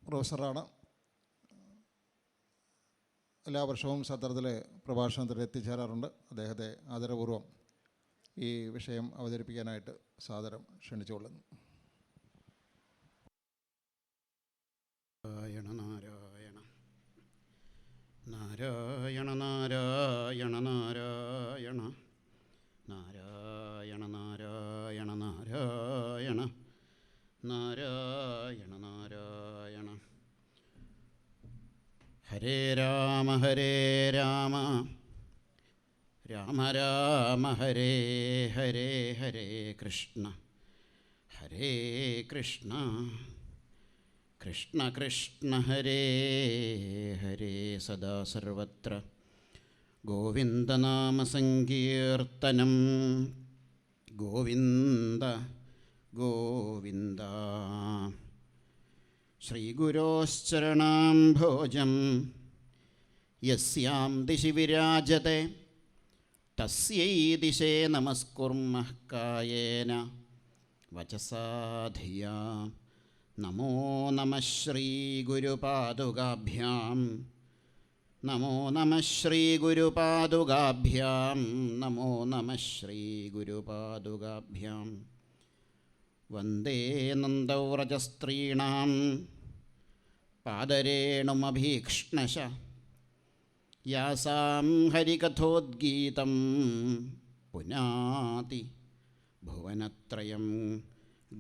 പ്രൊഫസറാണ്. എല്ലാ വർഷവും സത്രത്തിലെ പ്രഭാഷണത്തിൽ എത്തിച്ചേരാറുണ്ട്. അദ്ദേഹത്തെ ആദരപൂർവ്വം ഈ വിഷയം അവതരിപ്പിക്കാനായിട്ട് സാദരം ക്ഷണിച്ചുകൊള്ളുന്നു. നാരായണ നാരായണ നാരായണ നാരായണ നാരായണ നാരായണ നാരായണ നാരായണ നാരായണ. ഹരേ രാമ രാമ രാമ ഹരേ ഹരേ, ഹരേ കൃഷ്ണ കൃഷ്ണ കൃഷ്ണ ഹരേ ഹരേ. സദാ സർവത്ര ഗോവിന്ദനാമസങ്കീർത്തനം. ഗോവിന്ദ ഗോവിന്ദ. ശ്രീഗുരോശ്ചരണാംഭോജം യസ്യാം ദിശി വിരാജത്തെ തസ്യൈ ദിശേ നമസ്കുർമഃ കായേന വചസാ ധിയാ. നമോ നമഃ ശ്രീഗുരുപാദുകാഭ്യാം, നമോ നമഃ ശ്രീഗുരുപാദുകാഭ്യാം, നമോ നമഃ ശ്രീഗുരുപാദുകാഭ്യാം. വന്ദേ നന്ദൗ്രജസ്ത്രീണാം പാദരേണുമഭീക്ഷ്ണശ യാസാം ഹരികഥോദ്ഗീതം പുനാതി ഭുവനത്രയം.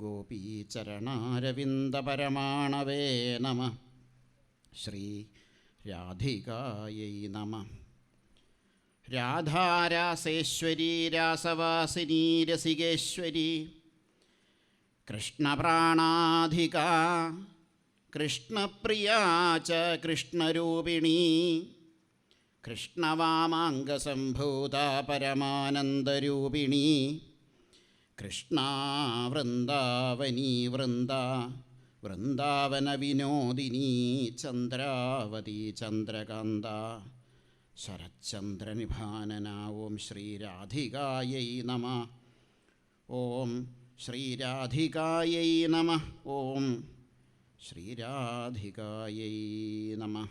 ഗോപീചരണാരവിന്ദപരമാണവേ നമഃ. ശ്രീ രാധികായൈ നമഃ. രാധാരാസേശ്വരീ രാസവാസിനീ രസികേശ്വരി കൃഷ്ണപ്രാണാധികാ കൃഷ്ണപ്രിയാ ച കൃഷ്ണരൂപിണീ കൃഷ്ണവാമാംഗസംഭൂത പരമാനന്ദരൂപിണീ കൃഷ്ണ വൃന്ദാവനീ വൃന്ദാവന വിനോദിനീ ചന്ദ്രാവതി ചന്ദ്രകാന്ത ശരച്ചന്ദ്രനിഭാനന. ഓം ശ്രീരാധികായൈ നമഃ. ഓം ശ്രീരാധികായൈ നമഃ. ഓം ശ്രീരാധികായൈ നമഃ.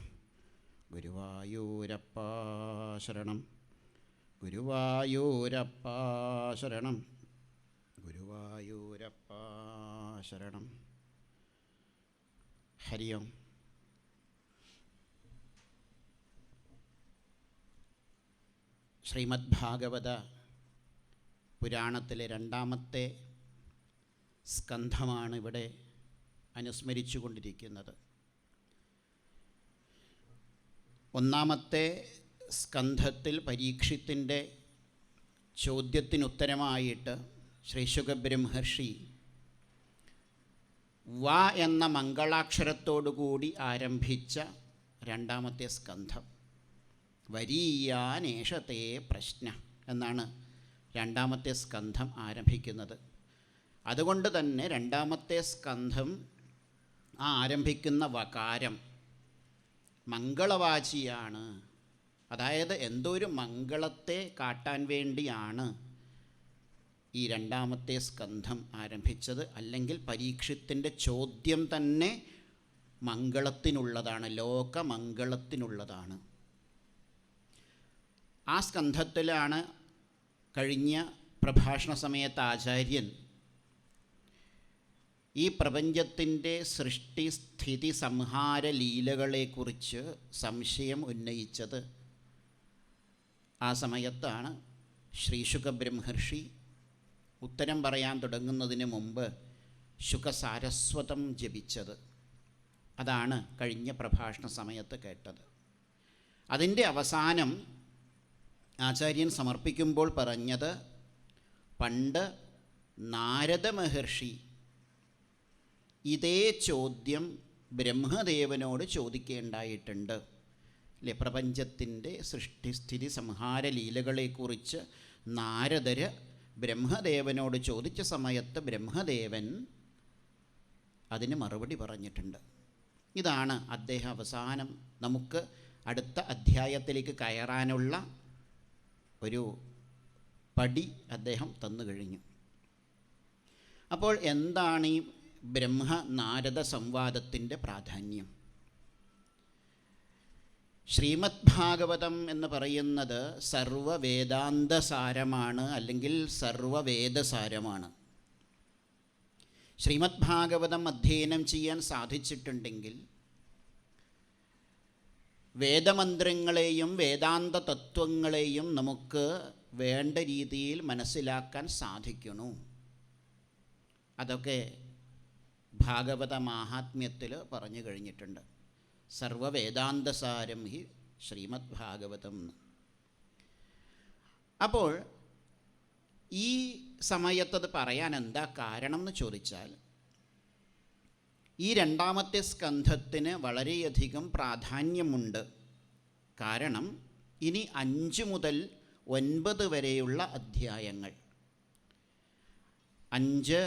ഗുരുവായൂരപ്പാ ശരണം, ഗുരുവായൂരപ്പാ ശരണം, ഗുരുവായൂരപ്പാ ശരണം. ഹരി ഓം. ശ്രീമദ് ഭാഗവത പുരാണത്തിലെ രണ്ടാമത്തെ സ്കന്ധമാണ് ഇവിടെ അനുസ്മരിച്ചു കൊണ്ടിരിക്കുന്നത്. ഒന്നാമത്തെ സ്കന്ധത്തിൽ പരീക്ഷിത്തിൻ്റെ ചോദ്യത്തിനുത്തരമായിട്ട് ശ്രീ ശുകബ്രഹ്മർഷി വ എന്ന മംഗളാക്ഷരത്തോടുകൂടി ആരംഭിച്ച രണ്ടാമത്തെ സ്കന്ധം വരീയാനേഷത്തെ പ്രശ്ന എന്നാണ് രണ്ടാമത്തെ സ്കന്ധം ആരംഭിക്കുന്നത്. അതുകൊണ്ട് തന്നെ രണ്ടാമത്തെ സ്കന്ധം ആരംഭിക്കുന്ന വകാരം മംഗളവാചിയാണ്. അതായത് എന്തോ ഒരു മംഗളത്തെ കാട്ടാൻ വേണ്ടിയാണ് ഈ രണ്ടാമത്തെ സ്കന്ധം ആരംഭിച്ചത്. അല്ലെങ്കിൽ പരീക്ഷിത്തിൻ്റെ ചോദ്യം തന്നെ മംഗളത്തിനുള്ളതാണ്, ലോകമംഗളത്തിനുള്ളതാണ്. ആ സ്കന്ധത്തിലാണ് കഴിഞ്ഞ പ്രഭാഷണ സമയത്ത് ആചാര്യൻ ഈ പ്രപഞ്ചത്തിൻ്റെ സൃഷ്ടി സ്ഥിതി സംഹാര ലീലകളെക്കുറിച്ച് സംശയം ഉന്നയിച്ചത്. ആ സമയത്താണ് ശ്രീ ശുകബ്രഹ്മർഷി ഉത്തരം പറയാൻ തുടങ്ങുന്നതിന് മുമ്പ് ശുകസാരസ്വതം ജപിച്ചത്. അതാണ് കഴിഞ്ഞ പ്രഭാഷണ സമയത്ത് കേട്ടത്. അതിൻ്റെ അവസാനം ആചാര്യൻ സമർപ്പിക്കുമ്പോൾ പറഞ്ഞത്, പണ്ട് നാരദ മഹർഷി ഇതേ ചോദ്യം ബ്രഹ്മദേവനോട് ചോദിക്കേണ്ടായിട്ടുണ്ട്. അല്ലെ, പ്രപഞ്ചത്തിൻ്റെ സൃഷ്ടിസ്ഥിതി സംഹാര ലീലകളെക്കുറിച്ച് നാരദർ ബ്രഹ്മദേവനോട് ചോദിച്ച സമയത്ത് ബ്രഹ്മദേവൻ അതിന് മറുപടി പറഞ്ഞിട്ടുണ്ട്. ഇതാണ് അദ്ദേഹം അവസാനം നമുക്ക് അടുത്ത അധ്യായത്തിലേക്ക് കയറാനുള്ള ഒരു പടി അദ്ദേഹം തന്നു കഴിഞ്ഞു. അപ്പോൾ എന്താണ് ഈ ബ്രഹ്മനാരദ സംവാദത്തിൻ്റെ പ്രാധാന്യം. ശ്രീമദ് ഭാഗവതം എന്ന് പറയുന്നത് സർവവേദാന്തസാരമാണ്, അല്ലെങ്കിൽ സർവവേദസാരമാണ്. ശ്രീമദ് ഭാഗവതം അധ്യയനം ചെയ്യാൻ സാധിച്ചിട്ടുണ്ടെങ്കിൽ വേദമന്ത്രങ്ങളെയും വേദാന്ത തത്വങ്ങളെയും നമുക്ക് വേണ്ട രീതിയിൽ മനസ്സിലാക്കാൻ സാധിക്കണു. അതൊക്കെ ഭാഗവത മാഹാത്മ്യത്തിൽ പറഞ്ഞു കഴിഞ്ഞിട്ടുണ്ട്. സർവവേദാന്തസാരം ഹി ശ്രീമദ് ഭാഗവതം. അപ്പോൾ ഈ സമയത്തത് പറയാൻ എന്താ കാരണം എന്ന് ചോദിച്ചാൽ, ഈ രണ്ടാമത്തെ സ്കന്ധത്തിന് വളരെയധികം പ്രാധാന്യമുണ്ട്. കാരണം ഇനി 5 മുതൽ 9 വരെയുള്ള അധ്യായങ്ങൾ, 5,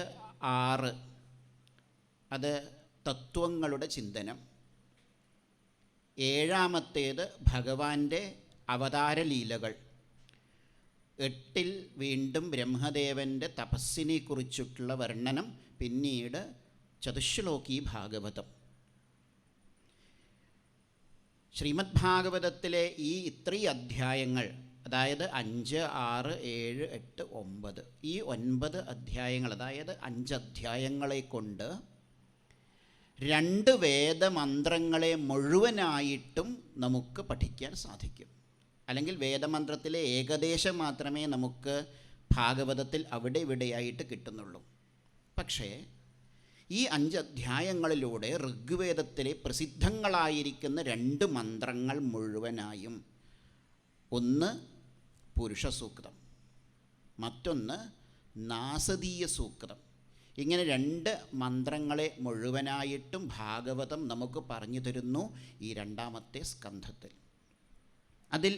6 അത് തത്വങ്ങളുടെ ചിന്തനം, 7-ാമത്തേത് ഭഗവാന്റെ അവതാരലീലകൾ, 8-ൽ വീണ്ടും ബ്രഹ്മദേവൻ്റെ തപസ്സിനെക്കുറിച്ചിട്ടുള്ള വർണ്ണനം, പിന്നീട് ചതുശ്ലോകി ഭാഗവതം. ശ്രീമദ് ഭാഗവതത്തിലെ ഈ ഇത്രയും അധ്യായങ്ങൾ, അതായത് 5, 6, 7, 8, 9, ഈ 9 അധ്യായങ്ങൾ, അതായത് 5 അധ്യായങ്ങളെ കൊണ്ട് 2 വേദമന്ത്രങ്ങളെ മുഴുവനായിട്ടും നമുക്ക് പഠിക്കാൻ സാധിക്കും. അല്ലെങ്കിൽ വേദമന്ത്രത്തിലെ ഏകദേശം മാത്രമേ നമുക്ക് ഭാഗവതത്തിൽ അവിടെ ഇവിടെയായിട്ട് കിട്ടുന്നുള്ളൂ. പക്ഷേ ഈ 5 അധ്യായങ്ങളിലൂടെ ഋഗ്വേദത്തിലെ പ്രസിദ്ധങ്ങളായിരിക്കുന്ന 2 മന്ത്രങ്ങൾ മുഴുവനായും, ഒന്ന് പുരുഷസൂക്തം, മറ്റൊന്ന് നാസദീയ സൂക്തം, ഇങ്ങനെ 2 മന്ത്രങ്ങളെ മുഴുവനായിട്ടും ഭാഗവതം നമുക്ക് പറഞ്ഞു തരുന്നു ഈ 2-ാമത്തെ സ്കന്ധത്തിൽ. അതിൽ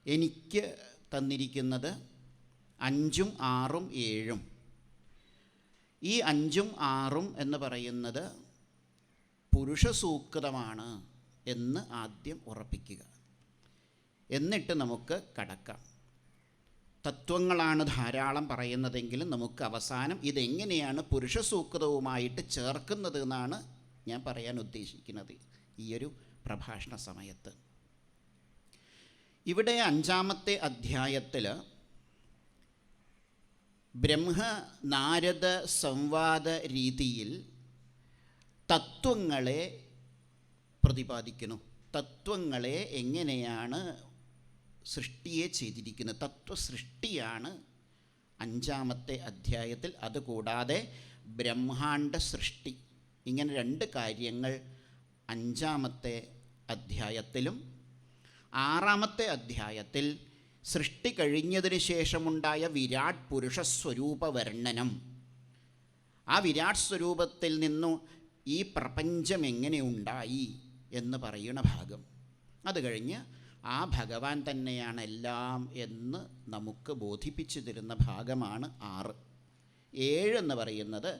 എനിക്ക് തന്നിരിക്കുന്നത് 5, 6, 7. ഈ 5, 6 എന്ന് പറയുന്നത് പുരുഷസൂക്തമാണ് എന്ന് ആദ്യം ഉറപ്പിക്കുക. എന്നിട്ട് നമുക്ക് കടക്കാം. തത്വങ്ങളാണ് ധാരാളം പറയുന്നതെങ്കിലും നമുക്ക് അവസാനം ഇതെങ്ങനെയാണ് പുരുഷസൂക്തവുമായിട്ട് ചേർക്കുന്നത് എന്നാണ് ഞാൻ പറയാൻ ഉദ്ദേശിക്കുന്നത് ഈയൊരു പ്രഭാഷണ സമയത്ത്. ഇവിടെ 5-ാമത്തെ അധ്യായത്തിൽ ബ്രഹ്മനാരദ സംവാദ രീതിയിൽ തത്വങ്ങളെ പ്രതിപാദിക്കുന്നു. തത്വങ്ങളെ എങ്ങനെയാണ് സൃഷ്ടിയെ ചെയ്തിരിക്കുന്നത്, തത്വസൃഷ്ടിയാണ് 5-ാമത്തെ അധ്യായത്തിൽ. അതുകൂടാതെ ബ്രഹ്മാണ്ഡ സൃഷ്ടി, ഇങ്ങനെ 2 കാര്യങ്ങൾ 5-ാമത്തെ അധ്യായത്തിലും 6-ാമത്തെ അധ്യായത്തിൽ സൃഷ്ടി കഴിഞ്ഞതിന് ശേഷമുണ്ടായ വിരാട് പുരുഷ സ്വരൂപ വർണ്ണനം, ആ വിരാട് സ്വരൂപത്തിൽ നിന്നു ഈ പ്രപഞ്ചം എങ്ങനെ ഉണ്ടായി എന്ന് പറയുന്ന ഭാഗം. അത് കഴിഞ്ഞ് ആ ഭഗവാൻ തന്നെയാണ് എല്ലാം എന്ന് നമുക്ക് ബോധിപ്പിച്ചു തരുന്ന ഭാഗമാണ് 6. 7 എന്ന് പറയുന്നത്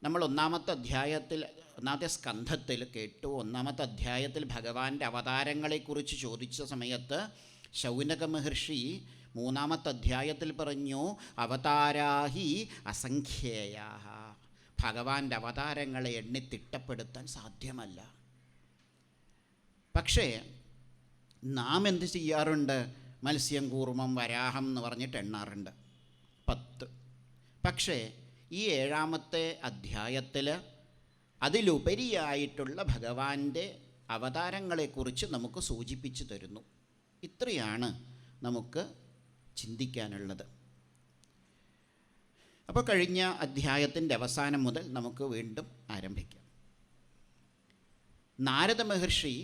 നമ്മൾ 1-ാമത്തെ അധ്യായത്തിൽ, 1-ാമത്തെ സ്കന്ധത്തിൽ കേട്ടു. 1-ാമത്തെ അധ്യായത്തിൽ ഭഗവാന്റെ അവതാരങ്ങളെക്കുറിച്ച് ചോദിച്ച സമയത്ത് ശൗനക മഹർഷി 3-ാമത്തെ അധ്യായത്തിൽ പറഞ്ഞു, അവതാരാഹി അസംഖ്യേയാഹ, ഭഗവാന്റെ അവതാരങ്ങളെ എണ്ണി തിട്ടപ്പെടുത്താൻ സാധ്യമല്ല. പക്ഷേ നാം എന്ത് ചെയ്യാറുണ്ട്? മത്സ്യം, കൂർമ്മം, വരാഹം എന്ന് പറഞ്ഞിട്ട് എണ്ണാറുണ്ട്, 10. പക്ഷേ ഈ 7-ാമത്തെ അധ്യായത്തിൽ അതിലുപരിയായിട്ടുള്ള ഭഗവാന്റെ അവതാരങ്ങളെക്കുറിച്ച് നമുക്ക് സൂചിപ്പിച്ചു തരുന്നു. ഇത്രയാണ് നമുക്ക് ചിന്തിക്കാനുള്ളത്. അപ്പോൾ കഴിഞ്ഞ അധ്യായത്തിൻ്റെ അവസാനം മുതൽ നമുക്ക് വീണ്ടും ആരംഭിക്കാം. നാരദ മഹർഷി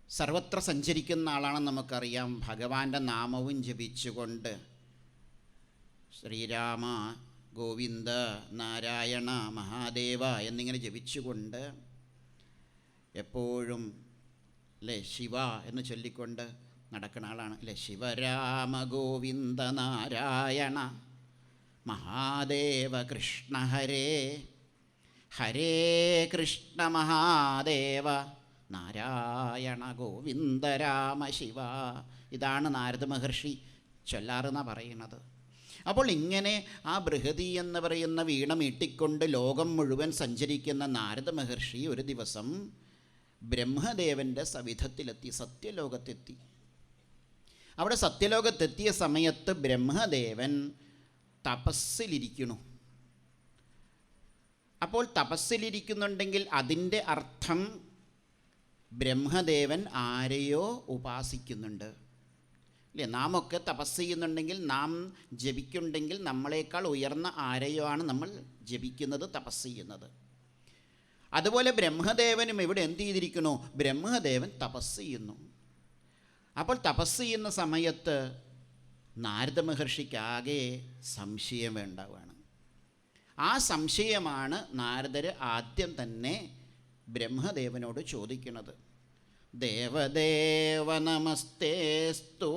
സർവത്ര സഞ്ചരിക്കുന്ന ആളാണെന്ന് നമുക്കറിയാം. ഭഗവാന്റെ നാമവും ജപിച്ചുകൊണ്ട് ശ്രീരാമ, ഗോവിന്ദ, നാരായണ, മഹാദേവ എന്നിങ്ങനെ ജപിച്ചുകൊണ്ട് എപ്പോഴും അല്ലേ ശിവ എന്ന് ചൊല്ലിക്കൊണ്ട് നടക്കുന്ന ആളാണ് അല്ലേ. ശിവരാമ ഗോവിന്ദ നാരായണ മഹാദേവ കൃഷ്ണ ഹരേ, ഹരേ കൃഷ്ണ മഹാദേവ നാരായണ ഗോവിന്ദ രാമ ശിവ. ഇതാണ് നാരദ മഹർഷി ചൊല്ലാറെന്നാണ് പറയുന്നത്. അപ്പോൾ ഇങ്ങനെ ആ ബൃഹതി എന്ന് പറയുന്ന വീണ മീട്ടിക്കൊണ്ട് ലോകം മുഴുവൻ സഞ്ചരിക്കുന്ന നാരദ മഹർഷി ഒരു ദിവസം ബ്രഹ്മദേവൻ്റെ സവിധത്തിലെത്തി, സത്യലോകത്തെത്തി. അവിടെ സത്യലോകത്തെത്തിയ സമയത്ത് ബ്രഹ്മദേവൻ തപസ്സിലിരിക്കണു. അപ്പോൾ തപസ്സിലിരിക്കുന്നുണ്ടെങ്കിൽ അതിൻ്റെ അർത്ഥം ബ്രഹ്മദേവൻ ആരെയോ ഉപാസിക്കുന്നുണ്ട് അല്ലേ? നാം ഒക്കെ തപസ് ചെയ്യുന്നുണ്ടെങ്കിൽ, നാം ജപിക്കുന്നുണ്ടെങ്കിൽ നമ്മളെക്കാൾ ഉയർന്ന ആരെയോ ആണ് നമ്മൾ ജപിക്കുന്നത്, തപസ് ചെയ്യുന്നത്. അതുപോലെ ബ്രഹ്മദേവനും ഇവിടെ എന്ത് ചെയ്തിരിക്കുന്നു? ബ്രഹ്മദേവൻ തപസ് ചെയ്യുന്നു. അപ്പോൾ തപസ് ചെയ്യുന്ന സമയത്ത് നാരദ മഹർഷിക്കാകെ സംശയം ഉണ്ടാവുകയാണ്. ആ സംശയമാണ് നാരദർ ആദ്യം തന്നെ ബ്രഹ്മദേവനോട് ചോദിക്കുന്നത്. ദേവദേവ നമസ്തേസ്തു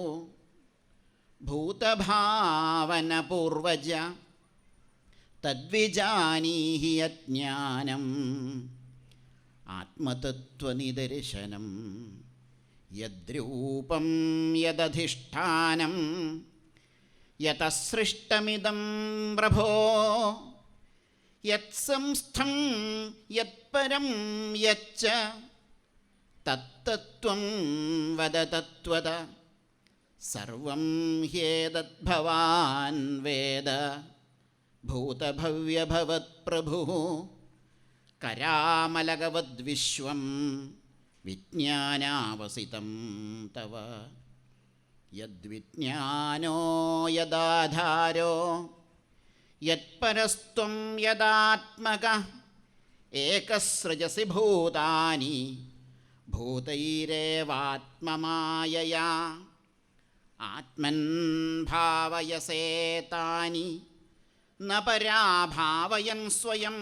ഭൂതഭാവന പൂർവജ തദ്വിജാനീഹി അജ്ഞാനം ആത്മതത്വനിദർശനം യദ്രൂപം യദധിഷ്ഠാനം യതസൃഷ്ടമിദം പ്രഭോ യത്സംസ്ഥം യത്പരം യച്ച തത്തത്വം വദ തത്വത സർവം ഹ്യേതദ്ഭവാൻ വേദ ഭൂതഭവ്യഭവത് പ്രഭു കരാമലകവദ്വിശ്വം വിജ്ഞാനാവസിതം തവ യദ്വിജ്ഞാനോ യദാധാരോ യത്പരസ്ത്വം യദാത്മക ഏകസൃജസി ഭൂതാനി ഭൂതൈരേവാത്മമായയാ ആത്മൻ ഭാവയസേ താനി ന പരാഭാവയൻ സ്വയം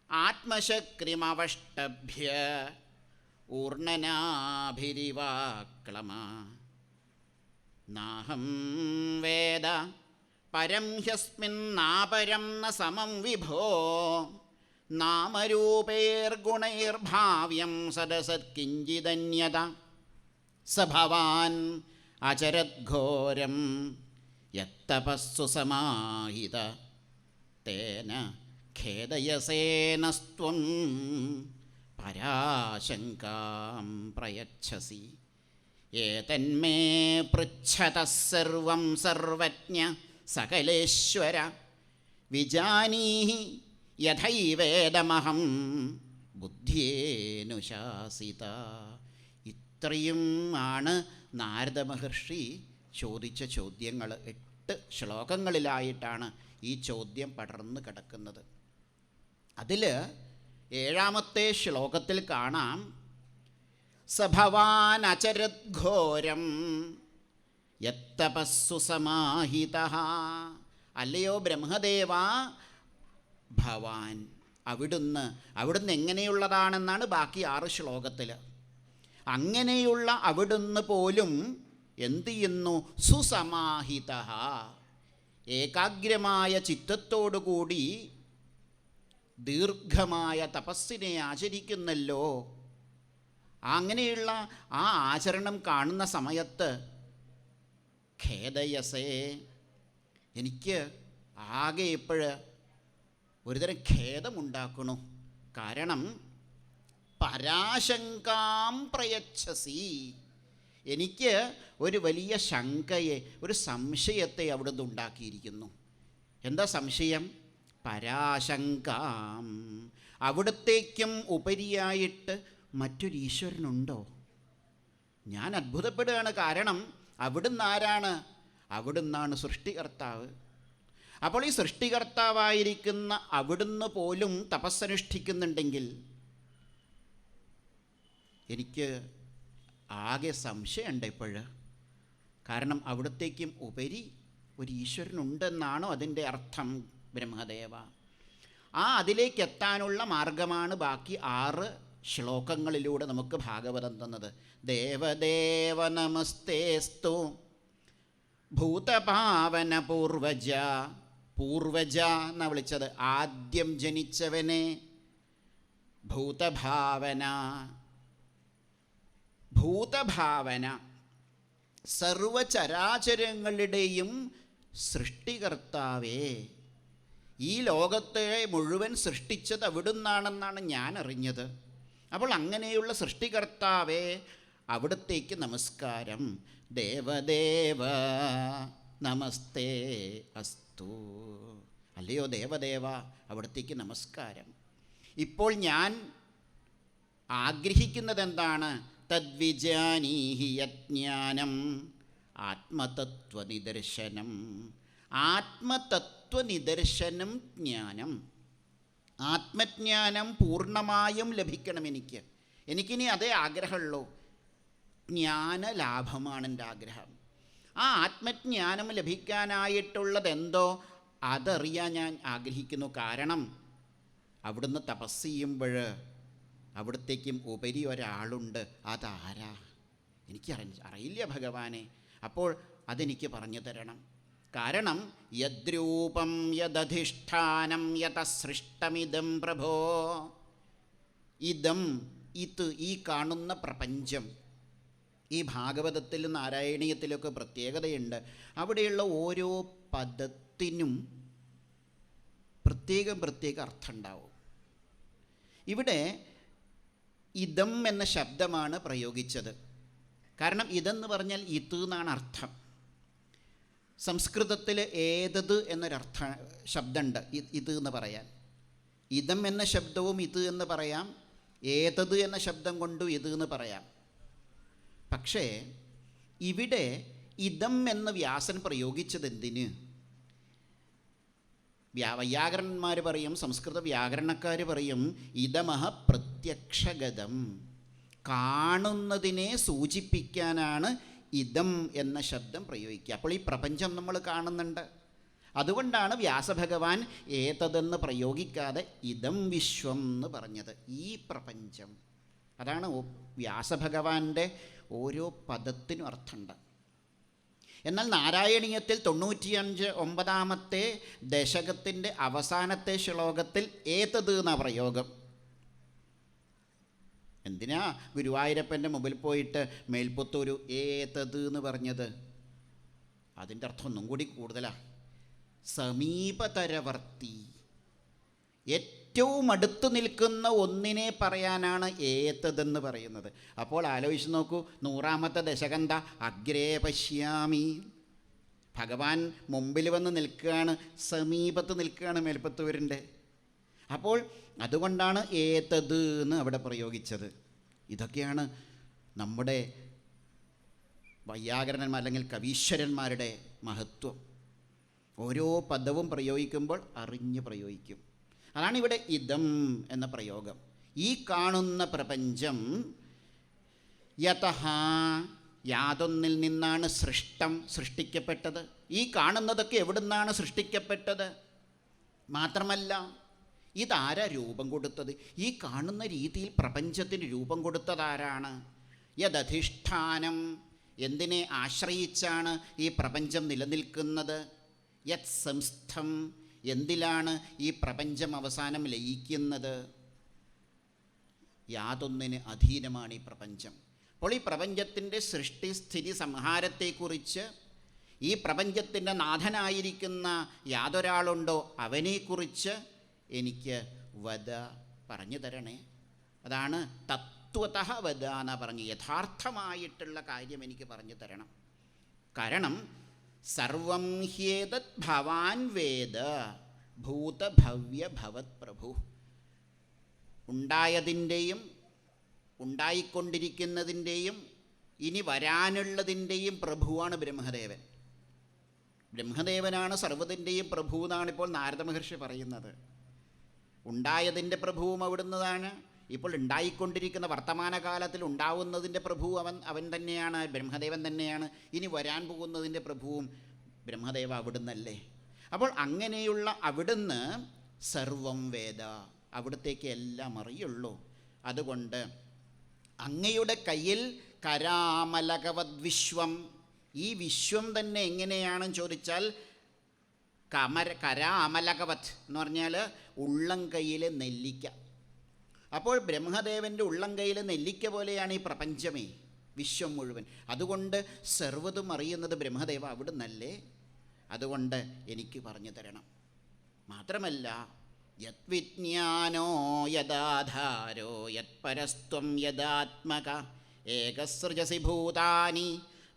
ആത്മശക്തിമവഷ്ടഭ്യ ഊർണനാഭിരിവാക്ലമ നാഹം വേദ പരം ഹ്യസ്മിന്നാപരം ന സമം വിഭോ നാമരൂപൈർഗുണൈർഭാവ്യം സദസത്കിഞ്ചിദന്യത സ ഭവാൻ അചരദ്ഘോരം യത്തപസ്സു സമാഹിത തേന ഖേദയസേനസ്ത്വം പരാശങ്കാം പ്രയച്ഛസി ഏതന്മേ പൃച്ഛതഃ സർവം സർവജ്ഞ സകലേശ്വര വിജാനീഹി യഥൈവേദമഹം ബുദ്ധ്യേനുശാസിത. ഇത്രയും ആണ് നാരദ മഹർഷി ചോദിച്ച ചോദ്യങ്ങൾ. 8 ശ്ലോകങ്ങളിലായിട്ടാണ് ഈ ചോദ്യം പടർന്നു കിടക്കുന്നത്. അതിൽ 7ാമത്തെ ശ്ലോകത്തിൽ കാണാം സ ഭവാൻ അചരദ്ഘോരം യത്തപസ്സു സമാഹിതഃ. അല്ലയോ ബ്രഹ്മദേവ, ഭവാൻ അവിടുന്ന് എങ്ങനെയുള്ളതാണെന്നാണ് ബാക്കി 6 ശ്ലോകത്തിൽ. അങ്ങനെയുള്ള അവിടുന്ന് പോലും എന്ത് ചെയ്യുന്നു? സുസമാഹിതഃ, ഏകാഗ്രമായ ചിത്തത്തോടുകൂടി ദീർഘമായ തപസ്സിനെ ആചരിക്കുന്നല്ലോ. അങ്ങനെയുള്ള ആ ആചരണം കാണുന്ന സമയത്ത് ഖേദയസേ, എനിക്ക് ആകെ ഇപ്പോഴ് ഒരുതരം ഖേദമുണ്ടാക്കണു. കാരണം പരാശങ്കാം പ്രയച്ഛസി, എനിക്ക് ഒരു വലിയ ശങ്കയെ, ഒരു സംശയത്തെ അവിടുന്ന് ഉണ്ടാക്കിയിരിക്കുന്നു. എന്താ സംശയം? പരാശങ്കാം, അവിടത്തേക്കും ഉപരിയായിട്ട് മറ്റൊരു ഈശ്വരനുണ്ടോ? ഞാൻ അത്ഭുതപ്പെടുകയാണ്. കാരണം അവിടുന്ന് ആരാണ്? അവിടുന്നാണ് സൃഷ്ടികർത്താവ്. അപ്പോൾ ഈ സൃഷ്ടികർത്താവായിരിക്കുന്ന അവിടുന്ന് പോലും തപസ്സനുഷ്ഠിക്കുന്നുണ്ടെങ്കിൽ എനിക്ക് ആകെ സംശയമുണ്ട് ഇപ്പോഴ്. കാരണം അവിടത്തേക്കും ഉപരി ഒരു ഈശ്വരനുണ്ടെന്നാണോ അതിൻ്റെ അർത്ഥം ബ്രഹ്മദേവ? അതിലേക്ക് എത്താനുള്ള മാർഗമാണ് ബാക്കി 6 ശ്ലോകങ്ങളിലൂടെ നമുക്ക് ഭാഗവതം തന്നത്. ദേവദേവ നമസ്തേസ്തു ഭൂതപാവന പൂർവജ. പൂർവജ എന്നാണ് വിളിച്ചത്, ആദ്യം ജനിച്ചവനെ. ഭൂതഭാവന, ഭൂതഭാവന സർവചരാചരങ്ങളുടെയും സൃഷ്ടികർത്താവേ, ഈ ലോകത്തെ മുഴുവൻ സൃഷ്ടിച്ചത് അവിടുന്നാണെന്നാണ് ഞാൻ അറിഞ്ഞത്. അപ്പോൾ അങ്ങനെയുള്ള സൃഷ്ടികർത്താവേ, അവിടത്തേക്ക് നമസ്കാരം. ദേവദേവ നമസ്തേ അസ്തു. അല്ലയോ ദേവദേവ, അവിടത്തേക്ക് നമസ്കാരം. ഇപ്പോൾ ഞാൻ ആഗ്രഹിക്കുന്നത് എന്താണ്? തദ്വിജാനീഹി യജ്ഞാനം ആത്മതത്വനിദർശനം. ആത്മതത്വനിദർശനം ജ്ഞാനം, ആത്മജ്ഞാനം പൂർണ്ണമായും ലഭിക്കണം എനിക്കിനി അതേ ആഗ്രഹമുള്ളൂ. ജ്ഞാനലാഭമാണ് എൻ്റെ ആഗ്രഹം. ആ ആത്മജ്ഞാനം ലഭിക്കാനായിട്ടുള്ളതെന്തോ അതറിയാൻ ഞാൻ ആഗ്രഹിക്കുന്നു. കാരണം അവിടുന്ന് തപസ് ചെയ്യുമ്പോൾ അവിടത്തേക്കും ഉപരി ഒരാളുണ്ട്. അതാരാ? അറിയില്ല ഭഗവാനെ. അപ്പോൾ അതെനിക്ക് പറഞ്ഞു തരണം. കാരണം യദ്രൂപം യദധിഷ്ഠാനം യത സൃഷ്ടമിദം പ്രഭോ. ഈ കാണുന്ന പ്രപഞ്ചം, ഈ ഭാഗവതത്തിലും നാരായണീയത്തിലൊക്കെ പ്രത്യേകതയുണ്ട്. അവിടെയുള്ള ഓരോ പദത്തിനും പ്രത്യേക അർത്ഥം ഉണ്ടാവും. ഇവിടെ ഇതം എന്ന ശബ്ദമാണ് പ്രയോഗിച്ചത്. കാരണം ഇതെന്ന് പറഞ്ഞാൽ ഇത് എന്നാണ് അർത്ഥം. സംസ്കൃതത്തിൽ ഏതത് എന്നൊരർത്ഥ ശബ്ദമുണ്ട്, ഇത് എന്ന് പറയാൻ. ഇതം എന്ന ശബ്ദവും ഇത് എന്ന് പറയാം, ഏതത് എന്ന ശബ്ദം കൊണ്ടും ഇത് എന്ന് പറയാം. പക്ഷേ ഇവിടെ ഇതം എന്ന് വ്യാസൻ പ്രയോഗിച്ചത് എന്തിന്? വൈയാകരണന്മാർ പറയും, സംസ്കൃത വ്യാകരണക്കാർ പറയും, ഇതമഹ പ്രത്യക്ഷഗതം. കാണുന്നതിനെ സൂചിപ്പിക്കാനാണ് ഇതം എന്ന ശബ്ദം പ്രയോഗിക്കുക. അപ്പോൾ ഈ പ്രപഞ്ചം നമ്മൾ കാണുന്നുണ്ട്. അതുകൊണ്ടാണ് വ്യാസഭഗവാൻ ഏതതെന്ന് പ്രയോഗിക്കാതെ ഇതം വിശ്വം എന്ന് പറഞ്ഞത്. ഈ പ്രപഞ്ചം. അതാണ് വ്യാസഭഗവാന്റെ ഓരോ പദത്തിനും അർത്ഥമുണ്ട്. എന്നാൽ നാരായണീയത്തിൽ 95 ദശകത്തിൻ്റെ അവസാനത്തെ ശ്ലോകത്തിൽ ഏതത് എന്ന പ്രയോഗം. എന്തിനാ ഗുരുവായൂരപ്പൻ്റെ മുമ്പിൽ പോയിട്ട് മേൽപ്പുത്തൂരു ഏതത് എന്ന് പറഞ്ഞത്? അതിൻ്റെ അർത്ഥം ഒന്നും കൂടി കൂടുതലാണ്. സമീപതരവർത്തി, ഏറ്റവും അടുത്ത് നിൽക്കുന്ന ഒന്നിനെ പറയാനാണ് ഏതതെന്ന് പറയുന്നത്. അപ്പോൾ ആലോചിച്ച് നോക്കൂ, 100ാമത്തെ ദശകന്ത അഗ്രേ പശ്യാമി. ഭഗവാൻ മുമ്പിൽ വന്ന് നിൽക്കുകയാണ്, സമീപത്ത് നിൽക്കുകയാണ് മേൽപ്പത്തൂരിൻ്റെ. അപ്പോൾ അതുകൊണ്ടാണ് ഏതത് എന്ന് അവിടെ പ്രയോഗിച്ചത്. ഇതൊക്കെയാണ് നമ്മുടെ വൈയാകരണന്മാർ അല്ലെങ്കിൽ കവീശ്വരന്മാരുടെ മഹത്വം. ഓരോ പദവും പ്രയോഗിക്കുമ്പോൾ അറിഞ്ഞ് പ്രയോഗിക്കും. അതാണ് ഇവിടെ ഇതം എന്ന പ്രയോഗം. ഈ കാണുന്ന പ്രപഞ്ചം യതഃ, യാതൊന്നിൽ നിന്നാണ് സൃഷ്ടിക്കപ്പെട്ടത്. ഈ കാണുന്നതൊക്കെ എവിടുന്നാണ് സൃഷ്ടിക്കപ്പെട്ടത്? മാത്രമല്ല, ഇതാരാ രൂപം കൊടുത്തത്? ഈ കാണുന്ന രീതിയിൽ പ്രപഞ്ചത്തിന് രൂപം കൊടുത്തതാരാണ്? യദധിഷ്ഠാനം, എന്തിനെ ആശ്രയിച്ചാണ് ഈ പ്രപഞ്ചം നിലനിൽക്കുന്നത്? യത് സംസ്ഥം, എന്തിലാണ് ഈ പ്രപഞ്ചം അവസാനം ലയിക്കുന്നത്? യാതൊന്നിന് അധീനമാണ് ഈ പ്രപഞ്ചം. അപ്പോൾ ഈ പ്രപഞ്ചത്തിൻ്റെ സൃഷ്ടി സ്ഥിതി സംഹാരത്തെക്കുറിച്ച്, ഈ പ്രപഞ്ചത്തിൻ്റെ നാഥനായിരിക്കുന്ന യാതൊരാളുണ്ടോ അവനെക്കുറിച്ച് എനിക്ക് വദ, പറഞ്ഞു തരണേ. അതാണ് തത്വതഃ വദ എന്ന് പറഞ്ഞ്, യഥാർത്ഥമായിട്ടുള്ള കാര്യം എനിക്ക് പറഞ്ഞു തരണം. കാരണം സർവം ഹ്യേതത് ഭവാൻ വേദ ഭൂതഭവ്യ ഭവത് പ്രഭു. ഉണ്ടായതിൻ്റെയും ഉണ്ടായിക്കൊണ്ടിരിക്കുന്നതിൻ്റെയും ഇനി വരാനുള്ളതിൻ്റെയും പ്രഭുവാണ് ബ്രഹ്മദേവൻ. ബ്രഹ്മദേവനാണ് സർവ്വതിൻ്റെയും പ്രഭു എന്നാണ് ഇപ്പോൾ നാരദ മഹർഷി പറയുന്നത്. ഉണ്ടായതിൻ്റെ പ്രഭുവും അവിടുന്നതാണ്. ഇപ്പോൾ ഉണ്ടായിക്കൊണ്ടിരിക്കുന്ന വർത്തമാനകാലത്തിൽ ഉണ്ടാവുന്നതിൻ്റെ പ്രഭു അവൻ തന്നെയാണ്, ബ്രഹ്മദേവൻ തന്നെയാണ്. ഇനി വരാൻ പോകുന്നതിൻ്റെ പ്രഭുവും ബ്രഹ്മദേവ അവിടുന്നല്ലേ. അപ്പോൾ അങ്ങനെയുള്ള അവിടുന്ന് സർവം വേദ, അവിടത്തേക്ക് എല്ലാം അറിയുള്ളൂ. അതുകൊണ്ട് അങ്ങയുടെ കയ്യിൽ കരാമലകവത് വിശ്വം, ഈ വിശ്വം തന്നെ എങ്ങനെയാണെന്ന് ചോദിച്ചാൽ കരാമലകവത് എന്ന് പറഞ്ഞാൽ ഉള്ളം കയ്യിലെ നെല്ലിക്ക. അപ്പോൾ ബ്രഹ്മദേവൻ്റെ ഉള്ളം കയ്യിലെ നെല്ലിക്ക പോലെയാണ് ഈ പ്രപഞ്ചമേ, വിശ്വം മുഴുവൻ. അതുകൊണ്ട് സർവ്വതും അറിയുന്നത് ബ്രഹ്മദേവ അവിടുന്നല്ലേ. അതുകൊണ്ട് എനിക്ക് പറഞ്ഞു തരണം. മാത്രമല്ല, യദ്വിജ്ഞാനോ യദാധാരോ യത്പരസ്ത്വം യദാത്മക ഏകസൃജസി ഭൂതാനി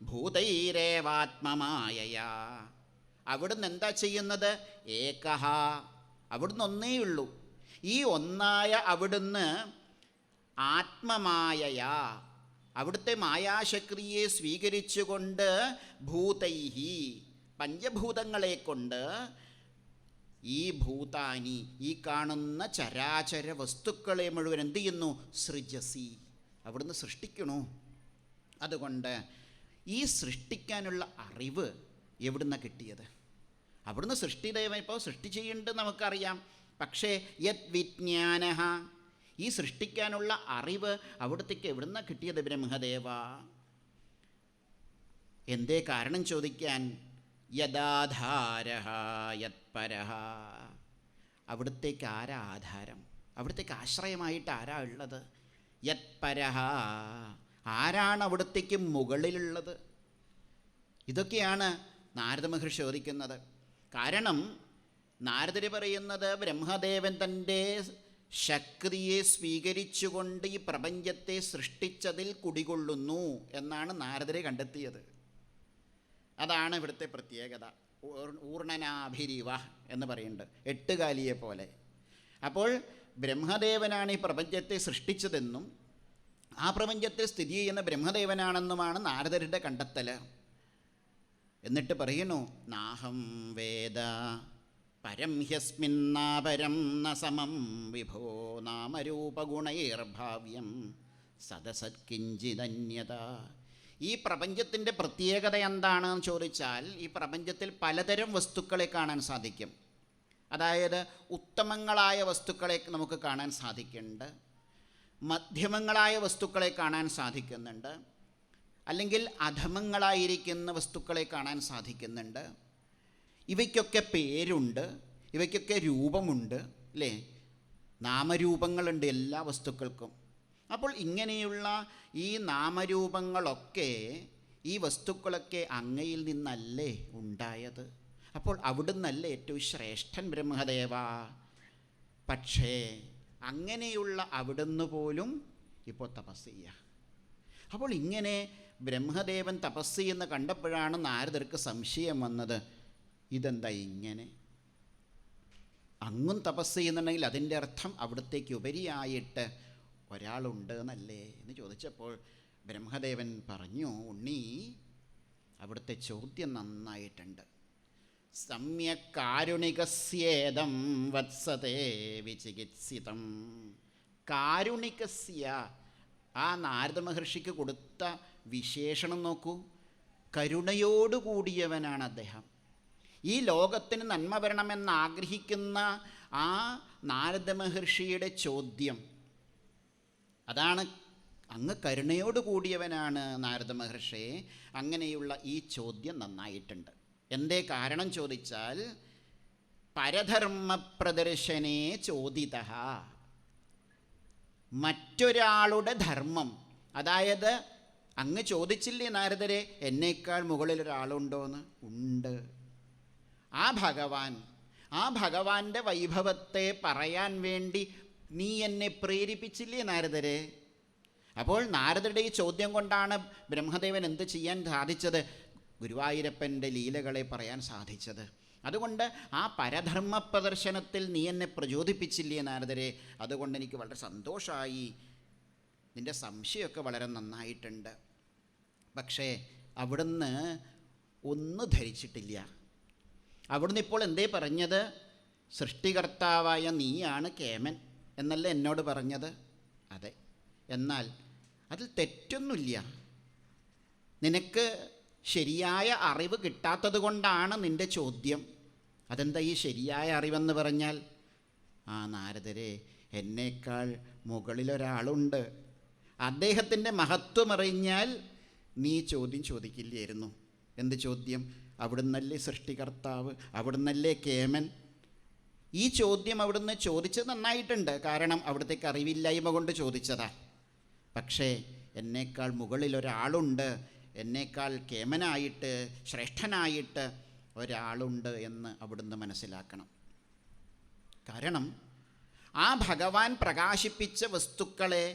ഭൂതൈരേവാത്മമായയാ. അവിടുന്ന് എന്താ ചെയ്യുന്നത്? ഏകഹ, അവിടുന്ന് ഒന്നേ ഉള്ളൂ. ഈ ഒന്നായ അവിടുന്ന് ആത്മമായയാ, അവിടുത്തെ മായാശക്തിയെ സ്വീകരിച്ചുകൊണ്ട് ഭൂതൈഹി, പഞ്ചഭൂതങ്ങളെ കൊണ്ട് ഈ ഭൂതാനി, ഈ കാണുന്ന ചരാചര വസ്തുക്കളെ മുഴുവൻ എന്ത് ചെയ്യുന്നു? സൃജസി, അവിടുന്ന് സൃഷ്ടിക്കണു. അതുകൊണ്ട് ഈ സൃഷ്ടിക്കാനുള്ള അറിവ് എവിടുന്നാണ് കിട്ടിയത്? അവിടുന്ന് സൃഷ്ടിദേവൻ ഇപ്പോൾ സൃഷ്ടി ചെയ്യുന്നുണ്ട് നമുക്കറിയാം. പക്ഷേ യത് വിജ്ഞാനഃ, ഈ സൃഷ്ടിക്കാനുള്ള അറിവ് അവിടത്തേക്ക് എവിടുന്നാണ് കിട്ടിയത് ബ്രഹ്മദേവ? എന്തേ കാരണം ചോദിക്കാൻ? യദാധാരഃ യത്പരഃ, അവിടുത്തേക്ക് ആരാ ആധാരം? അവിടുത്തേക്ക് ആശ്രയമായിട്ട് ആരാ ഉള്ളത്? യത്പരഃ, ആരാണ് അവിടുത്തേക്ക് മുകളിലുള്ളത്? ഇതൊക്കെയാണ് നാരദ മഹർഷി ചോദിക്കുന്നത്. കാരണം നാരദർ പറയുന്നത് ബ്രഹ്മദേവൻ തൻ്റെ ശക്തിയെ സ്വീകരിച്ചുകൊണ്ട് ഈ പ്രപഞ്ചത്തെ സൃഷ്ടിച്ചതിൽ കുടികൊള്ളുന്നു എന്നാണ് നാരദരെ കണ്ടെത്തിയത്. അതാണ് ഇവിടുത്തെ പ്രത്യേകത. ഊർണനാഭിരിവ എന്ന് പറയുന്നുണ്ട്, എട്ടുകാലിയെ പോലെ. അപ്പോൾ ബ്രഹ്മദേവനാണ് ഈ പ്രപഞ്ചത്തെ സൃഷ്ടിച്ചതെന്നും ആ പ്രപഞ്ചത്തെ സ്ഥിതി ചെയ്യുന്ന ബ്രഹ്മദേവനാണെന്നുമാണ് നാരദരുടെ കണ്ടെത്തൽ. എന്നിട്ട് പറയുന്നു, നാഹം വേദ പരം ഹ്യസ്മിന്നാപരം ന സമം വിഭോ നാമരൂപഗുണൈർഭാവ്യം സദസത്കിഞ്ചിതന്യത. ഈ പ്രപഞ്ചത്തിൻ്റെ പ്രത്യേകത എന്താണെന്ന് ചോദിച്ചാൽ, ഈ പ്രപഞ്ചത്തിൽ പലതരം വസ്തുക്കളെ കാണാൻ സാധിക്കും. അതായത് ഉത്തമങ്ങളായ വസ്തുക്കളെ നമുക്ക് കാണാൻ സാധിക്കുന്നുണ്ട്, മധ്യമങ്ങളായ വസ്തുക്കളെ കാണാൻ സാധിക്കുന്നുണ്ട്, അല്ലെങ്കിൽ അധമങ്ങളായിരിക്കുന്ന വസ്തുക്കളെ കാണാൻ സാധിക്കുന്നുണ്ട്. ഇവയ്ക്കൊക്കെ പേരുണ്ട്, ഇവയ്ക്കൊക്കെ രൂപമുണ്ട്, അല്ലേ? നാമരൂപങ്ങളുണ്ട് എല്ലാ വസ്തുക്കൾക്കും. അപ്പോൾ ഇങ്ങനെയുള്ള ഈ നാമരൂപങ്ങളൊക്കെ, ഈ വസ്തുക്കളൊക്കെ അങ്ങയിൽ നിന്നല്ലേ ഉണ്ടായത്? അപ്പോൾ അവിടുന്നല്ലേ ഏറ്റവും ശ്രേഷ്ഠൻ ബ്രഹ്മദേവ? പക്ഷേ അങ്ങനെയുള്ള അവിടുന്ന് പോലും ഇപ്പോൾ തപസ് ചെയ്യുക. അപ്പോൾ ഇങ്ങനെ ബ്രഹ്മദേവൻ തപസ് ചെയ്യുന്ന കണ്ടപ്പോഴാണ് നാരദർക്ക് സംശയം വന്നത്. ഇതെന്താ ഇങ്ങനെ? അങ്ങും തപസ് ചെയ്യുന്നുണ്ടെങ്കിൽ അതിൻ്റെ അർത്ഥം അവിടത്തേക്ക് ഉപരിയായിട്ട് ഒരാളുണ്ട് എന്നല്ലേ എന്ന് ചോദിച്ചപ്പോൾ ബ്രഹ്മദേവൻ പറഞ്ഞു, ഉണ്ണി, അവിടുത്തെ ചോദ്യം നന്നായിട്ടുണ്ട്. സമ്യക് കാരുണികസ്യേദം വത്സതേ വിചികിത്സിതം. കാരുണികസ്യ, ആ നാരദ മഹർഷിക്ക് കൊടുത്ത വിശേഷണം നോക്കൂ. കരുണയോടുകൂടിയവനാണ് അദ്ദേഹം. ഈ ലോകത്തിന് നന്മ വരണമെന്നാഗ്രഹിക്കുന്ന ആ നാരദ മഹർഷിയുടെ ചോദ്യം അതാണ്, അങ്ങ് കരുണയോട് കൂടിയവനാണ് നാരദ മഹർഷി. അങ്ങനെയുള്ള ഈ ചോദ്യം നന്നായിട്ടുണ്ട്. എന്തേ കാരണം ചോദിച്ചാൽ, പരധർമ്മ പ്രദർശനേ ചോദിത. മറ്റൊരാളുടെ ധർമ്മം, അതായത് അങ്ങ് ചോദിച്ചില്ലേ നാരദരെ, എന്നേക്കാൾ മുകളിലൊരാളുണ്ടോയെന്ന്? ഉണ്ട്. ആ ഭഗവാന്റെ വൈഭവത്തെ പറയാൻ വേണ്ടി നീ എന്നെ പ്രേരിപ്പിച്ചില്ലേ നാരദരെ? അപ്പോൾ നാരദരുടെ ഈ ചോദ്യം കൊണ്ടാണ് ബ്രഹ്മദേവൻ എന്ത് ചെയ്യാൻ സാധിച്ചത്? ഗുരുവായൂരപ്പൻ്റെ ലീലകളെ പറയാൻ സാധിച്ചത്. അതുകൊണ്ട് ആ പരധർമ്മ പ്രദർശനത്തിൽ നീ എന്നെ പ്രചോദിപ്പിച്ചില്ലേ നാരദരെ? അതുകൊണ്ട് എനിക്ക് വളരെ സന്തോഷമായി. നിൻ്റെ സംശയമൊക്കെ വളരെ നന്നായിട്ടുണ്ട്. പക്ഷേ അവിടുന്ന് ഒന്നും ധരിച്ചിട്ടില്ല. അവിടുന്ന് ഇപ്പോൾ എന്തേ പറഞ്ഞത്? സൃഷ്ടികർത്താവായ നീയാണ് കേമൻ എന്നല്ലേ എന്നോട് പറഞ്ഞത്? അതെ. എന്നാൽ അതിൽ തെറ്റൊന്നുമില്ല. നിനക്ക് ശരിയായ അറിവ് കിട്ടാത്തത് കൊണ്ടാണ് നിൻ്റെ ചോദ്യം. അതെന്താ ഈ ശരിയായ അറിവെന്ന് പറഞ്ഞാൽ? ആ നാരദരെ, എന്നേക്കാൾ മുകളിലൊരാളുണ്ട്. അദ്ദേഹത്തിൻ്റെ മഹത്വം അറിഞ്ഞാൽ നീ ചോദ്യം ചോദിക്കില്ലായിരുന്നു. എന്ത് ചോദ്യം? അവിടുന്നല്ലേ സൃഷ്ടികർത്താവ്, അവിടുന്നല്ലേ കേമൻ. ഈ ചോദ്യം അവിടുന്ന് ചോദിച്ചത് നന്നായിട്ടുണ്ട്. കാരണം അവിടുത്തേക്ക് അറിവില്ലായ്മ കൊണ്ട് ചോദിച്ചതാ. പക്ഷേ എന്നേക്കാൾ മുകളിലൊരാളുണ്ട്, എന്നേക്കാൾ കേമനായിട്ട് ശ്രേഷ്ഠനായിട്ട് ഒരാളുണ്ട് എന്ന് അവിടുന്ന് മനസ്സിലാക്കണം. കാരണം ആ ഭഗവാൻ പ്രകാശിപ്പിച്ച വസ്തുക്കളെ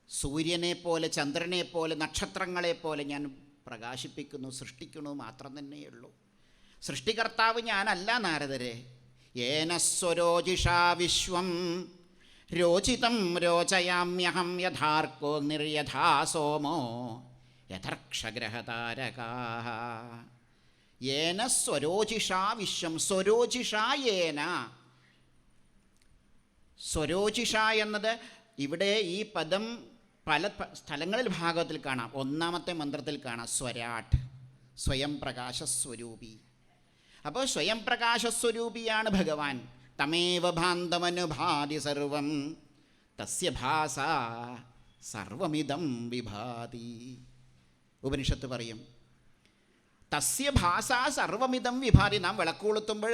സൂര്യനെ പോലെ, ചന്ദ്രനെ പോലെ, നക്ഷത്രങ്ങളെ പോലെ ഞാൻ പ്രകാശിപ്പിക്കുന്നു, സൃഷ്ടിക്കുന്നു മാത്രം തന്നെയുള്ളൂ. സൃഷ്ടികർത്താവ് ഞാനല്ല നാരദരെ. ഏന സ്വരോജിഷാ വിശ്വം രോചിതം രോചയാമ്യഹം യഥാർക്കോ നിർയഥാ സോമോ യഥർക്ഷഗ്രഹതാരകാഃ. ഏന സ്വരോജിഷാ വിശ്വം. സ്വരോജിഷാ ഏന. സ്വരോജിഷ എന്നത് ഇവിടെ ഈ പദം പല സ്ഥലങ്ങളിൽ ഭാഗത്തിൽ കാണാം. ഒന്നാമത്തെ മന്ത്രത്തിൽ കാണാം സ്വരാട്ട്, സ്വയം പ്രകാശസ്വരൂപി. അപ്പോൾ സ്വയം പ്രകാശസ്വരൂപിയാണ് ഭഗവാൻ. തമേവ ഭാന്തമനുഭാതി സർവം തസ്യ ഭാസ സർവമിദം വിഭാതി. ഉപനിഷത്ത് പറയും തസ്യ ഭാസ സർവമിദം വിഭാതി. നാം വിളക്കുകൊളുത്തുമ്പോൾ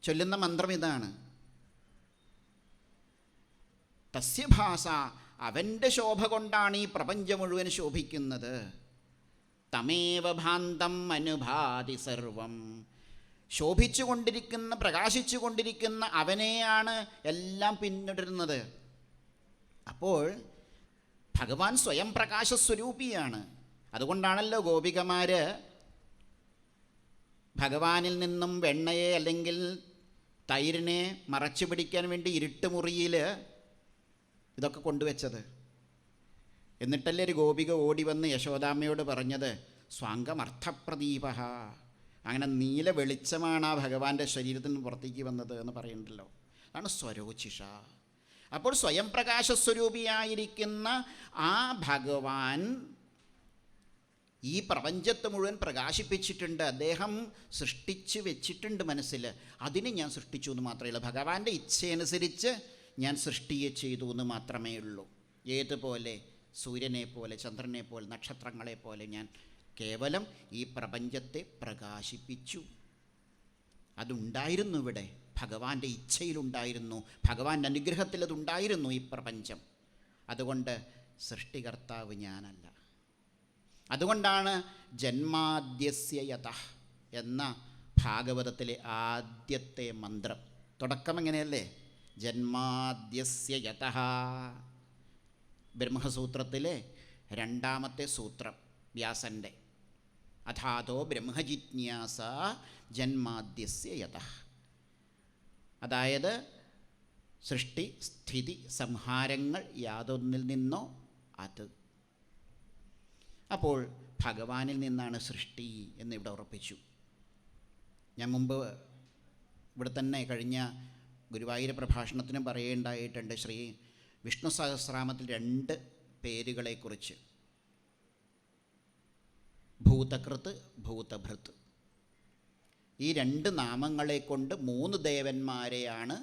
ചൊല്ലുന്ന മന്ത്രം ഇതാണ്. തസ്യ ഭാസ, അവൻ്റെ ശോഭ കൊണ്ടാണ് ഈ പ്രപഞ്ചം മുഴുവൻ ശോഭിക്കുന്നത്. തമേവ ഭാന്തം അനുഭാതി സർവം. ശോഭിച്ചു കൊണ്ടിരിക്കുന്ന, പ്രകാശിച്ചു കൊണ്ടിരിക്കുന്ന അവനെയാണ് എല്ലാം പിന്തുടരുന്നത്. അപ്പോൾ ഭഗവാൻ സ്വയം പ്രകാശസ്വരൂപിയാണ്. അതുകൊണ്ടാണല്ലോ ഗോപികമാർ ഭഗവാനിൽ നിന്നും വെണ്ണയെ അല്ലെങ്കിൽ തൈരിനെ മറച്ചു പിടിക്കാൻ വേണ്ടി ഇരുട്ടുമുറിയിൽ ഇതൊക്കെ കൊണ്ടുവച്ചത്. എന്നിട്ടല്ലേ ഒരു ഗോപിക ഓടി വന്ന് യശോദാമ്മയോട് പറഞ്ഞത് സ്വാംഗമർത്ഥപ്രദീപ. അങ്ങനെ നീല വെളിച്ചമാണ് ആ ഭഗവാന്റെ ശരീരത്തിൽ നിന്ന് പുറത്തേക്ക് വന്നത് എന്ന് പറയുന്നുണ്ടല്ലോ. അതാണ് സ്വരോചിഷ. അപ്പോൾ സ്വയം പ്രകാശസ്വരൂപിയായിരിക്കുന്ന ആ ഭഗവാൻ ഈ പ്രപഞ്ചത്തെ മുഴുവൻ പ്രകാശിപ്പിച്ചിട്ടുണ്ട്. അദ്ദേഹം സൃഷ്ടിച്ച് വെച്ചിട്ടുണ്ട് മനസ്സിൽ. അതിന് ഞാൻ സൃഷ്ടിച്ചു എന്ന് മാത്രമേ ഉള്ളൂ. ഭഗവാന്റെ ഇച്ഛയനുസരിച്ച് ഞാൻ സൃഷ്ടിയെ ചെയ്തു എന്ന് മാത്രമേ ഉള്ളൂ. ഏതുപോലെ? സൂര്യനെ പോലെ, ചന്ദ്രനെ പോലെ, നക്ഷത്രങ്ങളെ പോലെ ഞാൻ കേവലം ഈ പ്രപഞ്ചത്തെ പ്രകാശിപ്പിച്ചു. അതുണ്ടായിരുന്നു ഇവിടെ, ഭഗവാന്റെ ഇച്ഛയിലുണ്ടായിരുന്നു, ഭഗവാന്റെ അനുഗ്രഹത്തിൽ അതുണ്ടായിരുന്നു ഈ പ്രപഞ്ചം. അതുകൊണ്ട് സൃഷ്ടികർത്താവ് ഞാനല്ല. അതുകൊണ്ടാണ് ജന്മാദ്യസ്യ യതഃ എന്ന ഭാഗവതത്തിലെ ആദ്യത്തെ മന്ത്രം. തുടക്കം എങ്ങനെയല്ലേ? ജന്മാദ്യസ്യ യതഃ. ബ്രഹ്മസൂത്രത്തിലെ രണ്ടാമത്തെ സൂത്രം വ്യാസൻ്റെ. അഥാതോ ബ്രഹ്മജിജ്ഞാസ ജന്മാദ്യസ്യ യതഃ. അതായത് സൃഷ്ടി, സ്ഥിതി, സംഹാരങ്ങൾ യാതൊന്നിൽ നിന്നോ അത്. അപ്പോൾ ഭഗവാനിൽ നിന്നാണ് സൃഷ്ടി എന്നിവിടെ ഉറപ്പിച്ചു. ഞാൻ മുമ്പ് ഇവിടെ തന്നെ കഴിഞ്ഞ ഗുരുവായൂർ പ്രഭാഷണത്തിനും പറയേണ്ടായിട്ടുണ്ട്. ശ്രീ വിഷ്ണു സഹസ്രനാമത്തിൽ 2 പേരുകളെക്കുറിച്ച്, ഭൂതകൃത്, ഭൂതഭൃത്. ഈ 2 നാമങ്ങളെ കൊണ്ട് 3 ദേവന്മാരെയാണ്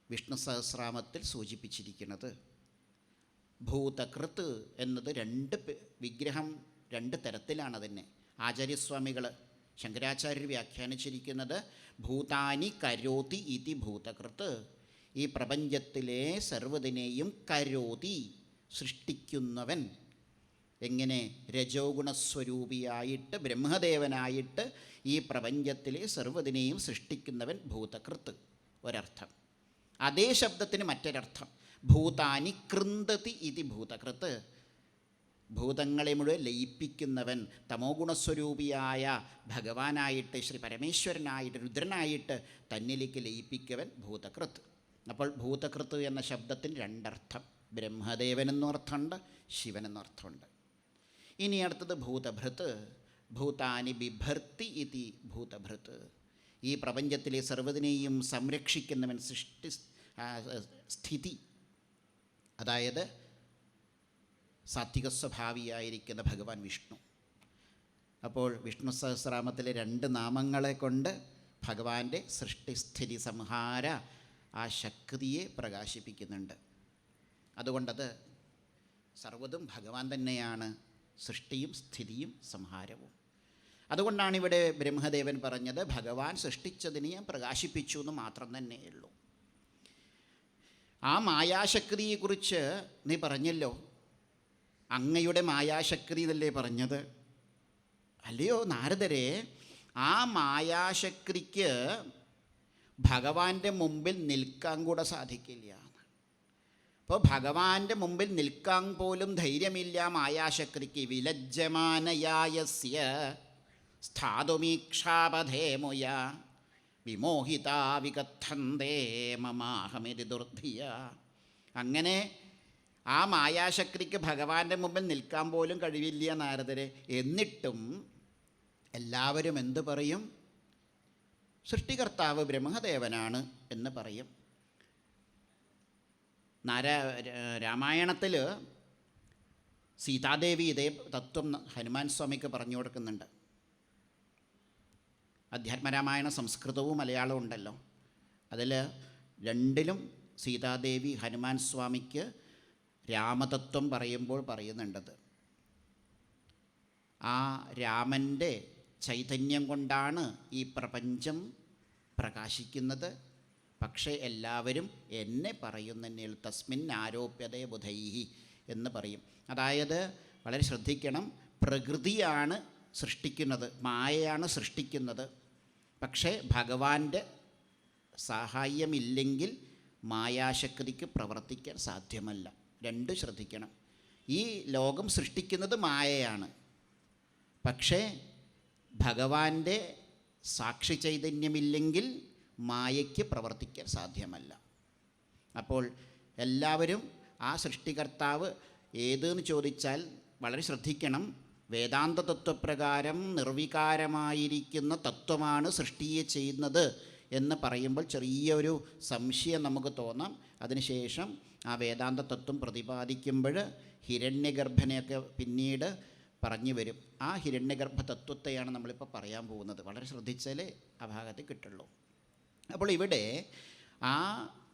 വിഷ്ണു സഹസ്രനാമത്തിൽ സൂചിപ്പിച്ചിരിക്കുന്നത്. ഭൂതകൃത് എന്നത് 2 വിഗ്രഹം 2 തരത്തിലാണ്. തന്നെ ആചാര്യസ്വാമികൾ, ശങ്കരാചാര്യർ വ്യാഖ്യാനിച്ചിരിക്കുന്നത് ഭൂതാനി കരോതി ഇതി ഭൂതകൃത്. ഈ പ്രപഞ്ചത്തിലെ സർവ്വതിനെയും കരോതി, സൃഷ്ടിക്കുന്നവൻ. എങ്ങനെ? രജോ ഗുണസ്വരൂപിയായിട്ട് ബ്രഹ്മദേവനായിട്ട് ഈ പ്രപഞ്ചത്തിലെ സർവ്വതിനെയും സൃഷ്ടിക്കുന്നവൻ ഭൂതകൃത്ത് ഒരർത്ഥം. അതേ ശബ്ദത്തിന് മറ്റൊരർത്ഥം ഭൂതാനി കൃന്തതി ഇതി ഭൂതകൃത്ത്. ഭൂതങ്ങളെ മുഴുവൻ ലയിപ്പിക്കുന്നവൻ, തമോ ഗുണസ്വരൂപിയായ ഭഗവാനായിട്ട്, ശ്രീ പരമേശ്വരനായിട്ട്, രുദ്രനായിട്ട് തന്നിലേക്ക് ലയിപ്പിക്കവൻ ഭൂതകൃത്ത്. അപ്പോൾ ഭൂതകൃത്ത് എന്ന ശബ്ദത്തിന് 2 അർത്ഥം. ബ്രഹ്മദേവനെന്നും അർത്ഥമുണ്ട്, ശിവനെന്നും അർത്ഥമുണ്ട്. ഇനി അടുത്തത് ഭൂതഭൃത്. ഭൂതാനി ബിഭർത്തി ഇതി ഭൂതഭൃത്. ഈ പ്രപഞ്ചത്തിലെ സർവ്വതിനെയും സംരക്ഷിക്കുന്നവൻ, സൃഷ്ടി സ്ഥിതി, അതായത് സാത്വിക സ്വഭാവിയായിരിക്കുന്ന ഭഗവാൻ വിഷ്ണു. അപ്പോൾ വിഷ്ണു സഹസ്രനാമത്തിലെ 2 നാമങ്ങളെ കൊണ്ട് ഭഗവാന്റെ സൃഷ്ടിസ്ഥിതി സംഹാര ആ ശക്തിയെ പ്രകാശിപ്പിക്കുന്നുണ്ട്. അതുകൊണ്ടത് സർവ്വതും ഭഗവാൻ തന്നെയാണ്, സൃഷ്ടിയും സ്ഥിതിയും സംഹാരവും. അതുകൊണ്ടാണ് ഇവിടെ ബ്രഹ്മദേവൻ പറഞ്ഞത് ഭഗവാൻ സൃഷ്ടിച്ചതിനെ ഞാൻ പ്രകാശിപ്പിച്ചു എന്ന് മാത്രം തന്നെയുള്ളൂ. ആ മായാശക്തിയെക്കുറിച്ച് നീ പറഞ്ഞല്ലോ, അങ്ങയുടെ മായാശക്തി എന്നല്ലേ പറഞ്ഞത്. അല്ലയോ നാരദരെ, ആ മായാശക്തിക്ക് ഭഗവാന്റെ മുമ്പിൽ നിൽക്കാൻ കൂടെ സാധിക്കില്ല. അപ്പോൾ ഭഗവാന്റെ മുമ്പിൽ നിൽക്കാൻ പോലും ധൈര്യമില്ല മായാശക്തിക്ക്. വിലജ്ജമാനയായസ്യ സ്ഥാതുമീക്ഷാപധേമുയ വിമോഹിതാ വികഥന്തേ മമാഹമിതി ദുർധിയ. അങ്ങനെ ആ മായാശക്തിക്ക് ഭഗവാന്റെ മുമ്പിൽ നിൽക്കാൻ പോലും കഴിവില്ല നാരദരെ. എന്നിട്ടും എല്ലാവരും എന്തു പറയും? സൃഷ്ടികർത്താവ് ബ്രഹ്മദേവനാണ് എന്ന് പറയും. രാമായണത്തിൽ സീതാദേവി ഇതേ തത്വം ഹനുമാൻ സ്വാമിക്ക് പറഞ്ഞു കൊടുക്കുന്നുണ്ട്. അധ്യാത്മരാമായണ സംസ്കൃതവും മലയാളവും ഉണ്ടല്ലോ. അതിൽ രണ്ടിലും സീതാദേവി ഹനുമാൻ സ്വാമിക്ക് രാമതത്വം പറയുമ്പോൾ പറയുന്നുണ്ടത്. ആ രാമൻ്റെ ചൈതന്യം കൊണ്ടാണ് ഈ പ്രപഞ്ചം പ്രകാശിക്കുന്നത്. പക്ഷേ എല്ലാവരും എന്നെ പറയുന്നതിൽ തസ്മിൻ ആരോപ്യതേ ബുധൈഹി എന്ന് പറയും. അതായത് വളരെ ശ്രദ്ധിക്കണം, പ്രകൃതിയാണ് സൃഷ്ടിക്കുന്നത്, മായയാണ് സൃഷ്ടിക്കുന്നത്. പക്ഷേ ഭഗവാന്റെ സഹായമില്ലെങ്കിൽ മായാശക്തിക്ക് പ്രവർത്തിക്കാൻ സാധ്യമല്ല. രണ്ടും ശ്രദ്ധിക്കണം. ഈ ലോകം സൃഷ്ടിക്കുന്നത് മായയാണ്, പക്ഷേ ഭഗവാന്റെ സാക്ഷി ചൈതന്യമില്ലെങ്കിൽ മായയ്ക്ക് പ്രവർത്തിക്കാൻ സാധ്യമല്ല. അപ്പോൾ എല്ലാവരും ആ സൃഷ്ടികർത്താവ് ഏതെന്ന് ചോദിച്ചാൽ വളരെ ശ്രദ്ധിക്കണം. വേദാന്ത തത്വപ്രകാരം നിർവികാരമായിരിക്കുന്ന തത്വമാണ് സൃഷ്ടിയെ ചെയ്യുന്നത് എന്ന് പറയുമ്പോൾ ചെറിയൊരു സംശയം നമുക്ക് തോന്നാം. അതിനുശേഷം ആ വേദാന്ത തത്വം പ്രതിപാദിക്കുമ്പോൾ ഹിരണ്യഗർഭനെയൊക്കെ പിന്നീട് പറഞ്ഞു വരും. ആ ഹിരണ്യഗർഭ തത്വത്തെയാണ് നമ്മളിപ്പോൾ പറയാൻ പോകുന്നത്. വളരെ ശ്രദ്ധിച്ചാലേ ആ ഭാഗത്ത് കിട്ടുള്ളൂ. അപ്പോൾ ഇവിടെ ആ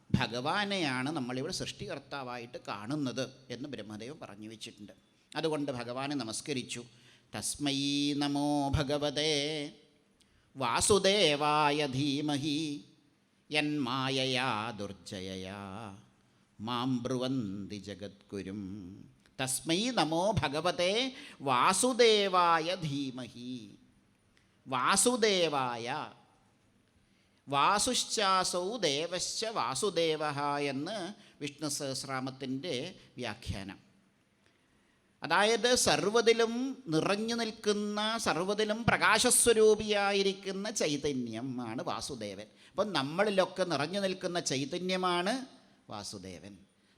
ഭഗവാനെയാണ് നമ്മളിവിടെ സൃഷ്ടികർത്താവായിട്ട് കാണുന്നത് എന്ന് ബ്രഹ്മദേവൻ പറഞ്ഞു വെച്ചിട്ടുണ്ട്. അതുകൊണ്ട് ഭഗവാനെ നമസ്കരിച്ചു. തസ്മൈ നമോ ഭഗവതേ വാസുദേവായ ധീമഹി യന്മായയാ ദുർജയയാ മാം ബ്രുവന്തി ജഗദ്ഗുരും. തസ്മൈ നമോ ഭഗവതേ വാസുദേവായ ധീമഹി. വാസുദേവായ, വാസുശ്ചാസൗ ദേവശ്ച വാസുദേവ എന്ന് വിഷ്ണു സഹസ്രനാമത്തിൻ്റെ വ്യാഖ്യാനം. അതായത് സർവ്വതിലും നിറഞ്ഞു നിൽക്കുന്ന, സർവ്വതിലും പ്രകാശസ്വരൂപിയായിരിക്കുന്ന ചൈതന്യമാണ് വാസുദേവൻ. അപ്പം നമ്മളിലൊക്കെ നിറഞ്ഞു നിൽക്കുന്ന ചൈതന്യമാണ് വാസുദേവൻ.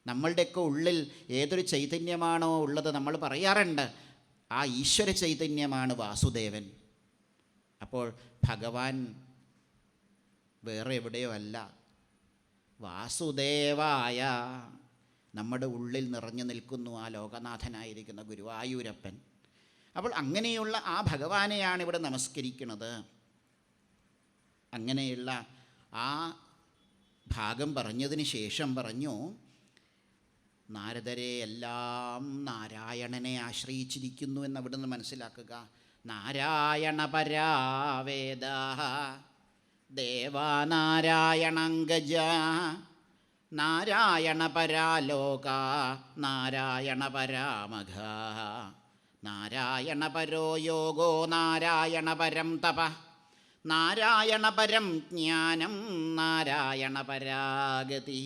നമ്മളുടെയൊക്കെ ഉള്ളിൽ ഏതൊരു ചൈതന്യമാണോ ഉള്ളത് നമ്മൾ പറയാറുണ്ട്, ആ ഈശ്വര ചൈതന്യമാണ് വാസുദേവൻ. അപ്പോൾ ഭഗവാൻ വേറെ എവിടെയോ അല്ല, വാസുദേവായ നമ്മുടെ ഉള്ളിൽ നിറഞ്ഞു നിൽക്കുന്നു ആ ലോകനാഥനായിരിക്കുന്ന ഗുരുവായൂരപ്പൻ. അപ്പോൾ അങ്ങനെയുള്ള ആ ഭഗവാനെയാണ് ഇവിടെ നമസ്കരിക്കുന്നത്. അങ്ങനെയുള്ള ആ ഭാഗം പറഞ്ഞതിന് ശേഷം പറഞ്ഞു, നാരദരെ എല്ലാം നാരായണനെ ആശ്രയിച്ചിരിക്കുന്നു എന്ന് അവിടെ നിന്ന് മനസ്സിലാക്കുക. നാരായണ പരാവേദ ദേവാനാരായണങ്കജ നാരായണ പരാലോക നാരായണ പരാമഘ നാരായണ പരോ യോഗോ നാരായണ പരം തപ നാരായണ പരം ജ്ഞാനം നാരായണ പരാഗതി.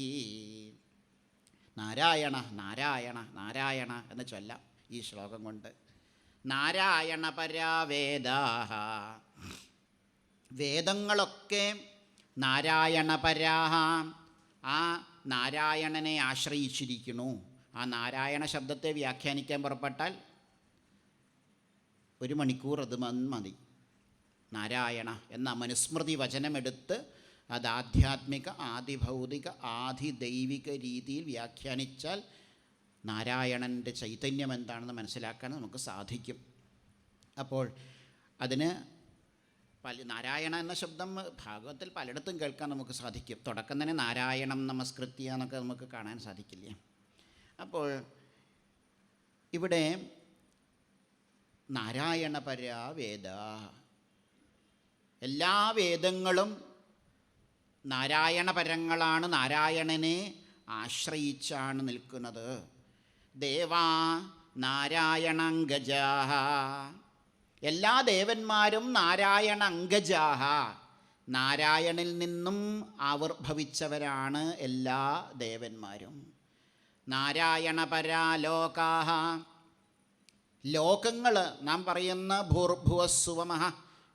നാരായണ നാരായണ നാരായണ എന്ന് ചൊല്ലാം ഈ ശ്ലോകം കൊണ്ട്. നാരായണ പരാവേദാഹ, വേദങ്ങളൊക്കെ നാരായണ പരാഹ, ആ നാരായണനെ ആശ്രയിച്ചിരിക്കുന്നു. ആ നാരായണ ശബ്ദത്തെ വ്യാഖ്യാനിക്കാൻ പുറപ്പെട്ടാൽ 1 മണിക്കൂർ അത് മതി. നാരായണ എന്ന മനുസ്മൃതി വചനമെടുത്ത് അത് ആധ്യാത്മിക, ആദിഭൗതിക, ആദിദൈവിക രീതിയിൽ വ്യാഖ്യാനിച്ചാൽ നാരായണൻ്റെ ചൈതന്യം എന്താണെന്ന് മനസ്സിലാക്കാൻ നമുക്ക് സാധിക്കും. അപ്പോൾ അതിന് നാരായണ എന്ന ശബ്ദം ഭാഗവത്തിൽ പലയിടത്തും കേൾക്കാൻ നമുക്ക് സാധിക്കും. തുടക്കം തന്നെ നാരായണം നമസ്കൃത്യ എന്നൊക്കെ നമുക്ക് കാണാൻ സാധിക്കില്ല. അപ്പോൾ ഇവിടെ നാരായണ പരാ വേദ, എല്ലാ വേദങ്ങളും നാരായണപരങ്ങളാണ്, നാരായണനെ ആശ്രയിച്ചാണ് നിൽക്കുന്നത്. ദേവാ നാരായണങ്കജാ, എല്ലാ ദേവന്മാരും നാരായണ അംഗജാഹ, നാരായണിൽ നിന്നും ആവിർഭവിച്ചവരാണ് എല്ലാ ദേവന്മാരും. നാരായണ പരാലോകാഹ, ലോകങ്ങൾ നാം പറയുന്ന ഭൂർഭുവസ്സുവമഹ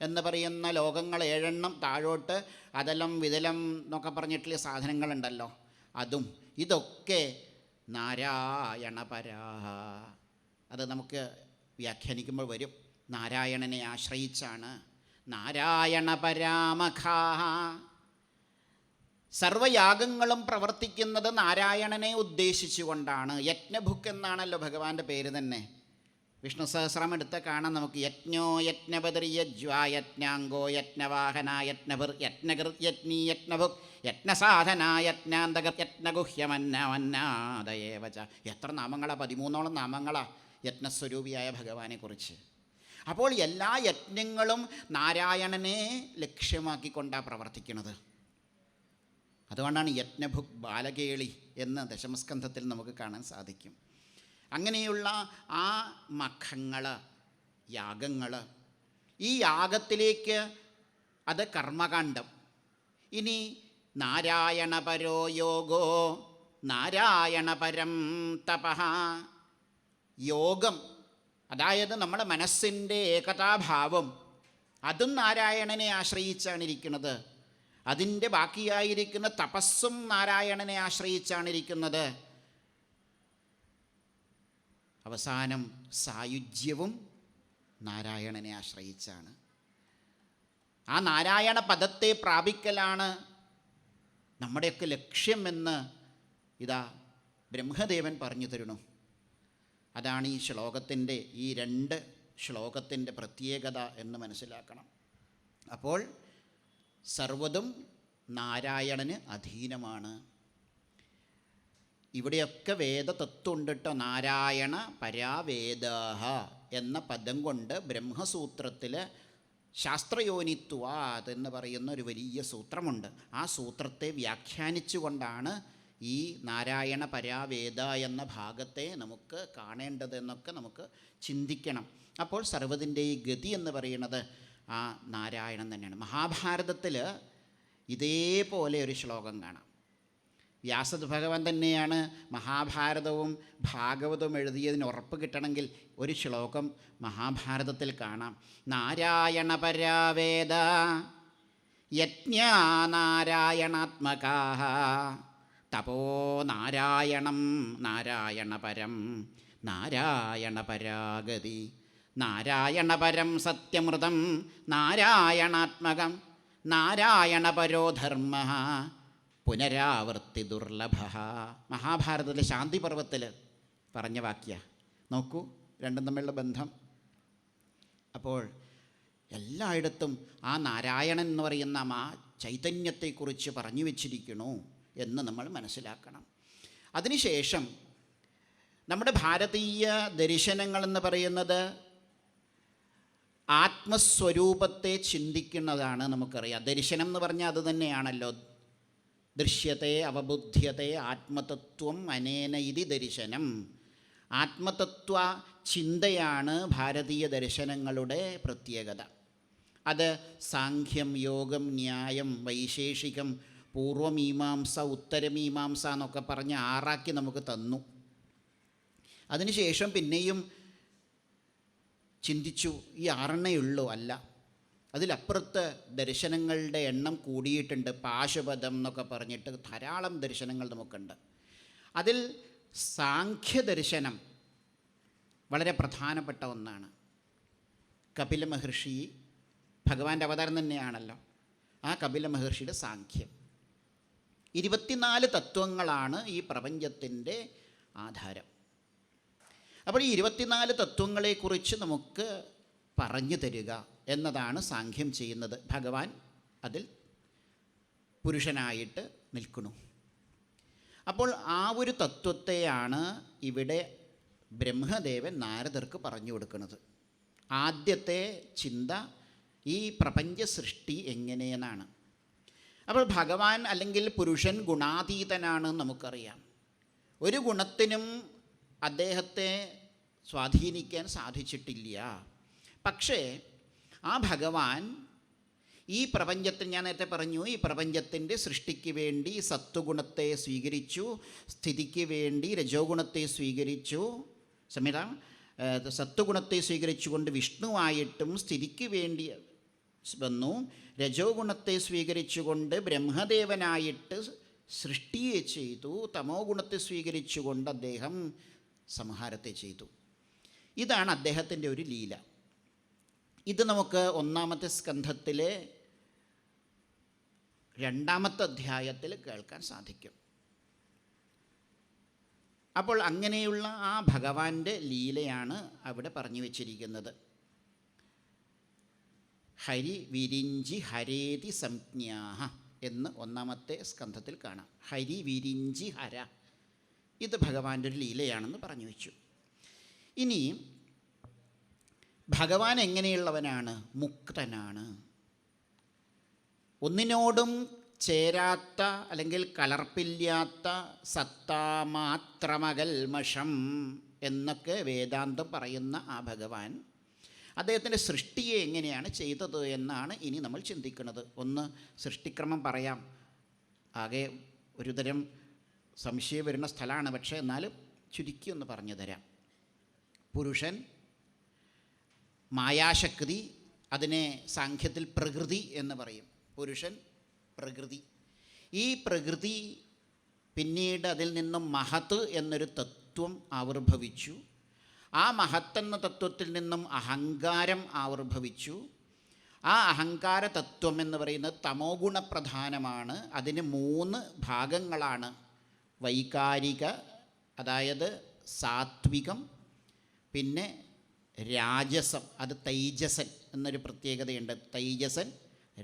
എന്ന് പറയുന്ന ലോകങ്ങൾ 7 താഴോട്ട് അതലം വിതലം എന്നൊക്കെ പറഞ്ഞിട്ടുള്ള സാധനങ്ങളുണ്ടല്ലോ, അതും ഇതൊക്കെ നാരായണപരാഹ. അത് നമുക്ക് വ്യാഖ്യാനിക്കുമ്പോൾ വരും, നാരായണനെ ആശ്രയിച്ചാണ്. നാരായണപരാമഖാഹ, സർവയാഗങ്ങളും പ്രവർത്തിക്കുന്നത് നാരായണനെ ഉദ്ദേശിച്ചുകൊണ്ടാണ്. യജ്ഞഭുക്ക് എന്നാണല്ലോ ഭഗവാന്റെ പേര് തന്നെ. വിഷ്ണു സഹസ്രം എടുത്ത് കാണാം നമുക്ക്. യജ്ഞോ യജ്ഞപതിർയജ്വാ യജ്ഞാംഗോ യജ്ഞവാഹന യജ്ഞഭിർ യജ്ഞകൃ യജ്ഞീ യജ്ഞഭുക് യജ്ഞസാധന യജ്ഞാന്തകർ യജ്ഞഗുഹ്യമന്നാദയേവച. എത്ര നാമങ്ങളാ, 13ഓളം നാമങ്ങളാ യജ്ഞസ്വരൂപിയായ ഭഗവാനെക്കുറിച്ച്. അപ്പോൾ എല്ലാ യജ്ഞങ്ങളും നാരായണനെ ലക്ഷ്യമാക്കിക്കൊണ്ടാണ് പ്രവർത്തിക്കുന്നത്. അതുകൊണ്ടാണ് യജ്ഞഭുക് ബാലകേളി എന്ന് ദശമസ്കന്ധത്തിൽ നമുക്ക് കാണാൻ സാധിക്കും. അങ്ങനെയുള്ള ആ മഖങ്ങൾ, യാഗങ്ങൾ, ഈ യാഗത്തിലേക്ക് അത് കർമ്മകാണ്ഡം. ഇനി നാരായണപരോ യോഗോ നാരായണപരം തപഃ, യോഗം അതായത് നമ്മുടെ മനസ്സിൻ്റെ ഏകതാഭാവം, അതും നാരായണനെ ആശ്രയിച്ചാണ് ഇരിക്കുന്നത്. അതിൻ്റെ ബാക്കിയായിരിക്കുന്ന തപസ്സും നാരായണനെ ആശ്രയിച്ചാണ് ഇരിക്കുന്നത്. അവസാനം സായുജ്യവും നാരായണനെ ആശ്രയിച്ചാണ്. ആ നാരായണ പദത്തെ പ്രാപിക്കലാണ് നമ്മുടെയൊക്കെ ലക്ഷ്യമെന്ന് ഇതാ ബ്രഹ്മദേവൻ പറഞ്ഞു തരുന്നു. അതാണ് ഈ ശ്ലോകത്തിൻ്റെ, ഈ 2 ശ്ലോകത്തിൻ്റെ പ്രത്യേകത എന്ന് മനസ്സിലാക്കണം. അപ്പോൾ സർവ്വതും നാരായണന് അധീനമാണ്. ഇവിടെയൊക്കെ വേദതത്വം ഉണ്ട് കേട്ടോ. നാരായണ പരാവേദാഹ എന്ന പദം കൊണ്ട് ബ്രഹ്മസൂത്രത്തിൽ ശാസ്ത്രയോനിത്വാത് എന്ന് പറയുന്ന ഒരു വലിയ സൂത്രമുണ്ട്. ആ സൂത്രത്തെ വ്യാഖ്യാനിച്ചുകൊണ്ടാണ് ഈ നാരായണ പരാവേദ എന്ന ഭാഗത്തെ നമുക്ക് കാണേണ്ടതെന്നൊക്കെ നമുക്ക് ചിന്തിക്കണം. അപ്പോൾ സർവ്വതിൻ്റെ ഈ ഗതി എന്ന് പറയുന്നത് ആ നാരായണൻ തന്നെയാണ്. മഹാഭാരതത്തിൽ ഇതേപോലെ ഒരു ശ്ലോകം കാണാം. വ്യാസ ഭഗവാൻ തന്നെയാണ് മഹാഭാരതവും ഭാഗവതവും എഴുതിയതിന് ഉറപ്പ് കിട്ടണമെങ്കിൽ ഒരു ശ്ലോകം മഹാഭാരതത്തിൽ കാണാം. നാരായണ പരാവേദ യജ്ഞാ നാരായണാത്മകാഃ തപോ നാരായണം നാരായണപരം നാരായണപരാഗതി നാരായണപരം സത്യമൃതം നാരായണാത്മകം നാരായണപരോ ധർമ്മഃ പുനരാവർത്തി ദുർലഭ. മഹാഭാരതത്തിലെ ശാന്തി പർവ്വത്തിൽ പറഞ്ഞ വാക്യ നോക്കൂ, രണ്ടും തമ്മിലുള്ള ബന്ധം. അപ്പോൾ എല്ലായിടത്തും ആ നാരായണൻ എന്ന് പറയുന്ന ആ ചൈതന്യത്തെക്കുറിച്ച് പറഞ്ഞു വച്ചിരിക്കണു എന്ന് നമ്മൾ മനസ്സിലാക്കണം. അതിനുശേഷം നമ്മുടെ ഭാരതീയ ദർശനങ്ങളെന്ന് പറയുന്നത് ആത്മസ്വരൂപത്തെ ചിന്തിക്കുന്നതാണ്. നമുക്കറിയാം, ദർശനം എന്ന് പറഞ്ഞാൽ അത് തന്നെയാണല്ലോ. ദൃശ്യത്തെ അവബുദ്ധ്യത്തെ ആത്മതത്വം അനേന ഇതി ദർശനം. ആത്മതത്വ ചിന്തയാണ് ഭാരതീയ ദർശനങ്ങളുടെ പ്രത്യേകത. അത് സാഖ്യം, യോഗം, ന്യായം, വൈശേഷികം, പൂർവമീമാംസ, ഉത്തരമീമാംസ എന്നൊക്കെ പറഞ്ഞ് 6 നമുക്ക് തന്നു. അതിനുശേഷം പിന്നെയും ചിന്തിച്ചു ഈ 6 ഉള്ളൂ. അല്ല, അതിലപ്പുറത്ത് ദർശനങ്ങളുടെ എണ്ണം കൂടിയിട്ടുണ്ട്. പാശുപദം എന്നൊക്കെ പറഞ്ഞിട്ട് ധാരാളം ദർശനങ്ങൾ നമുക്കുണ്ട്. അതിൽ സാഖ്യദർശനം വളരെ പ്രധാനപ്പെട്ട ഒന്നാണ്. കപില മഹർഷി ഭഗവാന്റെ അവതാരം തന്നെയാണല്ലോ. ആ കപില മഹർഷിയുടെ സാഖ്യം 24 തത്വങ്ങളാണ് ഈ പ്രപഞ്ചത്തിൻ്റെ ആധാരം. അപ്പോൾ ഈ 24 തത്വങ്ങളെക്കുറിച്ച് നമുക്ക് പറഞ്ഞു തരിക എന്നതാണ് സാഖ്യം ചെയ്യുന്നത്. ഭഗവാൻ അതിൽ പുരുഷനായിട്ട് നിൽക്കുന്നു. അപ്പോൾ ആ ഒരു തത്വത്തെയാണ് ഇവിടെ ബ്രഹ്മദേവൻ നാരദർക്ക് പറഞ്ഞു കൊടുക്കുന്നത്. ആദ്യത്തെ ചിന്ത ഈ പ്രപഞ്ച സൃഷ്ടി എങ്ങനെയെന്നാണ്. അപ്പോൾ ഭഗവാൻ അല്ലെങ്കിൽ പുരുഷൻ ഗുണാതീതനാണെന്ന് നമുക്കറിയാം. ഒരു ഗുണത്തിനും അദ്ദേഹത്തെ സ്വാധീനിക്കാൻ സാധിച്ചിട്ടില്ല. പക്ഷേ ആ ഭഗവാൻ ഈ പ്രപഞ്ചത്തിൽ, ഞാൻ നേരത്തെ പറഞ്ഞു, ഈ പ്രപഞ്ചത്തിൻ്റെ സൃഷ്ടിക്ക് വേണ്ടി സത്വഗുണത്തെ സ്വീകരിച്ചു, സ്ഥിതിക്ക് വേണ്ടി രജോ ഗുണത്തെ സ്വീകരിച്ചു. സമീത, സത്വഗുണത്തെ സ്വീകരിച്ചുകൊണ്ട് വിഷ്ണുവായിട്ടും സ്ഥിതിക്ക് വേണ്ടി വന്നു, രജോ ഗുണത്തെ സ്വീകരിച്ചുകൊണ്ട് ബ്രഹ്മദേവനായിട്ട് സൃഷ്ടിയെ ചെയ്തു, തമോ ഗുണത്തെ സ്വീകരിച്ചുകൊണ്ട് അദ്ദേഹം സംഹാരത്തെ ചെയ്തു. ഇതാണ് അദ്ദേഹത്തിൻ്റെ ഒരു ലീല. ഇത് നമുക്ക് ഒന്നാമത്തെ സ്കന്ധത്തിലെ 2-ാമത്തെ അധ്യായത്തിൽ കേൾക്കാൻ സാധിക്കും. അപ്പോൾ അങ്ങനെയുള്ള ആ ഭഗവാന്റെ ലീലയാണ് അവിടെ പറഞ്ഞു വച്ചിരിക്കുന്നത്. ഹരി വിരിഞ്ചി ഹരേതി സംജ്ഞാഹ എന്ന് 1-ാമത്തെ സ്കന്ധത്തിൽ കാണാം. ഹരി വിരിഞ്ചി ഹര, ഇത് ഭഗവാന്റെ ഒരു ലീലയാണെന്ന് പറഞ്ഞു വെച്ചു. ഇനി ഭഗവാൻ എങ്ങനെയുള്ളവനാണ്? മുക്തനാണ്. ഒന്നിനോടും ചേരാത്ത അല്ലെങ്കിൽ കലർപ്പില്ലാത്ത സത്താമാത്രമകൽമഷം എന്നൊക്കെ വേദാന്തം പറയുന്ന ആ ഭഗവാൻ അദ്ദേഹത്തിൻ്റെ സൃഷ്ടിയെ എങ്ങനെയാണ് ചെയ്തത് എന്നാണ് ഇനി നമ്മൾ ചിന്തിക്കുന്നത്. ഒന്ന് സൃഷ്ടിക്രമം പറയാം. ആകെ ഒരുതരം സംശയം വരുന്ന സ്ഥലമാണ്, പക്ഷേ എന്നാലും ചുരുക്കി ഒന്ന് പറഞ്ഞു തരാം. പുരുഷൻ, മായാശക്തി, അതിനെ സാഖ്യത്തിൽ പ്രകൃതി എന്ന് പറയും. പുരുഷൻ, പ്രകൃതി. ഈ പ്രകൃതി പിന്നീട് അതിൽ നിന്നും മഹത്ത് എന്നൊരു തത്വം ആവിർഭവിച്ചു. ആ മഹത്ത് എന്ന തത്വത്തിൽ നിന്നും അഹങ്കാരം ആവിർഭവിച്ചു. ആ അഹങ്കാര തത്വം എന്ന് പറയുന്നത് തമോ ഗുണപ്രധാനമാണ്. അതിന് 3 ഭാഗങ്ങളാണ്. വൈകാരിക, അതായത് സാത്വികം, പിന്നെ രാജസം, അത് തൈജസൻ എന്നൊരു പ്രത്യേകതയുണ്ട്. തൈജസൻ,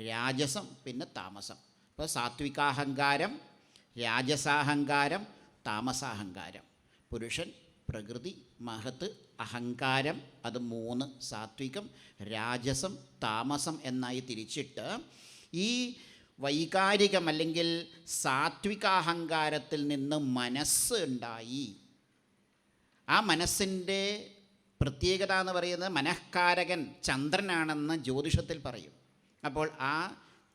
രാജസം, പിന്നെ താമസം. അപ്പോൾ സാത്വികാഹങ്കാരം, രാജസാഹങ്കാരം, താമസാഹങ്കാരം. പുരുഷൻ, പ്രകൃതി, മഹത്ത്, അഹങ്കാരം, അത് 3 സാത്വികം, രാജസം, താമസം എന്നായി തിരിച്ചിട്ട് ഈ വൈകാരികം അല്ലെങ്കിൽ സാത്വികാഹങ്കാരത്തിൽ നിന്ന് മനസ്സ് ഉണ്ടായി. ആ മനസ്സിൻ്റെ പ്രത്യേകത എന്ന് പറയുന്നത് മനഃകാരകൻ ചന്ദ്രനാണെന്ന് ജ്യോതിഷത്തിൽ പറയും. അപ്പോൾ ആ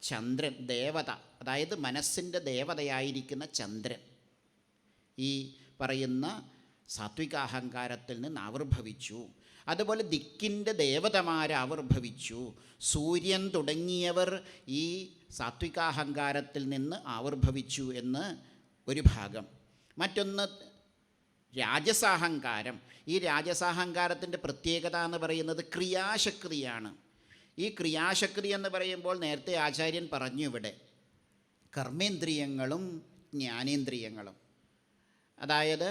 ചന്ദ്രൻ, ദേവത, അതായത് മനസ്സിൻ്റെ ദേവതയായിരിക്കുന്ന ചന്ദ്രൻ ഈ പറയുന്ന സാത്വികാഹങ്കാരത്തിൽ നിന്ന് ആവിർഭവിച്ചു. അതുപോലെ ദിക്കിൻ്റെ ദേവതമാർ ആവിർഭവിച്ചു. സൂര്യൻ തുടങ്ങിയവർ ഈ സാത്വികാഹങ്കാരത്തിൽ നിന്ന് ആവിർഭവിച്ചു എന്ന് ഒരു ഭാഗം. മറ്റൊന്ന് രാജസാഹങ്കാരം. ഈ രാജസാഹങ്കാരത്തിൻ്റെ പ്രത്യേകത എന്ന് പറയുന്നത് ക്രിയാശക്തിയാണ്. ഈ ക്രിയാശക്തി എന്ന് പറയുമ്പോൾ നേരത്തെ ആചാര്യൻ പറഞ്ഞു ഇവിടെ കർമ്മേന്ദ്രിയങ്ങളും ജ്ഞാനേന്ദ്രിയങ്ങളും, അതായത്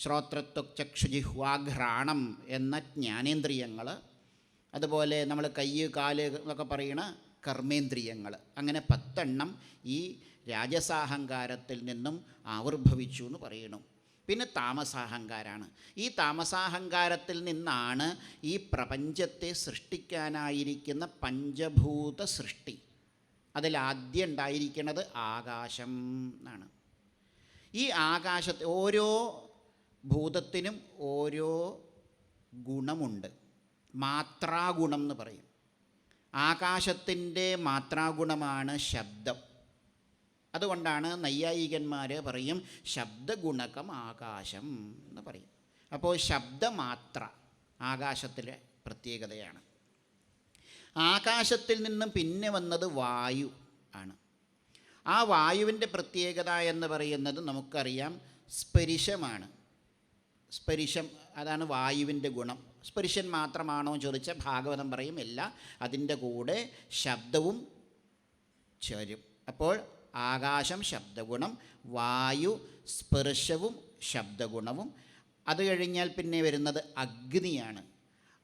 ശ്രോത്രത്വചക്ഷുജിഹ്വാഘ്രാണം എന്ന ജ്ഞാനേന്ദ്രിയങ്ങൾ, അതുപോലെ നമ്മൾ കൈ, കാല് എന്നൊക്കെ പറയുന്ന കർമ്മേന്ദ്രിയങ്ങൾ, അങ്ങനെ 10 ഈ രാജസാഹങ്കാരത്തിൽ നിന്നും ആവിർഭവിച്ചു എന്ന് പറയണം. പിന്നെ താമസാഹങ്കാരമാണ്. ഈ താമസാഹങ്കാരത്തിൽ നിന്നാണ് ഈ പ്രപഞ്ചത്തെ സൃഷ്ടിക്കാനായിരിക്കുന്ന പഞ്ചഭൂത സൃഷ്ടി. അതിലാദ്യം ഉണ്ടായിരിക്കുന്നത് ആകാശം എന്നാണ്. ഈ ആകാശത്തെ ഓരോ ഭൂതത്തിനും ഓരോ ഗുണമുണ്ട്. മാത്രാഗുണം എന്ന് പറയും. ആകാശത്തിൻ്റെ മാത്രാഗുണമാണ് ശബ്ദം. അതുകൊണ്ടാണ് നൈയായികന്മാർ പറയും ശബ്ദഗുണകം ആകാശം എന്ന് പറയും. അപ്പോൾ ശബ്ദമാത്ര ആകാശത്തിലെ പ്രത്യേകതയാണ്. ആകാശത്തിൽ നിന്നും പിന്നെ വന്നത് വായു ആണ്. ആ വായുവിൻ്റെ പ്രത്യേകത എന്ന് പറയുന്നത് നമുക്കറിയാം സ്പരിശമാണ്. സ്പരിശം, അതാണ് വായുവിൻ്റെ ഗുണം. സ്പരിശൻ മാത്രമാണോ ചോദിച്ചാൽ ഭാഗവതം പറയും ഇല്ല, അതിൻ്റെ കൂടെ ശബ്ദവും ചേരും. അപ്പോൾ ആകാശം ശബ്ദഗുണം, വായു സ്പർശവും ശബ്ദഗുണവും. അത് കഴിഞ്ഞാൽ പിന്നെ വരുന്നത് അഗ്നിയാണ്.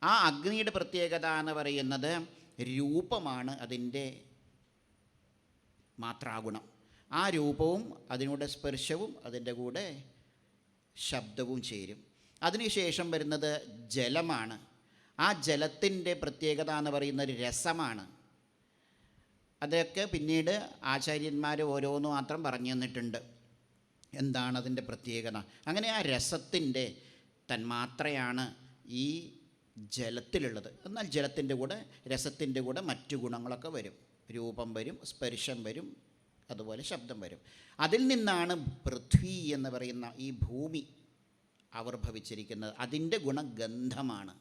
ആ അഗ്നിയുടെ പ്രത്യേകത എന്ന് പറയുന്നത് രൂപമാണ് അതിൻ്റെ മാത്രാഗുണം. ആ രൂപവും അതിനൂടെ സ്പർശവും അതിൻ്റെ കൂടെ ശബ്ദവും ചേരും. അതിനുശേഷം വരുന്നത് ജലമാണ്. ആ ജലത്തിൻ്റെ പ്രത്യേകത എന്ന് പറയുന്നത് രസമാണ്. അതൊക്കെ പിന്നീട് ആചാര്യന്മാർ ഓരോന്ന് മാത്രം പറഞ്ഞു തന്നിട്ടുണ്ട് എന്താണ് അതിൻ്റെ പ്രത്യേകത. അങ്ങനെ ആ രസത്തിൻ്റെ തന്മാത്രയാണ് ഈ ജലത്തിലുള്ളത്. എന്നാൽ ജലത്തിൻ്റെ കൂടെ രസത്തിൻ്റെ കൂടെ മറ്റു ഗുണങ്ങളൊക്കെ വരും. രൂപം വരും, സ്പർശം വരും, അതുപോലെ ശബ്ദം വരും. അതിൽ നിന്നാണ് പൃഥ്വി എന്ന് പറയുന്ന ഈ ഭൂമി ആവിർഭവിച്ചിരിക്കുന്നത്. അതിൻ്റെ ഗുണം ഗന്ധമാണ്.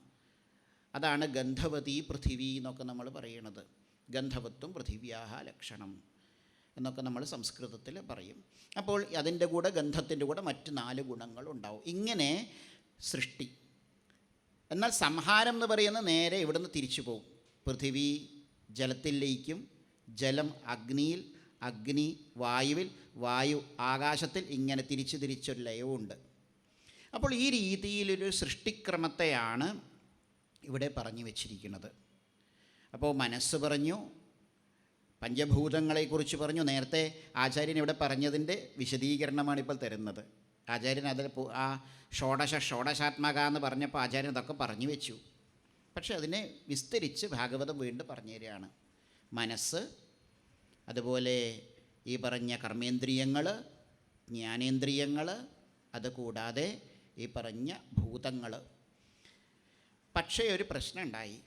അതാണ് ഗന്ധവതി പൃഥിവി എന്നൊക്കെ നമ്മൾ പറയണത്. ഗന്ധവത്വം പൃഥിവ്യാഹ ലക്ഷണം എന്നൊക്കെ നമ്മൾ സംസ്കൃതത്തിൽ പറയും. അപ്പോൾ അതിൻ്റെ കൂടെ ഗന്ധത്തിൻ്റെ കൂടെ മറ്റ് 4 ഗുണങ്ങളുണ്ടാവും. ഇങ്ങനെ സൃഷ്ടി. എന്നാൽ സംഹാരം എന്ന് പറയുന്നത് നേരെ ഇവിടുന്ന് തിരിച്ചു പോകും. പൃഥിവി ജലത്തിൽ ലയിക്കും, ജലം അഗ്നിയിൽ, അഗ്നി വായുവിൽ, വായു ആകാശത്തിൽ, ഇങ്ങനെ തിരിച്ചൊരു ലയവുമുണ്ട്. അപ്പോൾ ഈ രീതിയിലൊരു സൃഷ്ടിക്രമത്തെയാണ് ഇവിടെ പറഞ്ഞു വച്ചിരിക്കുന്നത്. അപ്പോൾ മനസ്സ് പറഞ്ഞു, പഞ്ചഭൂതങ്ങളെക്കുറിച്ച് പറഞ്ഞു. നേരത്തെ ആചാര്യൻ ഇവിടെ പറഞ്ഞതിൻ്റെ വിശദീകരണമാണ് ഇപ്പോൾ തരുന്നത്. ആചാര്യൻ അതിൽ ആ ഷോഡശാത്മക എന്ന് പറഞ്ഞപ്പോൾ ആചാര്യൻ അതൊക്കെ പറഞ്ഞു വെച്ചു. പക്ഷെ അതിനെ വിസ്തരിച്ച് ഭാഗവതം വീണ്ടും പറഞ്ഞു തരികയാണ്. മനസ്സ്, അതുപോലെ ഈ പറഞ്ഞ കർമ്മേന്ദ്രിയങ്ങൾ, ജ്ഞാനേന്ദ്രിയങ്ങൾ, അതുകൂടാതെ ഈ പറഞ്ഞ ഭൂതങ്ങൾ. പക്ഷേ ഒരു പ്രശ്നം ഉണ്ടായി.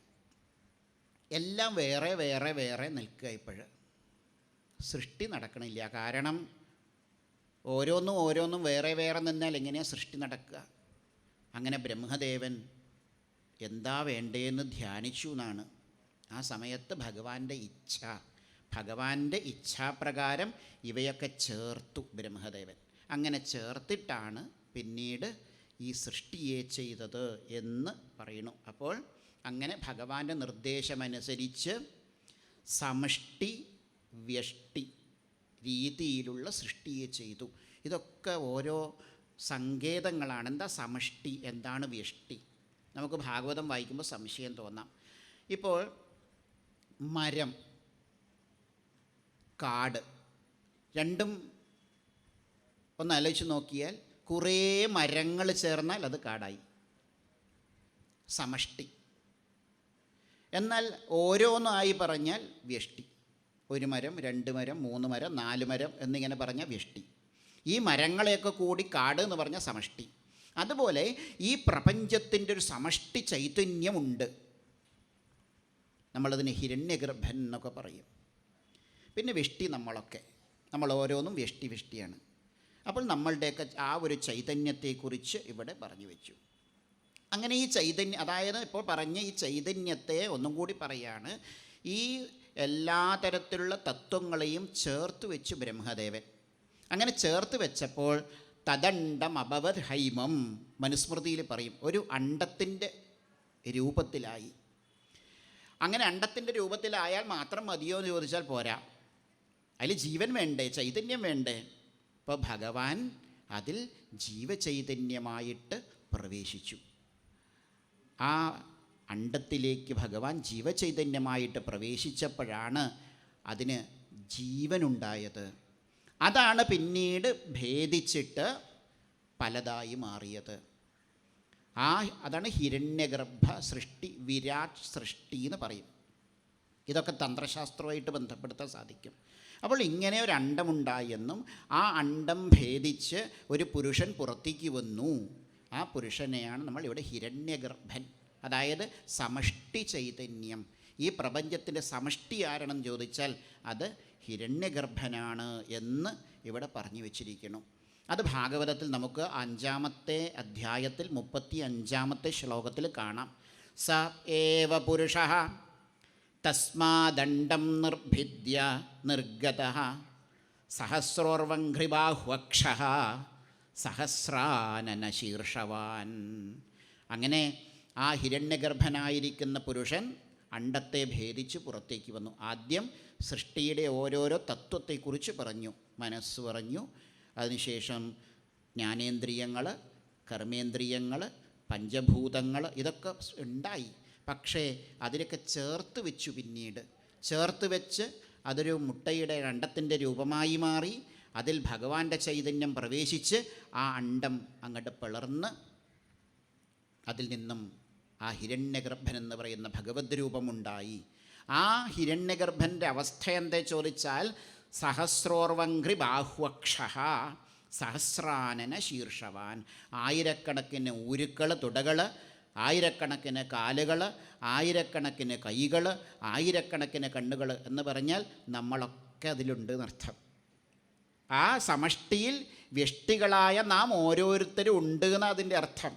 എല്ലാം വേറെ വേറെ വേറെ നിൽക്കുക. ഇപ്പോഴ് സൃഷ്ടി നടക്കണില്ല. കാരണം ഓരോന്നും വേറെ വേറെ നിന്നാൽ എങ്ങനെയാണ് സൃഷ്ടി നടക്കുക? അങ്ങനെ ബ്രഹ്മദേവൻ എന്താ വേണ്ടതെന്ന് ധ്യാനിച്ചു എന്നാണ്. ആ സമയത്ത് ഭഗവാന്റെ ഇച്ഛാപ്രകാരം ഇവയൊക്കെ ചേർത്തു ബ്രഹ്മദേവൻ. അങ്ങനെ ചേർത്തിട്ടാണ് പിന്നീട് ഈ സൃഷ്ടിയെ ചെയ്തത് എന്ന് പറയുന്നു. അപ്പോൾ അങ്ങനെ ഭഗവാന്റെ നിർദ്ദേശമനുസരിച്ച് സമഷ്ടി വ്യഷ്ടി രീതിയിലുള്ള സൃഷ്ടിയെ ചെയ്തു. ഇതൊക്കെ ഓരോ സങ്കേതങ്ങളാണ്. എന്താ സമഷ്ടി, എന്താണ് വ്യഷ്ടി? നമുക്ക് ഭാഗവതം വായിക്കുമ്പോൾ സംശയം തോന്നാം. ഇപ്പോൾ മരം, കാട് രണ്ടും ഒന്ന് ആലോചിച്ച് നോക്കിയാൽ കുറേ മരങ്ങൾ ചേർന്നാൽ അത് കാടായി, സമഷ്ടി. എന്നാൽ ഓരോന്നായി പറഞ്ഞാൽ വ്യഷ്ടി. 1 മരം, 2 മരം, 3 മരം, 4 മരം എന്നിങ്ങനെ പറഞ്ഞാൽ വ്യഷ്ടി. ഈ മരങ്ങളെയൊക്കെ കൂടി കാട് എന്ന് പറഞ്ഞാൽ സമഷ്ടി. അതുപോലെ ഈ പ്രപഞ്ചത്തിൻ്റെ ഒരു സമഷ്ടി ചൈതന്യമുണ്ട്. നമ്മളതിന് ഹിരണ്യഗർഭൻ എന്നൊക്കെ പറയും. പിന്നെ വ്യഷ്ടി നമ്മൾ ഓരോന്നും വ്യഷ്ടിയാണ്. അപ്പോൾ നമ്മളുടെയൊക്കെ ആ ഒരു ചൈതന്യത്തെക്കുറിച്ച് ഇവിടെ പറഞ്ഞു വെച്ചു. അങ്ങനെ ഈ ചൈതന്യം, അതായത് ഇപ്പോൾ പറഞ്ഞ ഈ ചൈതന്യത്തെ ഒന്നും കൂടി പറയാണ്, ഈ എല്ലാ തരത്തിലുള്ള തത്വങ്ങളെയും ചേർത്ത് വെച്ചു ബ്രഹ്മദേവൻ. അങ്ങനെ ചേർത്ത് വെച്ചപ്പോൾ തദണ്ഡം അഭവത് ഹൈമം, മനുസ്മൃതിയിൽ പറയും, ഒരു അണ്ഡത്തിൻ്റെ രൂപത്തിലായി. അങ്ങനെ അണ്ഡത്തിൻ്റെ രൂപത്തിലായാൽ മാത്രം മതിയോ എന്ന് ചോദിച്ചാൽ പോരാ, അതിൽ ജീവൻ വേണ്ടേ, ചൈതന്യം വേണ്ടേ? ഇപ്പോൾ ഭഗവാൻ അതിൽ ജീവചൈതന്യമായിട്ട് പ്രവേശിച്ചു. ആ അണ്ഡത്തിലേക്ക് ഭഗവാൻ ജീവചൈതന്യമായിട്ട് പ്രവേശിച്ചപ്പോഴാണ് അതിന് ജീവനുണ്ടായത്. അതാണ് പിന്നീട് ഭേദിച്ചിട്ട് പലതായി മാറിയത്. അതാണ് ഹിരണ്യഗർഭ സൃഷ്ടി, വിരാട് സൃഷ്ടി എന്ന് പറയും. ഇതൊക്കെ തന്ത്രശാസ്ത്രവുമായിട്ട് ബന്ധപ്പെടുത്താൻ സാധിക്കും. അപ്പോൾ ഇങ്ങനെ ഒരു അണ്ഡമുണ്ടായെന്നും ആ അണ്ഡം ഭേദിച്ച് ഒരു പുരുഷൻ പുറത്തേക്ക് വന്നു. ആ പുരുഷനെയാണ് നമ്മൾ ഇവിടെ ഹിരണ്യഗർഭൻ, അതായത് സമഷ്ടി ചൈതന്യം. ഈ പ്രപഞ്ചത്തിൻ്റെ സമഷ്ടി ആരാണെന്ന് ചോദിച്ചാൽ അത് ഹിരണ്യഗർഭനാണ് എന്ന് ഇവിടെ പറഞ്ഞു വച്ചിരിക്കുന്നു. അത് ഭാഗവതത്തിൽ നമുക്ക് 5-ാമത്തെ അധ്യായത്തിൽ 35-ാമത്തെ ശ്ലോകത്തിൽ കാണാം. സ ഏവ പുരുഷഃ തസ്മാദണ്ഡം നിർഭിദ്യ നിർഗതഃ സഹസ്രോർവംഘ്രിബാഹ്വക്ഷഃ സഹസ്രാനന ശീർഷവാൻ. അങ്ങനെ ആ ഹിരണ്യഗർഭനായിരിക്കുന്ന പുരുഷൻ അണ്ഡത്തെ ഭേദിച്ച് പുറത്തേക്ക് വന്നു. ആദ്യം സൃഷ്ടിയുടെ ഓരോരോ തത്വത്തെക്കുറിച്ച് പറഞ്ഞു, മനസ്സ് പറഞ്ഞു, അതിനുശേഷം ജ്ഞാനേന്ദ്രിയങ്ങൾ, കർമ്മേന്ദ്രിയങ്ങൾ, പഞ്ചഭൂതങ്ങൾ, ഇതൊക്കെ ഉണ്ടായി. പക്ഷേ അതിലൊക്കെ ചേർത്ത് വെച്ചു. പിന്നീട് ചേർത്ത് വെച്ച് അതൊരു മുട്ടയുടെ അണ്ഡത്തിൻ്റെ രൂപമായി മാറി. അതിൽ ഭഗവാന്റെ ചൈതന്യം പ്രവേശിച്ച് ആ അണ്ഡം അങ്ങോട്ട് പിളർന്ന് അതിൽ നിന്നും ആ ഹിരണ്യഗർഭൻ എന്ന് പറയുന്ന ഭഗവത് രൂപമുണ്ടായി. ആ ഹിരണ്യഗർഭൻ്റെ അവസ്ഥ എന്താ ചോദിച്ചാൽ സഹസ്രോർവംഘ്രി ബാഹ്വക്ഷഃ സഹസ്രാനന ശീർഷവാൻ. ആയിരക്കണക്കിന് ഉരുക്കൾ, തുടകൾ ആയിരക്കണക്കിന് കാലുകൾ, ആയിരക്കണക്കിന് കൈകൾ, ആയിരക്കണക്കിന് കണ്ണുകൾ എന്ന് പറഞ്ഞാൽ നമ്മളൊക്കെ അതിലുണ്ട് എന്നർത്ഥം. ആ സമഷ്ടിയിൽ വ്യഷ്ടികളായ നാം ഓരോരുത്തരും ഉണ്ട് എന്ന് അതിൻ്റെ അർത്ഥം.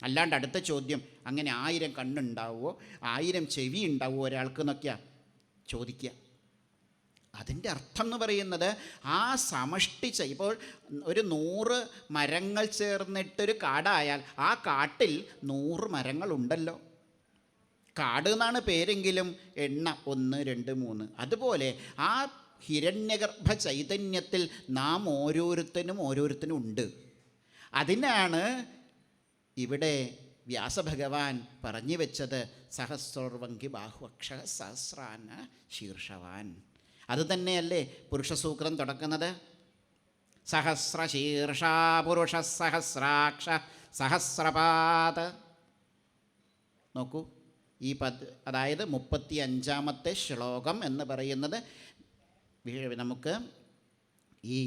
അല്ലാണ്ട് അടുത്ത ചോദ്യം, അങ്ങനെ 1000 കണ്ണുണ്ടാവുമോ, 1000 ചെവി ഉണ്ടാവുമോ ഒരാൾക്ക് എന്നൊക്കെയാണ് ചോദിക്കുക. അതിൻ്റെ അർത്ഥം എന്ന് പറയുന്നത് ആ സമഷ്ടി ഇപ്പോൾ ഒരു 100 മരങ്ങൾ ചേർന്നിട്ടൊരു കാടായാൽ ആ കാട്ടിൽ 100 മരങ്ങളുണ്ടല്ലോ. കാട് എന്നാണ് പേരെങ്കിലും എണ്ണ 1, 2, 3. അതുപോലെ ആ ഹിരണ്യഗർഭ ചൈതന്യത്തിൽ നാം ഓരോരുത്തനും ഉണ്ട്. അതിനാണ് ഇവിടെ വ്യാസഭഗവാൻ പറഞ്ഞു വെച്ചത് സഹസ്രോർവങ്കി ബാഹുവക്ഷ സഹസ്രാന ശീർഷവാൻ. അത് തന്നെയല്ലേ പുരുഷസൂക്തം തുടക്കുന്നത്? സഹസ്രശീർഷ പുരുഷ സഹസ്രാക്ഷ സഹസ്രപാദ. നോക്കൂ, ഈ അതായത് 35-ാമത്തെ ശ്ലോകം എന്ന് പറയുന്നത് നമുക്ക് ഈ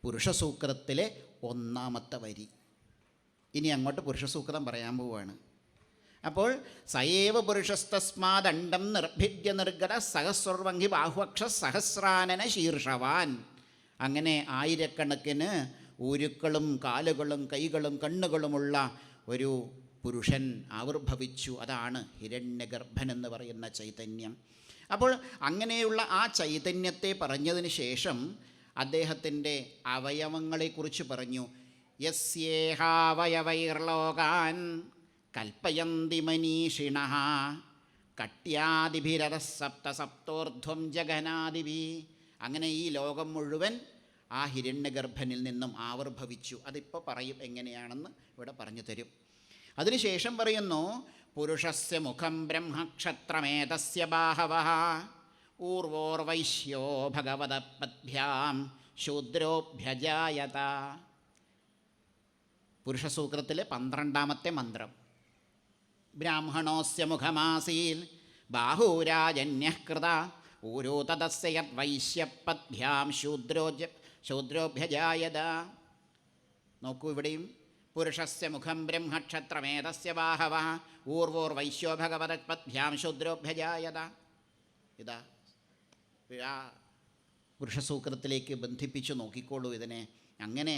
പുരുഷസൂക്തത്തിലെ 1-ാമത്തെ വരി. ഇനി അങ്ങോട്ട് പുരുഷസൂക്തം പറയാൻ പോവുകയാണ്. അപ്പോൾ സയേവ പുരുഷസ്തസ്മാദണ്ഡം നിർഭിദ്യ നിർഗത സഹസ്രവങ്കി ബാഹുവക്ഷ സഹസ്രാനന ശീർഷവാൻ. അങ്ങനെ ആയിരക്കണക്കിന് ഊരുക്കളും കാലുകളും കൈകളും കണ്ണുകളുമുള്ള ഒരു പുരുഷൻ ആവിർഭവിച്ചു. അതാണ് ഹിരണ്യഗർഭൻ എന്ന് പറയുന്ന ചൈതന്യം. അപ്പോൾ അങ്ങനെയുള്ള ആ ചൈതന്യത്തെ പറഞ്ഞതിന് ശേഷം അദ്ദേഹത്തിൻ്റെ അവയവങ്ങളെക്കുറിച്ച് പറഞ്ഞു. യസ്യേഹാവയവൈർലോകാൻ കൽപ്പയന്തി മനീഷിണഃ കട്യാദിഭിരസപ്തസപ്തോർധ്വം ജഗനാദിഭി. അങ്ങനെ ഈ ലോകം മുഴുവൻ ആ ഹിരണ്യഗർഭനിൽ നിന്നും ആവിർഭവിച്ചു. അതിപ്പോൾ പറയും എങ്ങനെയാണെന്ന് ഇവിടെ പറഞ്ഞു തരും. അതിനുശേഷം പറയുന്നു, പുരുഷസ്യ മുഖം ബ്രഹ്മക്ഷത്രമേതസ്യ ബാഹവഃ ഊർവോർവൈശ്യോ ഭഗവതപദ്ഭ്യാം ശൂദ്രോഭ്യജായത. പുരുഷസൂക്തത്തിലെ 12-ാമത്തെ മന്ത്രം. ബ്രാഹ്മണോസ്യ മുഖമാസീൽ ബാഹൂരാജന്യഃ കൃത ഊരോ തദസ്യ യദ്വൈശ്യപദ്ഭ്യാം ശൂദ്രോഭ്യജായത. നോക്കൂ, ഇവിടെയും പുരുഷസ്യ മുഖം ബ്രഹ്മക്ഷത്രമേതസ്യ ബാഹവഃ ഊർവോർവൈശ്യോ ഭഗവതപദ്ഭ്യാം ശൂദ്രോഭ്യജായത. ഇതാ പുരുഷസൂക്തത്തിലേക്ക് ബന്ധിപ്പിച്ചു നോക്കിക്കോളൂ ഇതിനെ. അങ്ങനെ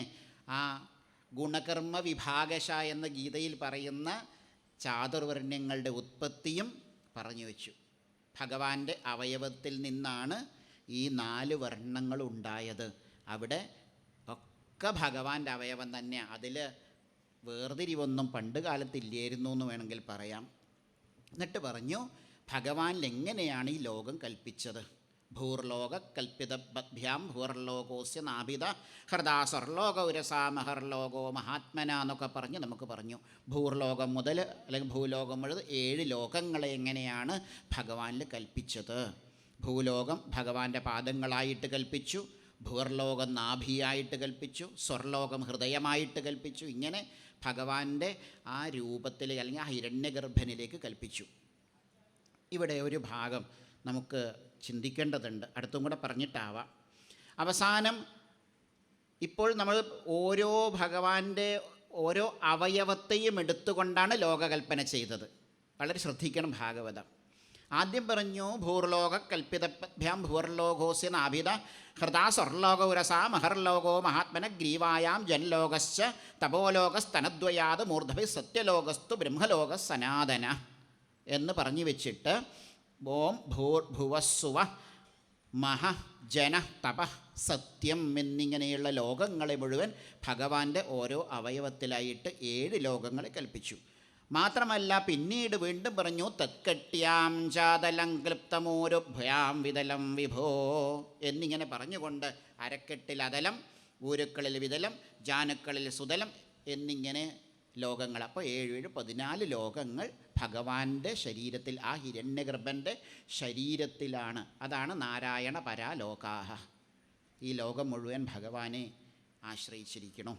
ആ ഗുണകർമ്മ വിഭാഗശ എന്ന ഗീതയിൽ പറയുന്ന ചാതുർവർണ്ണ്യങ്ങളുടെ ഉത്പത്തിയും പറഞ്ഞു വച്ചു. ഭഗവാന്റെ അവയവത്തിൽ നിന്നാണ് ഈ 4 വർണ്ണങ്ങളുണ്ടായത്. അവിടെ ഒക്കെ ഭഗവാന്റെ അവയവം തന്നെ. അതിൽ വേർതിരിവൊന്നും പണ്ട് കാലത്തില്ലായിരുന്നു എന്ന് വേണമെങ്കിൽ പറയാം. എന്നിട്ട് പറഞ്ഞു, ഭഗവാനിൽ എങ്ങനെയാണ് ഈ ലോകം കൽപ്പിച്ചത്. ഭൂർലോക കൽപ്പിതഭ്യാം ഭൂർലോകോസ്യ നാഭിത ഹൃദാസ്വർലോക ഉരസാമഹർലോകോ മഹാത്മന എന്നൊക്കെ പറഞ്ഞ് നമുക്ക് പറഞ്ഞു. ഭൂർലോകം മുതൽ അല്ലെങ്കിൽ ഭൂലോകം മുതൽ 7 ലോകങ്ങളെ എങ്ങനെയാണ് ഭഗവാനിൽ കൽപ്പിച്ചത്. ഭൂലോകം ഭഗവാന്റെ പാദങ്ങളായിട്ട് കൽപ്പിച്ചു, ഭൂർലോകം നാഭിയായിട്ട് കൽപ്പിച്ചു, സ്വർലോകം ഹൃദയമായിട്ട് കൽപ്പിച്ചു. ഇങ്ങനെ ഭഗവാന്റെ ആ രൂപത്തിൽ അല്ലെങ്കിൽ ആ ഹിരണ്യഗർഭനിലേക്ക് കൽപ്പിച്ചു. ഇവിടെ ഒരു ഭാഗം നമുക്ക് ചിന്തിക്കേണ്ടതുണ്ട്. അടുത്തും കൂടെ പറഞ്ഞിട്ടാവാം. അവസാനം ഇപ്പോൾ നമ്മൾ ഓരോ ഭഗവാന്റെ ഓരോ അവയവത്തെയും എടുത്തുകൊണ്ടാണ് ലോകകൽപ്പന ചെയ്തത്. വളരെ ശ്രദ്ധിക്കണം ഭാഗവതം. ആദ്യം പറഞ്ഞു ഭൂർലോക കൽപ്പിതഭ്യാം ഭൂർലോകോസ്യ നാഭിത ഹൃദാസ്വർലോക ഉരസാ മഹർലോകോ മഹാത്മന ഗ്രീവായാം ജൻലോകശ്ച തപോലോകസ്തനദ്വയാത് മൂർധഭി സത്യലോകസ്തു ബ്രഹ്മലോക സനാതന എന്ന് പറഞ്ഞു വെച്ചിട്ട് ഓം ഭൂർഭുവസ്സുവ മഹ ജന തപ സത്യം എന്നിങ്ങനെയുള്ള ലോകങ്ങളെ മുഴുവൻ ഭഗവാന്റെ ഓരോ അവയവത്തിലായിട്ട് 7 ലോകങ്ങളെ കൽപ്പിച്ചു. മാത്രമല്ല പിന്നീട് വീണ്ടും പറഞ്ഞു തത്കട്യാം ചാതലം ക്ലിപ്തമൂരുഭ്യാം വിതലം വിഭോ എന്നിങ്ങനെ പറഞ്ഞുകൊണ്ട് അരക്കെട്ടിൽ അതലം, ഊരുക്കളിൽ വിതലം, ജാനുക്കളിൽ സുതലം എന്നിങ്ങനെ ലോകങ്ങൾ. അപ്പോൾ 7 14 ലോകങ്ങൾ ഭഗവാന്റെ ശരീരത്തിൽ, ആ ഹിരണ്യഗർഭൻ്റെ ശരീരത്തിലാണ്. അതാണ് നാരായണ പരാലോകാഹ. ഈ ലോകം മുഴുവൻ ഭഗവാനെ ആശ്രയിച്ചിരിക്കണം.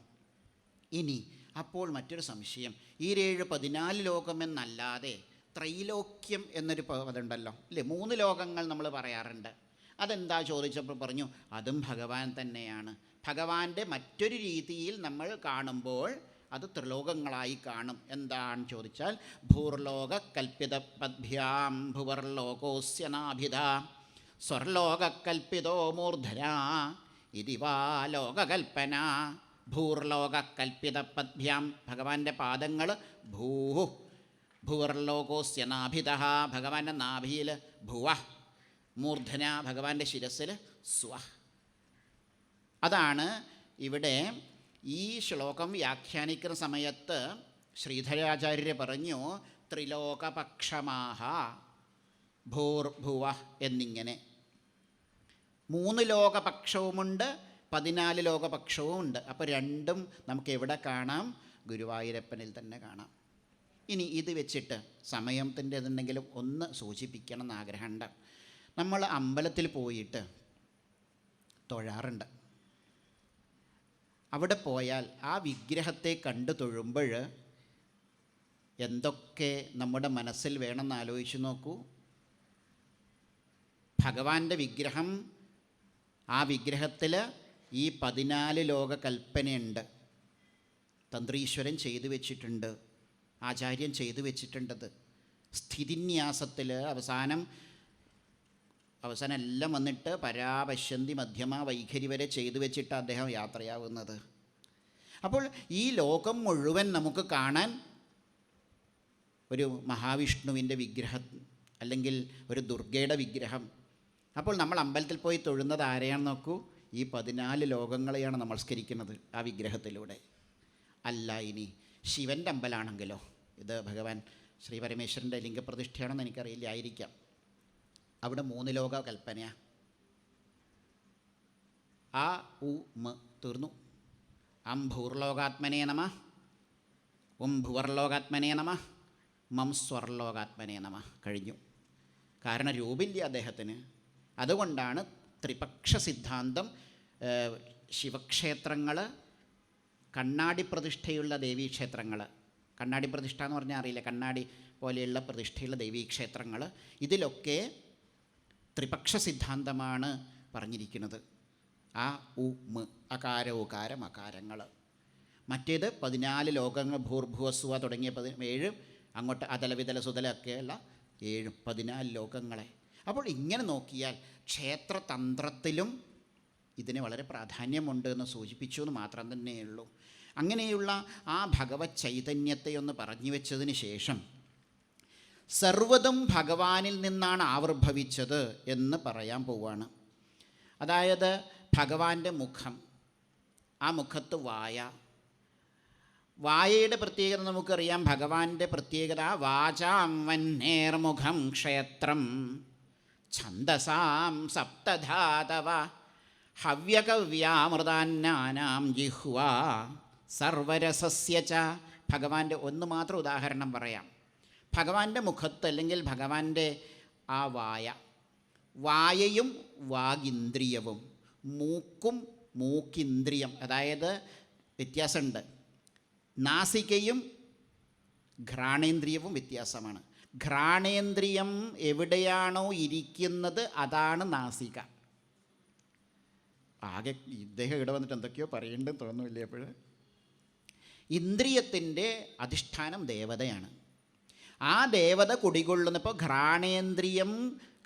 ഇനി അപ്പോൾ മറ്റൊരു സംശയം, ഈ 7 14 ലോകമെന്നല്ലാതെ ത്രൈലോക്യം എന്നൊരു പദമുണ്ടല്ലോ അല്ലേ? 3 ലോകങ്ങൾ നമ്മൾ പറയാറുണ്ട്. അതെന്താ ചോദിച്ചപ്പോൾ പറഞ്ഞു അതും ഭഗവാൻ തന്നെയാണ്. ഭഗവാന്റെ മറ്റൊരു രീതിയിൽ നമ്മൾ കാണുമ്പോൾ അത് ത്രിലോകങ്ങളായി കാണും. എന്താണ് ചോദിച്ചാൽ ഭൂർലോക കൽപ്പിത പദ്ഭ്യാം ഭുവർലോകോസ്യ നാഭിധ സ്വർലോക കൽപ്പിതോ മൂർധന ഇതിവാ ലോകകൽപ്പന. ഭൂർലോക കൽപ്പിത പദ്ഭ്യാം ഭഗവാന്റെ പാദങ്ങൾ ഭൂ, ഭുവർലോകോസ്യ നാഭിധ ഭഗവാന്റെ നാഭിയിൽ ഭുവ, മൂർധന ഭഗവാന്റെ ശിരസിൽ സ്വ. അതാണ് ഇവിടെ ഈ ശ്ലോകം വ്യാഖ്യാനിക്കുന്ന സമയത്ത് ശ്രീധരാചാര്യർ പറഞ്ഞു ത്രിലോകപക്ഷമാഹ ഭൂർഭുവ എന്നിങ്ങനെ. 3 ലോകപക്ഷവുമുണ്ട്, 14 ലോകപക്ഷവുമുണ്ട്. അപ്പോൾ രണ്ടും നമുക്ക് എവിടെ കാണാം? ഗുരുവായൂരപ്പനിൽ തന്നെ കാണാം. ഇനി ഇത് വെച്ചിട്ട് സമയത്തിൻ്റെ ഇതുണ്ടെങ്കിലും ഒന്ന് സൂചിപ്പിക്കണം എന്ന് ആഗ്രഹമുണ്ട്. നമ്മൾ അമ്പലത്തിൽ പോയിട്ട് തൊഴാറുണ്ട്. അവിടെ പോയാൽ ആ വിഗ്രഹത്തെ കണ്ടു തൊഴുമ്പോൾ എന്തൊക്കെ നമ്മുടെ മനസ്സിൽ വേണമെന്ന് ആലോചിച്ച് നോക്കൂ. ഭഗവാന്റെ വിഗ്രഹം, ആ വിഗ്രഹത്തിൽ ഈ 14 ലോക കൽപ്പനയുണ്ട്. തന്ത്രീശ്വരൻ ചെയ്തു വെച്ചിട്ടുണ്ട്, ആചാര്യൻ ചെയ്തു വെച്ചിട്ടുണ്ടത്. സ്ഥിതിന്യാസത്തിൽ അവസാനം എല്ലാം വന്നിട്ട് പരാപശ്യന്തി മധ്യമ വൈഖരി വരെ ചെയ്തു വെച്ചിട്ട് അദ്ദേഹം യാത്രയാവുന്നത്. അപ്പോൾ ഈ ലോകം മുഴുവൻ നമുക്ക് കാണാൻ ഒരു മഹാവിഷ്ണുവിൻ്റെ വിഗ്രഹം അല്ലെങ്കിൽ ഒരു ദുർഗയുടെ വിഗ്രഹം. അപ്പോൾ നമ്മൾ അമ്പലത്തിൽ പോയി തൊഴുന്നത് ആരെയാണെന്ന് നോക്കൂ, ഈ 14 ലോകങ്ങളെയാണ് നമസ്കരിക്കുന്നത് ആ വിഗ്രഹത്തിലൂടെ. അല്ല, ഇനി ശിവൻ്റെ അമ്പലമാണെങ്കിലോ, ഇത് ഭഗവാൻ ശ്രീ പരമേശ്വരൻ്റെ ലിംഗപ്രതിഷ്ഠയാണെന്ന് എനിക്കറിയില്ല, ആയിരിക്കാം. അവിടെ 3 ലോക കൽപ്പനയാണ്. ആ ഉ മ തീർന്നു. അം ഭൂർലോകാത്മനേ നമ, ഭുവർലോകാത്മനേ നമ, മം സ്വർലോകാത്മനേ നമ. കഴിഞ്ഞു. കാരണം രൂപില്ല അദ്ദേഹത്തിന്. അതുകൊണ്ടാണ് ത്രിപക്ഷ സിദ്ധാന്തം. ശിവക്ഷേത്രങ്ങൾ, കണ്ണാടി പ്രതിഷ്ഠയുള്ള ദേവീക്ഷേത്രങ്ങൾ, കണ്ണാടി പ്രതിഷ്ഠ എന്ന് പറഞ്ഞാൽ അറിയില്ല, കണ്ണാടി പോലെയുള്ള പ്രതിഷ്ഠയുള്ള ദേവീക്ഷേത്രങ്ങൾ, ഇതിലൊക്കെ ത്രിപക്ഷ സിദ്ധാന്തമാണ് പറഞ്ഞിരിക്കുന്നത്. ആ ഉ മ അകാര ഉകാര മകാരങ്ങൾ. മറ്റേത് 14 ലോകങ്ങൾ ഭൂർഭുവസ്വ തുടങ്ങിയ 7, അങ്ങോട്ട് അതല വിതല സുതല ഒക്കെയുള്ള 7, 14 ലോകങ്ങളെ. അപ്പോൾ ഇങ്ങനെ നോക്കിയാൽ ക്ഷേത്രതന്ത്രത്തിലും ഇതിന് വളരെ പ്രാധാന്യമുണ്ട് എന്ന് സൂചിപ്പിച്ചു എന്ന് മാത്രം തന്നെയുള്ളൂ. അങ്ങനെയുള്ള ആ ഭഗവത് ചൈതന്യത്തെ ഒന്ന് പറഞ്ഞു വെച്ചതിന് ശേഷം സർവ്വതും ഭഗവാനിൽ നിന്നാണ് ആവിർഭവിച്ചത് എന്ന് പറയാൻ പോവുകയാണ്. അതായത് ഭഗവാന്റെ മുഖം, ആ മുഖത്ത് വായയുടെ പ്രത്യേകത നമുക്കറിയാം. ഭഗവാന്റെ പ്രത്യേകത വാചാം വന്നേർമുഖം ക്ഷേത്രം ഛന്ദസാം സപ്തധാതവ ഹവ്യകവ്യാമൃതാന്നാനാം ജിഹ്വ സർവരസസ്യ ച. ഭഗവാന്റെ ഒന്ന് മാത്രം ഉദാഹരണം പറയാം. ഭഗവാന്റെ മുഖത്ത് അല്ലെങ്കിൽ ഭഗവാന്റെ ആ വായയും വാഗിന്ദ്രിയവും, മൂക്കും മൂക്കിന്ദ്രിയം, അതായത് വ്യത്യാസമുണ്ട്. നാസികയും ഘ്രാണേന്ദ്രിയവും വ്യത്യാസമാണ്. ഘ്രാണേന്ദ്രിയം എവിടെയാണോ ഇരിക്കുന്നത് അതാണ് നാസിക. ആകെ ഇദ്ദേഹം ഇവിടെ വന്നിട്ട് എന്തൊക്കെയോ പറയുന്നുണ്ടെന്ന് തോന്നുന്നില്ലേ? എപ്പോഴും ഇന്ദ്രിയത്തിൻ്റെ അധിഷ്ഠാനം ദേവതയാണ്. ആ ദേവത കുടികൊള്ളുന്നപ്പോൾ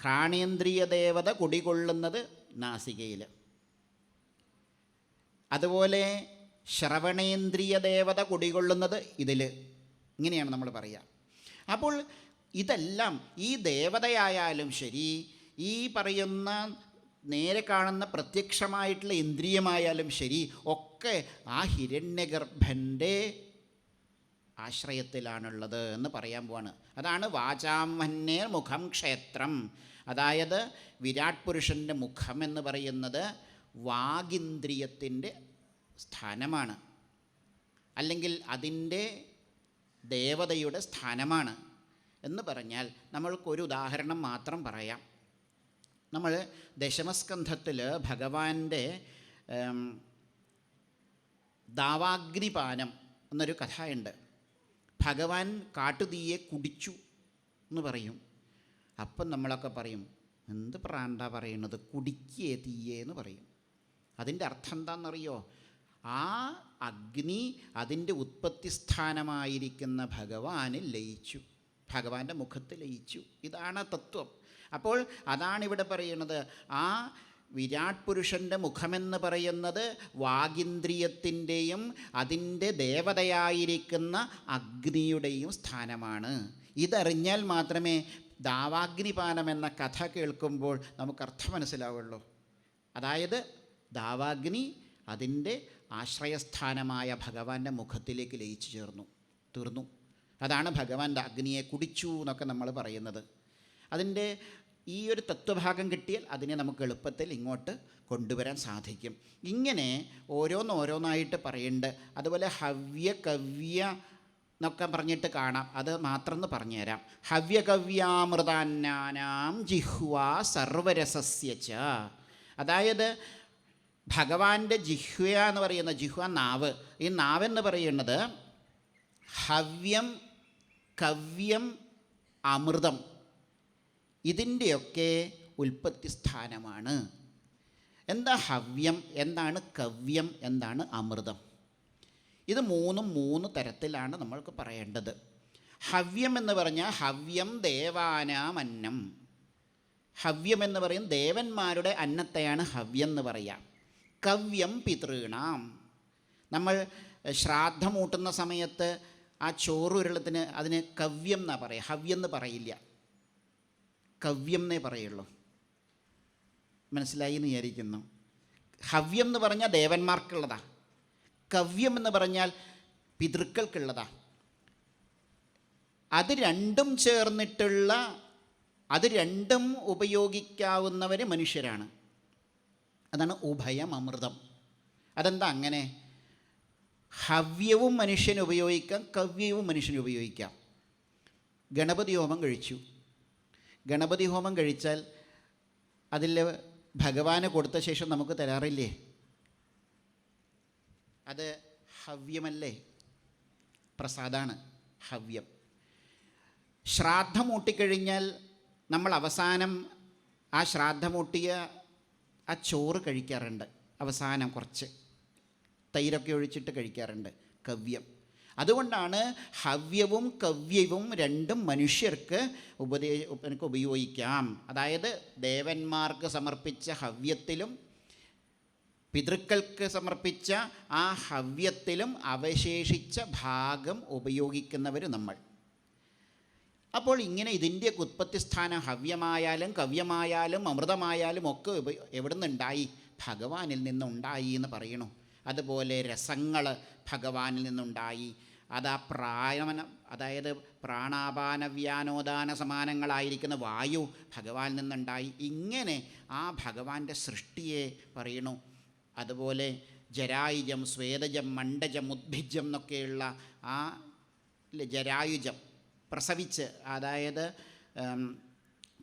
ഘ്രാണേന്ദ്രിയ ദേവത കുടികൊള്ളുന്നത് നാസികയിൽ. അതുപോലെ ശ്രവണേന്ദ്രിയ ദേവത കുടികൊള്ളുന്നത് ഇതിൽ. ഇങ്ങനെയാണ് നമ്മൾ പറയുക. അപ്പോൾ ഇതെല്ലാം ഈ ദേവതയായാലും ശരി, ഈ പറയുന്ന നേരെ കാണുന്ന പ്രത്യക്ഷമായിട്ടുള്ള ഇന്ദ്രിയമായാലും ശരി, ഒക്കെ ആ ഹിരണ്യഗർഭൻ്റെ ആശ്രയത്തിലാണുള്ളത് എന്ന് പറയാൻ പോവാണ്. അതാണ് വാചാം വന്നേർ മുഖം ക്ഷേത്രം. അതായത് വിരാട് പുരുഷൻ്റെ മുഖം എന്ന് പറയുന്നത് വാഗിന്ദ്രിയത്തിൻ്റെ സ്ഥാനമാണ്, അല്ലെങ്കിൽ അതിൻ്റെ ദേവതയുടെ സ്ഥാനമാണ് എന്ന് പറഞ്ഞാൽ നമ്മൾക്കൊരു ഉദാഹരണം മാത്രം പറയാം. നമ്മൾ ദശമസ്കന്ധത്തിൽ ഭഗവാന്റെ ദാവാഗ്നിപാനം എന്നൊരു കഥയുണ്ട്. ഭഗവാൻ കാട്ടുതീയെ കുടിച്ചു എന്ന് പറയും. അപ്പം നമ്മളൊക്കെ പറയും, എന്ത് പ്രാന്താ പറയുന്നത്, കുടിക്കേ തീയേ എന്ന് പറയും. അതിൻ്റെ അർത്ഥം എന്താണെന്നറിയോ? ആ അഗ്നി അതിൻ്റെ ഉത്പത്തി സ്ഥാനമായിരിക്കുന്ന ഭഗവാനിൽ ലയിച്ചു, ഭഗവാന്റെ മുഖത്ത് ലയിച്ചു. ഇതാണ് തത്വം. അപ്പോൾ അതാണ് ഇവിടെ പറയുന്നത്. ആ വിരാട് പുരുഷൻ്റെ മുഖമെന്ന് പറയുന്നത് വാഗീന്ദ്രിയത്തിൻ്റെയും അതിൻ്റെ ദേവതയായിരിക്കുന്ന അഗ്നിയുടെയും സ്ഥാനമാണ്. ഇതറിഞ്ഞാൽ മാത്രമേ ദാവാഗ്നിപാനം എന്ന കഥ കേൾക്കുമ്പോൾ നമുക്കർത്ഥം മനസ്സിലാവുള്ളൂ. അതായത് ദാവാഗ്നി അതിൻ്റെ ആശ്രയസ്ഥാനമായ ഭഗവാന്റെ മുഖത്തിലേക്ക് ലയിച്ചു ചേർന്നു, തീർന്നു. അതാണ് ഭഗവാന്റെ അഗ്നിയെ കുടിച്ചു എന്നൊക്കെ നമ്മൾ പറയുന്നത്. അതിൻ്റെ ഈ ഒരു തത്വഭാഗം കിട്ടിയാൽ അതിനെ നമുക്ക് എളുപ്പത്തിൽ ഇങ്ങോട്ട് കൊണ്ടുവരാൻ സാധിക്കും. ഇങ്ങനെ ഓരോന്നോരോന്നായിട്ട് പറയുന്നുണ്ട്. അതുപോലെ ഹവ്യ കവ്യ എന്നൊക്കെ പറഞ്ഞിട്ട് കാണാം. അത് മാത്രം എന്ന് പറഞ്ഞുതരാം. ഹവ്യകവ്യാമൃതാനാം ജിഹ്വ സർവരസസ്യ ച. അതായത് ഭഗവാന്റെ ജിഹ്വ എന്ന് പറയുന്ന, ജിഹ്വ നാവ്, ഈ നാവെന്ന് പറയുന്നത് ഹവ്യം കവ്യം അമൃതം ഇതിൻ്റെയൊക്കെ ഉൽപ്പത്തി സ്ഥാനമാണ്. എന്താ ഹവ്യം, എന്താണ് കവ്യം, എന്താണ് അമൃതം? ഇത് മൂന്ന് തരത്തിലാണ് നമ്മൾക്ക് പറയേണ്ടത്. ഹവ്യം എന്ന് പറഞ്ഞാൽ ഹവ്യം ദേവാനാം അന്നം. ഹവ്യം എന്ന് പറയും ദേവന്മാരുടെ അന്നത്തെയാണ് ഹവ്യം എന്ന് പറയാം. കവ്യം പിതൃണാം. നമ്മൾ ശ്രാദ്ധമൂട്ടുന്ന സമയത്ത് ആ ചോറുരുളത്തിന് അതിന് കവ്യം എന്നാണ് പറയുക, ഹവ്യം എന്ന് പറയില്ല, കവ്യം എന്നേ പറയുള്ളൂ. മനസ്സിലായി എന്ന് വിചാരിക്കുന്നു. ഹവ്യം എന്ന് പറഞ്ഞാൽ ദേവന്മാർക്കുള്ളതാ, കവ്യം എന്ന് പറഞ്ഞാൽ പിതൃക്കൾക്കുള്ളതാ. അത് രണ്ടും ചേർന്നിട്ടുള്ള, അത് രണ്ടും ഉപയോഗിക്കാവുന്നവർ മനുഷ്യരാണ്. അതാണ് ഉഭയം അമൃതം. അതെന്താ അങ്ങനെ? ഹവ്യവും മനുഷ്യന് ഉപയോഗിക്കാം, കവ്യവും മനുഷ്യന് ഉപയോഗിക്കാം. ഗണപതി ഹോമം കഴിച്ചു. ഗണപതി ഹോമം കഴിച്ചാൽ അതിൽ ഭഗവാന് കൊടുത്ത ശേഷം നമുക്ക് തരാറില്ലേ? അത് ഹവ്യമല്ലേ? പ്രസാദാണ് ഹവ്യം. ശ്രാദ്ധമൂട്ടിക്കഴിഞ്ഞാൽ നമ്മൾ അവസാനം ആ ശ്രാദ്ധമൂട്ടിയ ആ ചോറ് കഴിക്കാറുണ്ട്. അവസാനം കുറച്ച് തൈരൊക്കെ ഒഴിച്ചിട്ട് കഴിക്കാറുണ്ട്, കവ്യം. അതുകൊണ്ടാണ് ഹവ്യവും കവ്യവും രണ്ടും മനുഷ്യർക്ക് ഉപയോഗിക്കാം. അതായത് ദേവന്മാർക്ക് സമർപ്പിച്ച ഹവ്യത്തിലും പിതൃക്കൾക്ക് സമർപ്പിച്ച ആ ഹവ്യത്തിലും അവശേഷിച്ച ഭാഗം ഉപയോഗിക്കുന്നവർ നമ്മൾ. അപ്പോൾ ഇങ്ങനെ ഇതിൻ്റെ ഉത്പത്തിസ്ഥാനം ഹവ്യമായാലും കവ്യമായാലും അമൃതമായാലും ഒക്കെ എവിടെ നിന്നുണ്ടായി? ഭഗവാനിൽ നിന്നുണ്ടായി എന്ന് പറയണു. അതുപോലെ രസങ്ങൾ ഭഗവാനിൽ നിന്നുണ്ടായി. അത് ആ അതായത് പ്രാണാപാന വ്യാനോദാന സമാനങ്ങളായിരിക്കുന്ന വായു ഭഗവാനിൽ നിന്നുണ്ടായി. ഇങ്ങനെ ആ ഭഗവാന്റെ സൃഷ്ടിയെ പറയണു. അതുപോലെ ജരായുജം, സ്വേദജം, മണ്ഡജം, ഉദ്ഭിജം എന്നൊക്കെയുള്ള ആ ജരായുജം പ്രസവിച്ച്, അതായത്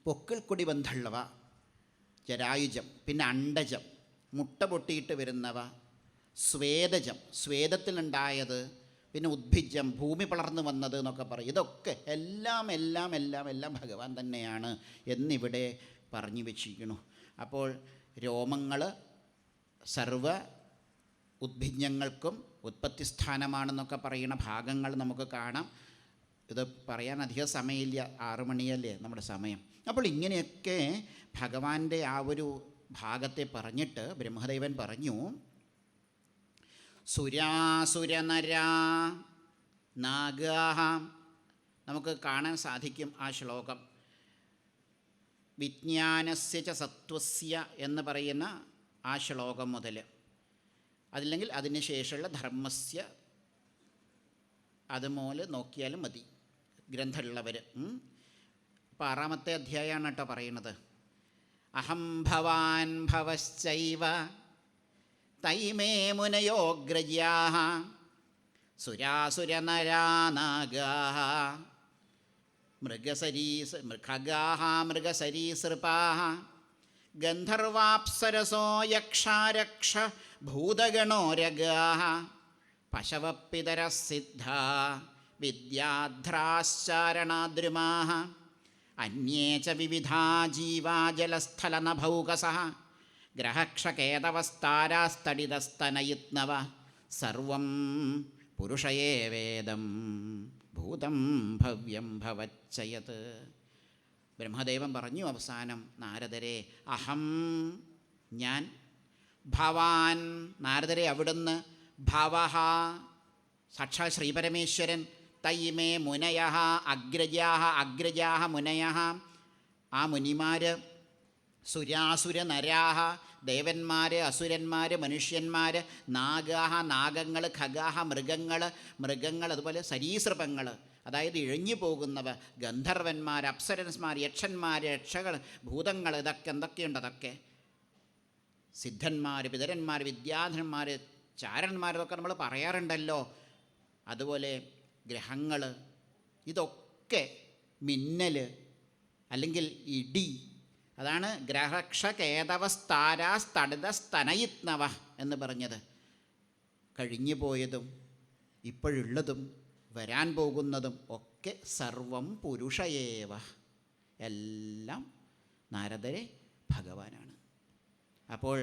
പൊക്കിൾക്കൊടി ബന്ധമുള്ളവ ജരായുജം. പിന്നെ അണ്ഡജം, മുട്ട പൊട്ടിയിട്ട് വരുന്നവ. സ്വേദജം, സ്വേദത്തിലുണ്ടായത്. പിന്നെ ഉദ്ഭിജം, ഭൂമി പിളർന്നു വന്നത് എന്നൊക്കെ പറയും. ഇതൊക്കെ എല്ലാം ഭഗവാൻ തന്നെയാണ് എന്നിവിടെ പറഞ്ഞു വെച്ചിരിക്കുന്നു. അപ്പോൾ രോമങ്ങൾ സർവ ഉദ്ഭിജങ്ങൾക്കും ഉത്പത്തിസ്ഥാനമാണെന്നൊക്കെ പറയുന്ന ഭാഗങ്ങൾ നമുക്ക് കാണാം. ഇത് പറയാൻ അധികം സമയമില്ല, 6 മണിയല്ലേ നമ്മുടെ സമയം. അപ്പോൾ ഇങ്ങനെയൊക്കെ ഭഗവാന്റെ ആ ഒരു ഭാഗത്തെ പറഞ്ഞിട്ട് ബ്രഹ്മദേവൻ പറഞ്ഞു, സുരാസുരനരാ നാഗാഹ. നമുക്ക് കാണാൻ സാധിക്കും ആ ശ്ലോകം. വിജ്ഞാനസ്യ ച സത്വസ്യ എന്ന് പറയുന്ന ആ ശ്ലോകം മുതൽ, അതില്ലെങ്കിൽ അതിന് ശേഷമുള്ള ധർമ്മസ്യ, അതുപോലെ നോക്കിയാലും മതി ഗ്രന്ഥമുള്ളവർ. അപ്പോൾ 6-ാമത്തെ അധ്യായമാണ് കേട്ടോ പറയുന്നത്. അഹം ഭവാൻ ഭവശ്ചൈവ തൈമേ മുനയോഗ്രജ്യാഃ സുരാസുരനരാനാഗാഃ മൃഗാഃ മൃഗസരീസൃപാഃ ഗന്ധർവാപ്സരസോ യക്ഷാരക്ഷ ഭൂതഗണോരഗാഃ പശവഃ സിദ്ധാ വിദ്യാധ്രാശ്ചാരണാദ്രുമാഃ അന്യേ ച വിവിധാ ജീവാ ജലസ്ഥലനഭൗകസഃ ഗ്രഹക്ഷകേതവസ്താരാസ്തടിതസ്തനയിത്നവ സർവം പുരുഷയേ വേദം ഭൂതം ഭവ്യം ഭവച്ചയത്. ബ്രഹ്മദേവൻ പറഞ്ഞു അവസാനം നാരദരെ, അഹം ഞാൻ, ഭവാൻ നാരദരെ അവിടുന്ന്, ഭവഃ സാക്ഷാൽ ശ്രീപരമേശ്വരൻ, തൈമേ മുനയഃ അഗ്രജാഃ അഗ്രജാഃ മുനയഃ ആ മുനിമാർ, സുരാസുര നരാഹ ദേവന്മാർ അസുരന്മാർ മനുഷ്യന്മാർ, നാഗാഹ നാഗങ്ങൾ, ഖഗാഹ മൃഗങ്ങൾ, അതുപോലെ സരീസൃപങ്ങൾ, അതായത് ഇഴഞ്ഞു പോകുന്നവ, ഗന്ധർവന്മാർ, അപ്സരന്മാർ, യക്ഷന്മാർ, രക്ഷകൾ, ഭൂതങ്ങൾ, ഇതൊക്കെ എന്തൊക്കെയുണ്ട്, അതൊക്കെ സിദ്ധന്മാർ, പിതരന്മാർ, വിദ്യാധരന്മാർ, ചാരന്മാർ, ഇതൊക്കെ നമ്മൾ പറയാറുണ്ടല്ലോ. അതുപോലെ ഗ്രഹങ്ങൾ, ഇതൊക്കെ മിന്നൽ അല്ലെങ്കിൽ ഇടി, അതാണ് ഗ്രഹക്ഷകേതവസ്താരാസ്തടിതസ്തനയിത്നവ എന്ന് പറഞ്ഞത്. കഴിഞ്ഞു പോയതും ഇപ്പോഴുള്ളതും വരാൻ പോകുന്നതും ഒക്കെ സർവം പുരുഷയേവ, എല്ലാം നാരദരെ ഭഗവാനാണ്. അപ്പോൾ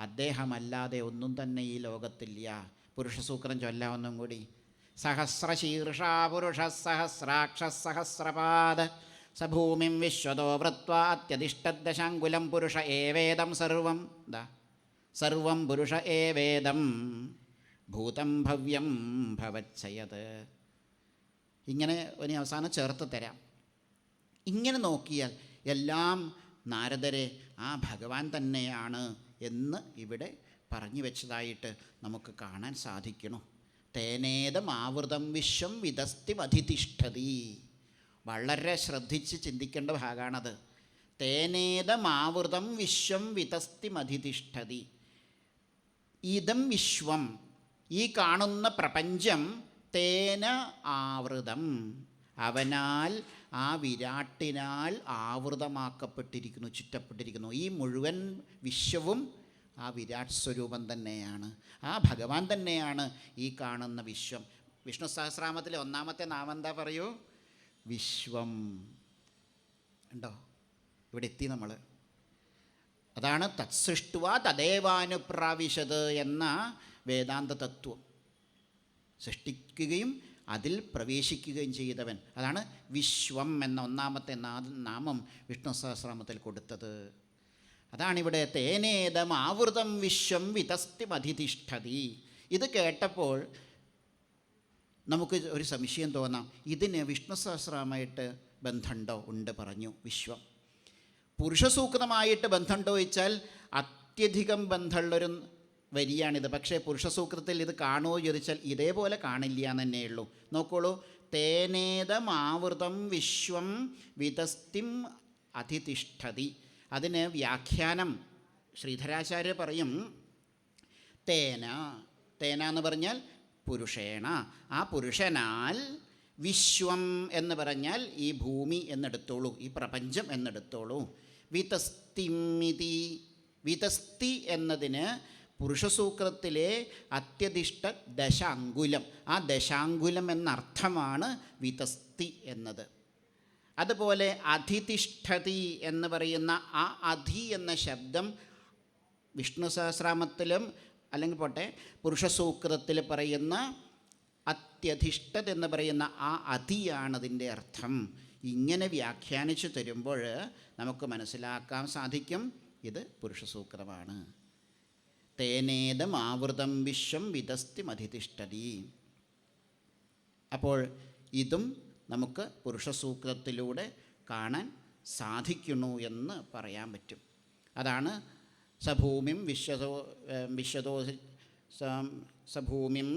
അദ്ദേഹമല്ലാതെ ഒന്നും തന്നെ ഈ ലോകത്തില്ല. പുരുഷസൂക്തം ചൊല്ലാവുന്നും കൂടി. സഹസ്രശീർഷാ പുരുഷ സഹസ്രാക്ഷ സഹസ്രപാദ സഭൂമിം വിശ്വതോ വൃത്വാ അത്യതിഷ്ഠദശാങ്കുലം പുരുഷ ഏവേദം സർവം സർവം പുരുഷ ഏവേദം ഭൂതം ഭവ്യം ഭവച്ചയത്. ഇങ്ങനെ ഇനി അവസാനം ചേർത്ത് തരാം. ഇങ്ങനെ നോക്കിയാൽ എല്ലാം നാരദരെ ആ ഭഗവാൻ തന്നെയാണ് എന്ന് ഇവിടെ പറഞ്ഞു വെച്ചതായിട്ട് നമുക്ക് കാണാൻ സാധിക്കണം. തേനേദം ആവൃതം വിശ്വം വിതസ്തിമധിതിഷ്ഠതി. വളരെ ശ്രദ്ധിച്ച് ചിന്തിക്കേണ്ട ഭാഗമാണത്. തേനേദമാവൃതം വിശ്വം വിതസ്തിമധിതിഷ്ഠതി. ഇതം വിശ്വം, ഈ കാണുന്ന പ്രപഞ്ചം, തേന ആവൃതം, അവനാൽ ആ വിരാട്ടിനാൽ ആവൃതമാക്കപ്പെട്ടിരിക്കുന്നു, ചുറ്റപ്പെട്ടിരിക്കുന്നു. ഈ മുഴുവൻ വിശ്വവും ആ വിരാട് സ്വരൂപം തന്നെയാണ്, ആ ഭഗവാൻ തന്നെയാണ് ഈ കാണുന്ന വിശ്വം. വിഷ്ണു സഹസ്രനാമത്തിലെ ഒന്നാമത്തെ നാമം എന്താ പറയൂ? വിശ്വം. ഉണ്ടോ? ഇവിടെ എത്തി നമ്മൾ. അതാണ് തത്സൃഷ്ടുവാ തദേവാനുപ്രാവിശത് എന്ന വേദാന്ത തത്വം. സൃഷ്ടിക്കുകയും അതിൽ പ്രവേശിക്കുകയും ചെയ്തവൻ, അതാണ് വിശ്വം എന്ന ഒന്നാമത്തെ നാമം വിഷ്ണു സഹസ്രനാമത്തിൽ കൊടുത്തത്. അതാണിവിടെ തേനേദം ആവൃതം വിശ്വം വിതസ്തിമധിതിഷ്ഠതി. ഇത് കേട്ടപ്പോൾ നമുക്ക് ഒരു സംശയം തോന്നാം, ഇതിന് വിഷ്ണു സഹസ്രനാമമായിട്ട് ബന്ധമുണ്ടോ? ഉണ്ട്, പറഞ്ഞു. വിശ്വം പുരുഷസൂക്തമായിട്ട് ബന്ധമുണ്ടോ ചോദിച്ചാൽ അത്യധികം ബന്ധമുള്ളൊരു വരിയാണിത്. പക്ഷേ പുരുഷസൂക്തത്തിൽ ഇത് കാണുമോ ചോദിച്ചാൽ ഇതേപോലെ കാണില്ല എന്ന് തന്നെയുള്ളൂ. നോക്കോളൂ, തേനേദം ആവൃതം വിശ്വം വിതസ്തിം അധിതിഷ്ഠതി. അതിന് വ്യാഖ്യാനം ശ്രീധരാചാര്യ പറയും, തേന എന്ന് പറഞ്ഞാൽ പുരുഷേണ, ആ പുരുഷനാൽ, വിശ്വം എന്ന് പറഞ്ഞാൽ ഈ ഭൂമി എന്നെടുത്തോളൂ, ഈ പ്രപഞ്ചം എന്നെടുത്തോളൂ. വിതസ്തിമിതി, വിതസ്തി എന്നതിന് പുരുഷസൂക്തത്തിലെ അത്യധിഷ്ഠ ദശാങ്കുലം, ആ ദശാങ്കുലം എന്നർത്ഥമാണ് വിതസ്തി എന്നത്. അതുപോലെ അധിതിഷ്ഠതി എന്ന് പറയുന്ന ആ അധി എന്ന ശബ്ദം വിഷ്ണു സഹസ്രനാമത്തിലും അല്ലെങ്കിൽ പോട്ടെ പുരുഷസൂക്തത്തിൽ പറയുന്ന അത്യധിഷ്ഠത് എന്ന് പറയുന്ന ആ അധിയാണതിൻ്റെ അർത്ഥം. ഇങ്ങനെ വ്യാഖ്യാനിച്ചു തരുമ്പോൾ നമുക്ക് മനസ്സിലാക്കാൻ സാധിക്കും ഇത് പുരുഷസൂക്തമാണ്. തേനേദം ആവൃതം വിശ്വം വിതസ്തിമധിതിഷ്ഠതി. അപ്പോൾ ഇതും നമുക്ക് പുരുഷസൂക്തത്തിലൂടെ കാണാൻ സാധിക്കുന്നു എന്ന് പറയാൻ പറ്റും. അതാണ് സഭൂമിം വിശ്വതോ സഭൂമിം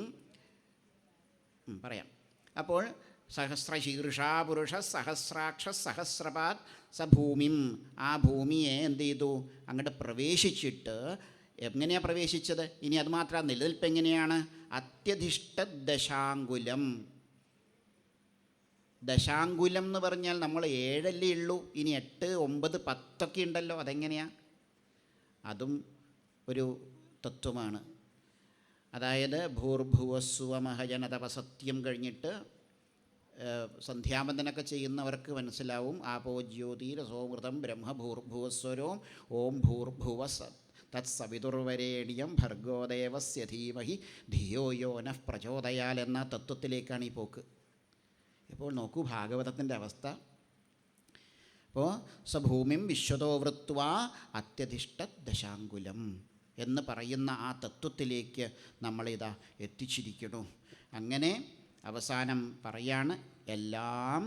പറയാം. അപ്പോൾ സഹസ്രശീർഷാ പുരുഷ സഹസ്രാക്ഷ സഹസ്രപാദ് സഭൂമിം, ആ ഭൂമിയെ എന്ത് ചെയ്തു? അങ്ങോട്ട് പ്രവേശിച്ചിട്ട്. എങ്ങനെയാണ് പ്രവേശിച്ചത്? ഇനി അതുമാത്രം നിലനിൽപ്പ് എങ്ങനെയാണ്? അത്യധിഷ്ഠ ദശാങ്കുലം. ദശാങ്കുലം എന്ന് പറഞ്ഞാൽ നമ്മൾ 7 ഉള്ളൂ, ഇനി 8, 9, 10 ഉണ്ടല്ലോ. അതെങ്ങനെയാണ്? അതും ഒരു തത്വമാണ്. അതായത് ഭൂർഭുവസ്സുവമഹജനതപസത്യം കഴിഞ്ഞിട്ട് സന്ധ്യാബന്ധനൊക്കെ ചെയ്യുന്നവർക്ക് മനസ്സിലാവും. ആപോ ജ്യോതിരസോമൃതം ബ്രഹ്മ ഭൂർഭുവസ്വരോം ഓം ഭൂർഭുവ തത് സവിതുർവരേണ്യം ഭർഗോദേവസ്യ ധീമഹി ധിയോ യോ നഃ പ്രചോദയാൽ എന്ന തത്വത്തിലേക്കാണ് ഈ പോക്ക്. ഇപ്പോൾ നോക്കൂ ഭാഗവതത്തിൻ്റെ അവസ്ഥ. അപ്പോൾ സഭൂമിം വിശ്വതോ വൃത്വാ അത്യധിഷ്ഠ ദശാങ്കുലം എന്ന് പറയുന്ന ആ തത്വത്തിലേക്ക് നമ്മളിതാ എത്തിച്ചിരിക്കുന്നു. അങ്ങനെ അവസാനം പറയാണ് എല്ലാം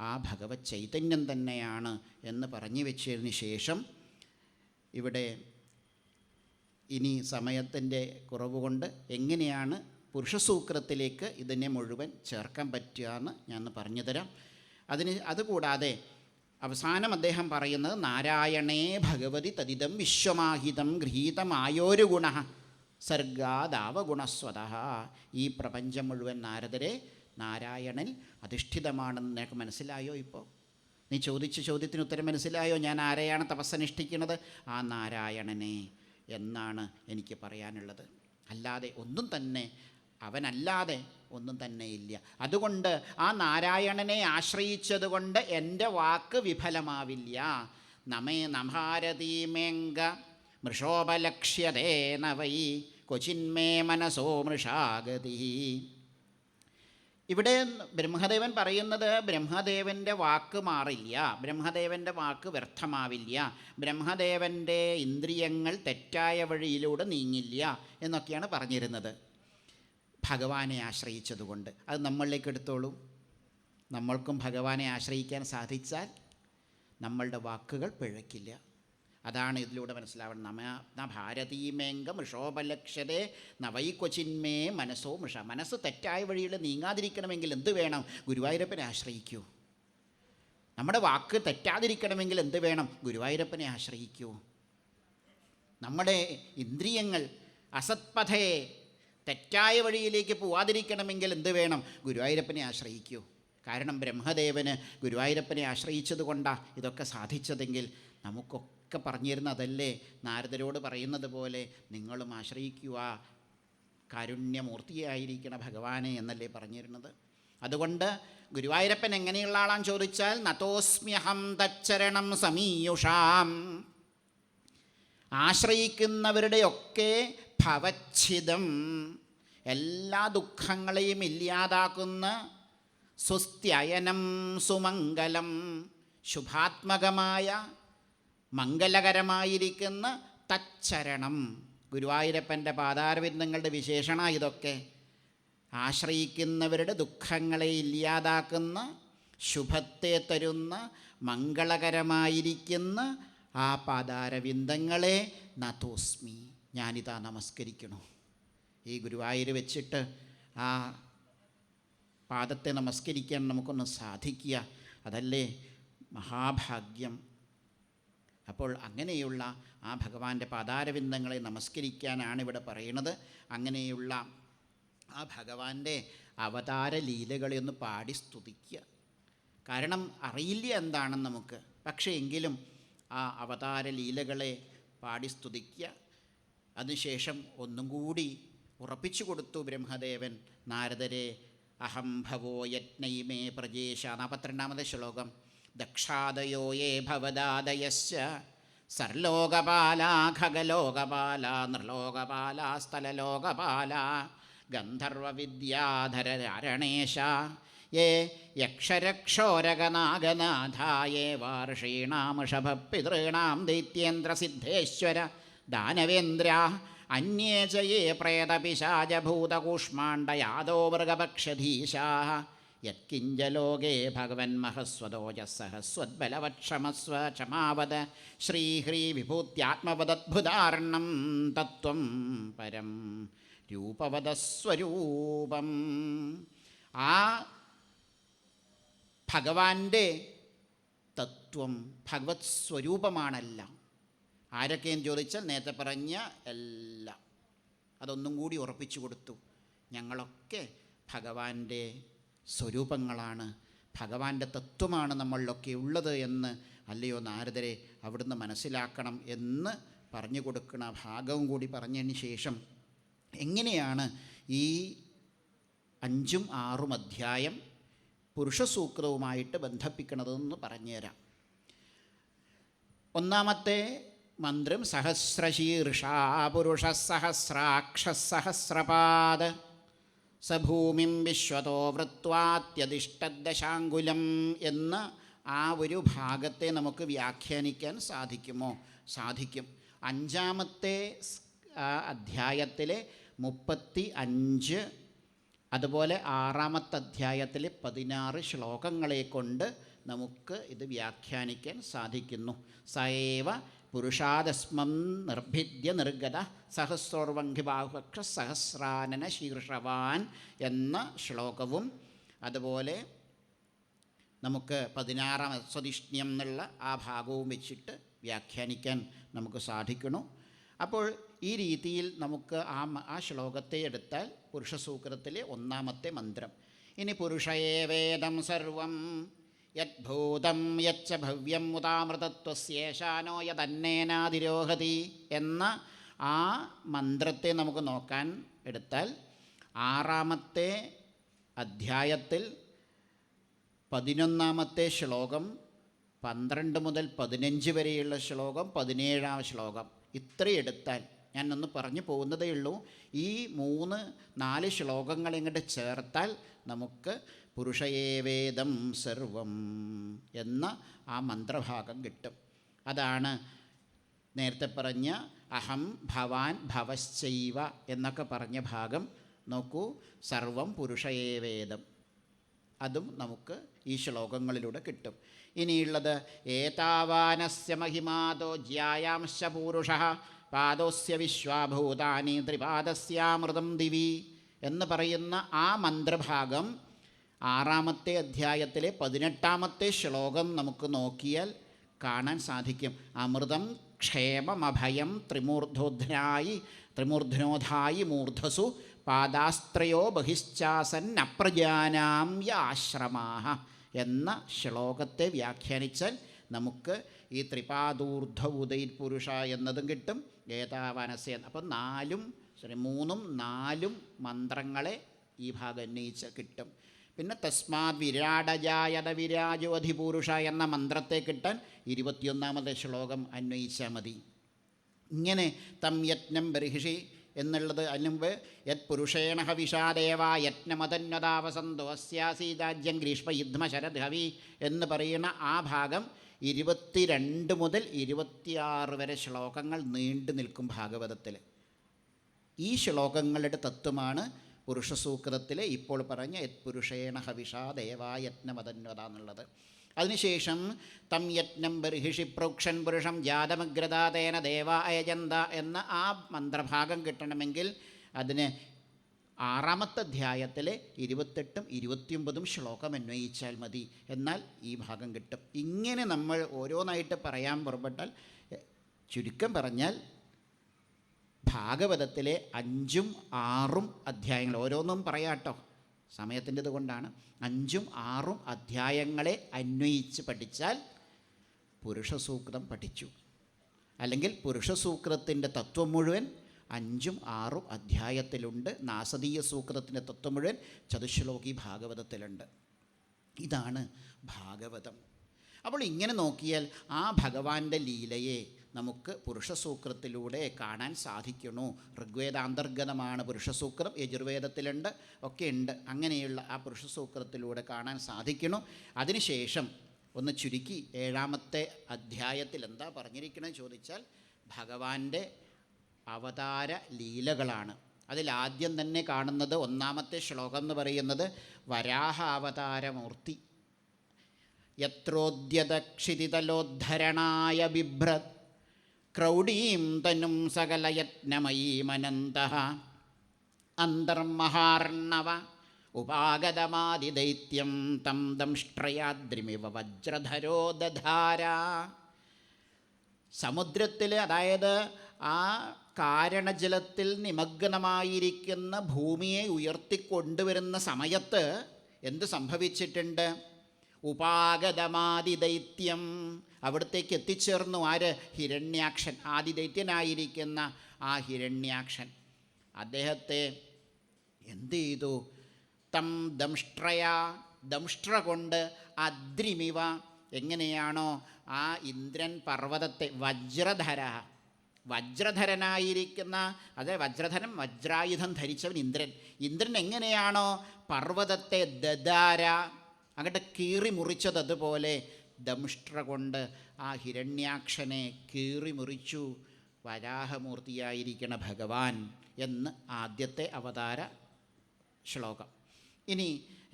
ആ ഭഗവത് ചൈതന്യം തന്നെയാണ് എന്ന് പറഞ്ഞു വെച്ചതിന് ശേഷം ഇവിടെ ഇനി സമയത്തിൻ്റെ കുറവ് കൊണ്ട് എങ്ങനെയാണ് പുരുഷസൂക്തത്തിലേക്ക് ഇതിനെ മുഴുവൻ ചേർക്കാൻ പറ്റുക എന്ന് ഞാൻ പറഞ്ഞു തരാം. അതുകൂടാതെ അവസാനം അദ്ദേഹം പറയുന്നത് നാരായണേ ഭഗവതി തദിദം വിശ്വമാഹിതം ഗൃഹീതമായോരു ഗുണ സർഗാദാവഗുണസ്വത. ഈ പ്രപഞ്ചം മുഴുവൻ നാരദരെ നാരായണൻ അധിഷ്ഠിതമാണെന്ന് നിനക്ക് മനസ്സിലായോ? ഇപ്പോൾ നീ ചോദിച്ച ചോദ്യത്തിന് ഉത്തരം മനസ്സിലായോ? ഞാൻ ആരെയാണ് തപസ്സനുഷ്ഠിക്കുന്നത്? ആ നാരായണനെ എന്നാണ് എനിക്ക് പറയാനുള്ളത്. അല്ലാതെ ഒന്നും തന്നെ, അവനല്ലാതെ ഒന്നും തന്നെ ഇല്ല. അതുകൊണ്ട് ആ നാരായണനെ ആശ്രയിച്ചതുകൊണ്ട് എൻ്റെ വാക്ക് വിഫലമാവില്ല. നമേ നഭാരതീമേങ്ക മൃഷോപലക്ഷ്യതേന വൈ കൊച്ചിന്മേ മനസോ മൃഷാഗതി. ഇവിടെ ബ്രഹ്മദേവൻ പറയുന്നത് ബ്രഹ്മദേവൻ്റെ വാക്ക് മാറില്ല, ബ്രഹ്മദേവൻ്റെ വാക്ക് വ്യർത്ഥമാവില്ല, ബ്രഹ്മദേവൻ്റെ ഇന്ദ്രിയങ്ങൾ തെറ്റായ വഴിയിലൂടെ നീങ്ങില്ല എന്നൊക്കെയാണ് പറഞ്ഞിരുന്നത്. ഭഗവാനെ ആശ്രയിച്ചതുകൊണ്ട് അത് നമ്മളിലേക്ക് എടുത്തോളൂ. നമ്മൾക്കും ഭഗവാനെ ആശ്രയിക്കാൻ സാധിച്ചാൽ നമ്മളുടെ വാക്കുകൾ പിഴയ്ക്കില്ല. അതാണ് ഇതിലൂടെ മനസ്സിലാവണം. ന ഭാരതീമേങ്ക മൃഷോപലക്ഷ്യതേ നവൈ കൊച്ചിന്മേ മനസ്സോ മൃഷ. മനസ്സ് തെറ്റായ വഴിയിൽ നീങ്ങാതിരിക്കണമെങ്കിൽ എന്ത് വേണം? ഗുരുവായൂരപ്പനെ ആശ്രയിക്കൂ. നമ്മുടെ വാക്ക് തെറ്റാതിരിക്കണമെങ്കിൽ എന്ത് വേണം? ഗുരുവായൂരപ്പനെ ആശ്രയിക്കൂ. നമ്മുടെ ഇന്ദ്രിയങ്ങൾ അസത്പഥയെ തെറ്റായ വഴിയിലേക്ക് പോവാതിരിക്കണമെങ്കിൽ എന്ത് വേണം? ഗുരുവായൂരപ്പനെ ആശ്രയിക്കൂ. കാരണം ബ്രഹ്മദേവന് ഗുരുവായൂരപ്പനെ ആശ്രയിച്ചത് കൊണ്ടാണ് ഇതൊക്കെ സാധിച്ചതെങ്കിൽ നമുക്കൊക്കെ പറഞ്ഞിരുന്നതല്ലേ നാരദരോട് പറയുന്നത് പോലെ നിങ്ങളും ആശ്രയിക്കുക കാരുണ്യമൂർത്തിയായിരിക്കണ ഭഗവാനെ എന്നല്ലേ പറഞ്ഞിരുന്നത്. അതുകൊണ്ട് ഗുരുവായൂരപ്പൻ എങ്ങനെയുള്ള ആളാന്ന് ചോദിച്ചാൽ നതോസ്മ്യഹം തച്ചരണം സമീയുഷാം. ആശ്രയിക്കുന്നവരുടെയൊക്കെ ഭവച്ഛിതം, എല്ലാ ദുഃഖങ്ങളെയും ഇല്ലാതാക്കുന്ന സ്വസ്ത്യയനം സുമംഗലം, ശുഭാത്മകമായ മംഗലകരമായിരിക്കുന്ന തച്ചരണം. ഗുരുവായൂരപ്പൻ്റെ പാതാരവിന്ദങ്ങളുടെ വിശേഷണ ഇതൊക്കെ. ആശ്രയിക്കുന്നവരുടെ ദുഃഖങ്ങളെ ഇല്ലാതാക്കുന്ന, ശുഭത്തെ തരുന്ന, മംഗളകരമായിരിക്കുന്ന ആ പാതാരവിന്ദങ്ങളെ നതോസ്മി, ഞാനിതാ നമസ്കരിക്കണു. ഈ ഗുരുവായൂർ വെച്ചിട്ട് ആ പാദത്തെ നമസ്കരിക്കാൻ നമുക്കൊന്ന് സാധിക്കുക, അതല്ലേ മഹാഭാഗ്യം. അപ്പോൾ അങ്ങനെയുള്ള ആ ഭഗവാന്റെ പാതാരവിന്ദങ്ങളെ നമസ്കരിക്കാനാണ് ഇവിടെ പറയുന്നത്. അങ്ങനെയുള്ള ആ ഭഗവാന്റെ അവതാര ലീലകളെ ഒന്ന് പാടി സ്തുതിക്കുക. കാരണം അറിയില്ല എന്താണെന്ന് നമുക്ക്, പക്ഷേ എങ്കിലും ആ അവതാര ലീലകളെ പാടി സ്തുതിക്കുക. അതിനുശേഷം ഒന്നും കൂടി ഉറപ്പിച്ചു കൊടുത്തു ബ്രഹ്മദേവൻ നാരദരെ. അഹം ഭവോ യജ്ഞൈമേ പ്രജേശ. 42-ാമത്തെ ശ്ലോകം. ദക്ഷാദയോ യേ ഭവദാദയസ്യ സർലോകപാല ഖഗലോകപാല നൃലോകപാല സ്ഥലലോകപാല ഗന്ധർവവിദ്യാധരരണേശ യേ യക്ഷരക്ഷോരകനാഗനാഥ യേ വാർഷീണാമൃഷഭപിതॄണാം ദൈത്യേന്ദ്രസിദ്ധേശ്വര ദാനവേന്ദ്ര അന്യേ ച യേ പ്രേതപിശാചഭൂതകൂഷ്മാണ്ഡയാദോ മൃഗപക്ഷധീശാ യത്കിഞ്ചലോകേ ഭഗവന്മഹസ്വദോജസ്സഹസ്വദ്ബലവക്ഷമസ്വ ക്ഷമാവദ ശ്രീഹ്രീ വിഭൂത്യാത്മവദദ്ഭുതാർണം തത്വം പരം രൂപവദസ്വരൂപം. ആ ഭഗവാന്റെ തത്വം ഭഗവത് സ്വരൂപമാണെല്ലാം. ആരൊക്കെയെന്ന് ചോദിച്ചാൽ നേരത്തെ പറഞ്ഞ എല്ലാം. അതൊന്നും കൂടി ഉറപ്പിച്ചു കൊടുത്തു. ഞങ്ങളൊക്കെ ഭഗവാന്റെ സ്വരൂപങ്ങളാണ്, ഭഗവാന്റെ തത്വമാണ് നമ്മളിലൊക്കെ ഉള്ളത് എന്ന് അല്ലയോ നാരദരെ അവിടുന്ന് മനസ്സിലാക്കണം എന്ന് പറഞ്ഞു കൊടുക്കുന്ന ഭാഗവും കൂടി പറഞ്ഞതിന് ശേഷം എങ്ങനെയാണ് ഈ 5ഉം 6ഉം അധ്യായം പുരുഷസൂക്തവുമായിട്ട് ബന്ധിപ്പിക്കുന്നതെന്ന് പറഞ്ഞുതരാം. ഒന്നാമത്തെ മന്ത്രം സഹസ്രശീർഷാ പുരുഷ സഹസ്രാക്ഷസഹസ്രപാദ സഭൂമിം വിശ്വതോ വൃത്വാത്യതിഷ്ഠദശാങ്കുലം എന്ന ആ ഒരു ഭാഗത്തെ നമുക്ക് വ്യാഖ്യാനിക്കാൻ സാധിക്കും. അഞ്ചാമത്തെ അധ്യായത്തിലെ 35, അതുപോലെ ആറാമത്തെ അധ്യായത്തിലെ 16 ശ്ലോകങ്ങളെ കൊണ്ട് നമുക്ക് ഇത് വ്യാഖ്യാനിക്കാൻ സാധിക്കുന്നു. സയേവ പുരുഷാദസ്മം നിർഭിദ്യ നിർഗത സഹസ്രോർവംഘിബാഹുപക്ഷ സഹസ്രാനന ശീർഷവാൻ എന്ന ശ്ലോകവും, അതുപോലെ നമുക്ക് 16 സ്വദിഷ്ണ്യം എന്നുള്ള ആ ഭാഗവും വെച്ചിട്ട് വ്യാഖ്യാനിക്കാൻ നമുക്ക് സാധിക്കുന്നു. അപ്പോൾ ഈ രീതിയിൽ നമുക്ക് ആ ശ്ലോകത്തെ എടുത്താൽ പുരുഷസൂക്തത്തിലെ ഒന്നാമത്തെ മന്ത്രം. ഇനി പുരുഷയേ വേദം സർവം യദ്ഭൂതം യച്ച ഭവ്യം മുതാമൃതത്വസ്യേഷാനോ യദന്നേനാതിരോഹതി എന്ന ആ മന്ത്രത്തെ നമുക്ക് നോക്കാൻ എടുത്താൽ ആറാമത്തെ അധ്യായത്തിൽ 11-ാമത്തെ ശ്ലോകം, 12 മുതൽ 15 വരെയുള്ള ശ്ലോകം, 17-ാം ശ്ലോകം, ഇത്രയെടുത്താൽ ഞാനൊന്ന് പറഞ്ഞു പോകുന്നതേ ഉള്ളൂ. ഈ 3-4 ശ്ലോകങ്ങൾ ഇങ്ങോട്ട് ചേർത്താൽ നമുക്ക് പുരുഷയേ വേദം സർവം എന്ന ആ മന്ത്രഭാഗം കിട്ടും. അതാണ് നേരത്തെ പറഞ്ഞ അഹം ഭവാൻ ഭവശ്ചൈവ എന്നൊക്കെ പറഞ്ഞ ഭാഗം. നോക്കൂ, സർവം പുരുഷയേ വേദം, അതും നമുക്ക് ഈ ശ്ലോകങ്ങളിലൂടെ കിട്ടും. ഇനിയുള്ളത് ഏതാവാനസ്യ മഹിമാതോ ജ്യായാംശ പൂരുഷഃ പാദോസ്യ വിശ്വാഭൂതാനി ത്രിപാദസ്യാമൃതം ദിവി എന്ന് പറയുന്ന ആ മന്ത്രഭാഗം 6-ാമത്തെ അധ്യായത്തിലെ 18-ാമത്തെ ശ്ലോകം നമുക്ക് നോക്കിയാൽ കാണാൻ സാധിക്കും. അമൃതം ക്ഷേമമഭയം ത്രിമൂർധ്നോധായി മൂർധസു പാദാസ്ത്രയോ ബഹിശ്ചാസന്നപ്രജാനാം യാശ്രമാഹ എന്ന ശ്ലോകത്തെ വ്യാഖ്യാനിച്ചാൽ നമുക്ക് ഈ ത്രിപാദൂർധ ഉദൈ പുരുഷ എന്നതും കിട്ടും. ഏതാവാനസ്യ. അപ്പം 3-ഉം 4-ഉം മന്ത്രങ്ങളെ ഈ ഭാഗം ഉന്നയിച്ച് കിട്ടും. പിന്നെ തസ്മാത് വിരാടജായത വിരാജോ അധിപുരുഷ എന്ന മന്ത്രത്തെ കിട്ടാൻ 21-ാമത്തെ ശ്ലോകം അന്വയിച്ചാൽ മതി. ഇങ്ങനെ തം യജ്ഞം ബർഹിഷി എന്നുള്ളത് അതിനുമുമ്പ് യത് പുരുഷേണ ഹവിഷാദേവ യജ്ഞമതന്വതാവസന്തോ അസ്യാസീതാജ്യം ഗ്രീഷ്മ യുദ്ധ്മ ശരദ്ഹവി എന്ന് പറയുന്ന ആ ഭാഗം 22 മുതൽ 26 വരെ ശ്ലോകങ്ങൾ നീണ്ടു നിൽക്കും ഭാഗവതത്തിൽ. ഈ ശ്ലോകങ്ങളുടെ തത്വമാണ് പുരുഷസൂക്തത്തിലെ ഇപ്പോൾ പറഞ്ഞ യത് പുരുഷേണ ഹവിഷാ ദേവാ യജ്ഞമതന്വത എന്നുള്ളത്. അതിനുശേഷം തം യജ്ഞം ബർഹിഷി പ്രോക്ഷൻ പുരുഷം ജാതമഗ്രതാതേന ദേവ അയജന്ത എന്ന ആ മന്ത്രഭാഗം കിട്ടണമെങ്കിൽ അതിന് 6-ാമത്തെ അധ്യായത്തിലെ 28-ഉം 29-ഉം ശ്ലോകം അന്വയിച്ചാൽ മതി. എന്നാൽ ഈ ഭാഗം കിട്ടും. ഇങ്ങനെ നമ്മൾ ഓരോന്നായിട്ട് പറയാൻ പുറപ്പെട്ടാൽ, ചുരുക്കം പറഞ്ഞാൽ ഭാഗവതത്തിലെ 5-ഉം 6-ഉം അധ്യായങ്ങൾ ഓരോന്നും പറയാട്ടോ, സമയത്തിൻ്റെത് കൊണ്ടാണ്. 5-ഉം 6-ഉം അധ്യായങ്ങളെ അന്വയിച്ച് പഠിച്ചാൽ പുരുഷസൂക്തം പഠിച്ചു. അല്ലെങ്കിൽ പുരുഷസൂക്തത്തിൻ്റെ തത്വം മുഴുവൻ 5-ഉം 6-ഉം അധ്യായത്തിലുണ്ട്. നാസദീയ സൂക്തത്തിൻ്റെ തത്വം മുഴുവൻ ചതുശ്ലോകി ഭാഗവതത്തിലുണ്ട്. ഇതാണ് ഭാഗവതം. അപ്പോൾ ഇങ്ങനെ നോക്കിയാൽ ആ ഭഗവാന്റെ ലീലയെ നമുക്ക് പുരുഷസൂക്തത്തിലൂടെ കാണാൻ സാധിക്കുന്നു. ഋഗ്വേദാന്തർഗതമാണ് പുരുഷസൂക്തം, യജുർവേദത്തിലുണ്ട്, ഒക്കെ ഉണ്ട്. അങ്ങനെയുള്ള ആ പുരുഷസൂക്തത്തിലൂടെ കാണാൻ സാധിക്കുന്നു. അതിനുശേഷം ഒന്ന് ചുരുക്കി 7-ാമത്തെ അധ്യായത്തിൽ എന്താ പറഞ്ഞിരിക്കണമെന്ന് ചോദിച്ചാൽ ഭഗവാന്റെ അവതാര ലീലകളാണ്. അതിലാദ്യം തന്നെ കാണുന്നത് 1-ാമത്തെ ശ്ലോകം എന്ന് പറയുന്നത് വരാഹ അവതാരമൂർത്തി. യത്രോദ്യതക്ഷിതിതലോദ്ധരണായ ബിഭ്രത് ക്രൗഡീം തനും സകലയത്നമയീമനന്തഃ അന്തർമഹാർണവ ഉപാഗതമാദിദൈത്യം തം ദംഷ്ട്രയാദ്രിമിവ വജ്രധരോ ദധാര. സമുദ്രത്തിൽ, അതായത് ആ കാരണജലത്തിൽ നിമഗ്നമായിരിക്കുന്ന ഭൂമിയെ ഉയർത്തിക്കൊണ്ടുവരുന്ന സമയത്ത് എന്ത് സംഭവിച്ചിട്ടുണ്ട്? ഉപാഗതമാദിദൈത്യം, അവിടത്തേക്ക് എത്തിച്ചേർന്നു. ആര്? ഹിരണ്യാക്ഷൻ, ആദിദൈത്യനായിരിക്കുന്ന ആ ഹിരണ്യാക്ഷൻ. അദ്ദേഹത്തെ എന്ത് ചെയ്തു? തം ദംഷ്ട്ര കൊണ്ട് അദ്രിമിവ, എങ്ങനെയാണോ ആ ഇന്ദ്രൻ പർവ്വതത്തെ വജ്രധര, വജ്രധരനായിരിക്കുന്ന, അതെ, വജ്രധരം, വജ്രായുധം ധരിച്ചവൻ ഇന്ദ്രൻ. ഇന്ദ്രൻ എങ്ങനെയാണോ പർവ്വതത്തെ ദദാര അങ്ങോട്ട് കീറി മുറിച്ചത്, അതുപോലെ ദംഷ്ട്ര കൊണ്ട് ആ ഹിരണ്യാക്ഷനെ കീറി മുറിച്ചു വരാഹമൂർത്തിയായിരിക്കണ ഭഗവാൻ എന്ന് ആദ്യത്തെ അവതാര ശ്ലോകം. ഇനി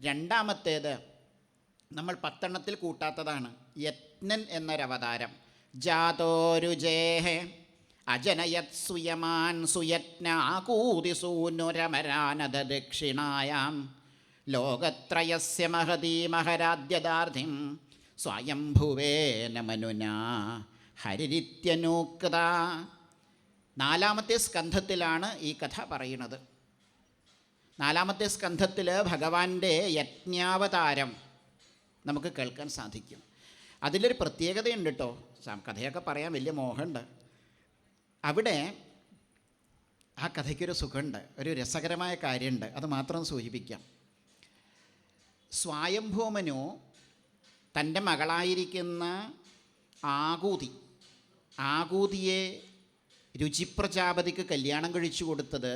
രണ്ടാമത്തേത് നമ്മൾ 10 കൂട്ടാത്തതാണ്. യജ്ഞൻ എന്നൊരവതാരം. ജാതോരുജേഹേ അജനയത് സുയമാൻ സുയജ്ഞാകൂതിസൂനുരമരാനദ ദക്ഷിണായാം ലോകത്രയസ്യ മഹതീ മഹരാദ്യദാർധിം സ്വയംഭുവേന മനുനാ ഹരിരിത്യനൂക്ത. 4-ാമത്തെ സ്കന്ധത്തിലാണ് ഈ കഥ പറയുന്നത്. 4-ാമത്തെ സ്കന്ധത്തിൽ ഭഗവാന്റെ യജ്ഞാവതാരം നമുക്ക് കേൾക്കാൻ സാധിക്കും. അതിലൊരു പ്രത്യേകതയുണ്ട് കേട്ടോ. കഥയൊക്കെ പറയാൻ വലിയ മോഹമുണ്ട്. അവിടെ ആ കഥയ്ക്കൊരു സുഖമുണ്ട്, ഒരു രസകരമായ കാര്യമുണ്ട്. അത് മാത്രം സൂചിപ്പിക്കാം. സ്വയംഭൂമനു തൻ്റെ മകളായിരിക്കുന്ന ആകൂതിയെ രുചിപ്രജാപതിക്ക് കല്യാണം കഴിച്ചു കൊടുത്തത്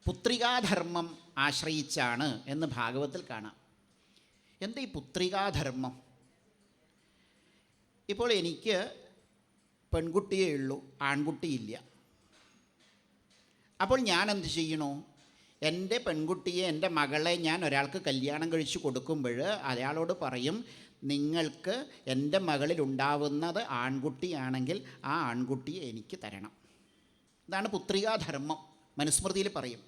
പുത്രികാധർമ്മം ആശ്രയിച്ചാണ് എന്ന് ഭാഗവത്തിൽ കാണാം. എന്താ ഈ പുത്രികാധർമ്മം? ഇപ്പോൾ എനിക്ക് പെൺകുട്ടിയേ ഉള്ളൂ, ആൺകുട്ടിയില്ല. അപ്പോൾ ഞാൻ എന്ത് ചെയ്യണു? എൻ്റെ പെൺകുട്ടിയെ, എൻ്റെ മകളെ ഞാൻ ഒരാൾക്ക് കല്യാണം കഴിച്ചു കൊടുക്കുമ്പോൾ അയാളോട് പറയും, നിങ്ങൾക്ക് എൻ്റെ മകളിലുണ്ടാവുന്നത് ആൺകുട്ടിയാണെങ്കിൽ ആ ആൺകുട്ടിയെ എനിക്ക് തരണം. ഇതാണ് പുത്രികാധർമ്മം, മനുസ്മൃതിയിൽ പറയും.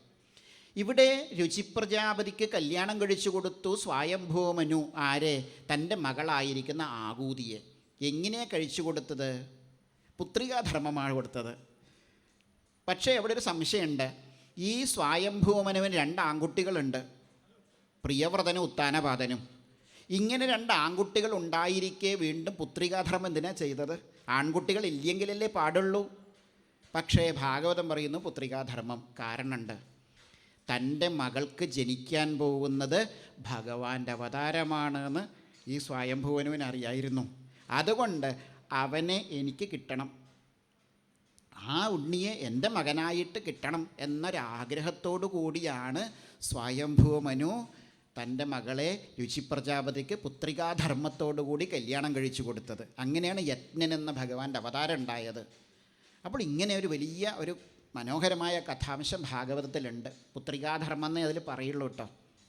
ഇവിടെ രുചിപ്രജാപതിക്ക് കല്യാണം കഴിച്ചു കൊടുത്തു സ്വയംഭൂമനു. ആരെ? തൻ്റെ മകളായിരിക്കുന്ന ആകൂതിയെ. എങ്ങനെയാണ് കഴിച്ചു കൊടുത്തത്? പുത്രികാധർമ്മമാണ് കൊടുത്തത്. പക്ഷേ അവിടെ ഒരു സംശയമുണ്ട്. ഈ സ്വയംഭൂമനുവിന് 2 ആൺകുട്ടികളുണ്ട്, പ്രിയവ്രതനും ഉത്താനപാദനും. ഇങ്ങനെ 2 ആൺകുട്ടികൾ ഉണ്ടായിരിക്കെ വീണ്ടും പുത്രികാധർമ്മം എന്തിനാ ചെയ്തത്? ആൺകുട്ടികൾ ഇല്ലെങ്കിലല്ലേ പാടുള്ളൂ. പക്ഷേ ഭാഗവതം പറയുന്നു പുത്രികാധർമ്മം കാരണമുണ്ട്. തൻ്റെ മകൾക്ക് ജനിക്കാൻ പോകുന്നത് ഭഗവാന്റെ അവതാരമാണെന്ന് ഈ സ്വയംഭുവനുവിന് അറിയായിരുന്നു. അതുകൊണ്ട് അവനെ എനിക്ക് കിട്ടണം, ആ ഉണ്ണിയെ എൻ്റെ മകനായിട്ട് കിട്ടണം എന്നൊരാഗ്രഹത്തോടു കൂടിയാണ് സ്വയംഭൂമനു തൻ്റെ മകളെ രുചിപ്രജാപതിക്ക് പുത്രികാധർമ്മത്തോടു കൂടി കല്യാണം കഴിച്ചു കൊടുത്തത്. അങ്ങനെയാണ് യജ്ഞൻ എന്ന ഭഗവാന്റെ അവതാരം ഉണ്ടായത്. അപ്പോൾ ഇങ്ങനെ ഒരു വലിയ ഒരു മനോഹരമായ കഥാംശം ഭാഗവതത്തിലുണ്ട്. പുത്രികാധർമ്മം എന്നേ അതിൽ പറയുള്ളൂ കേട്ടോ.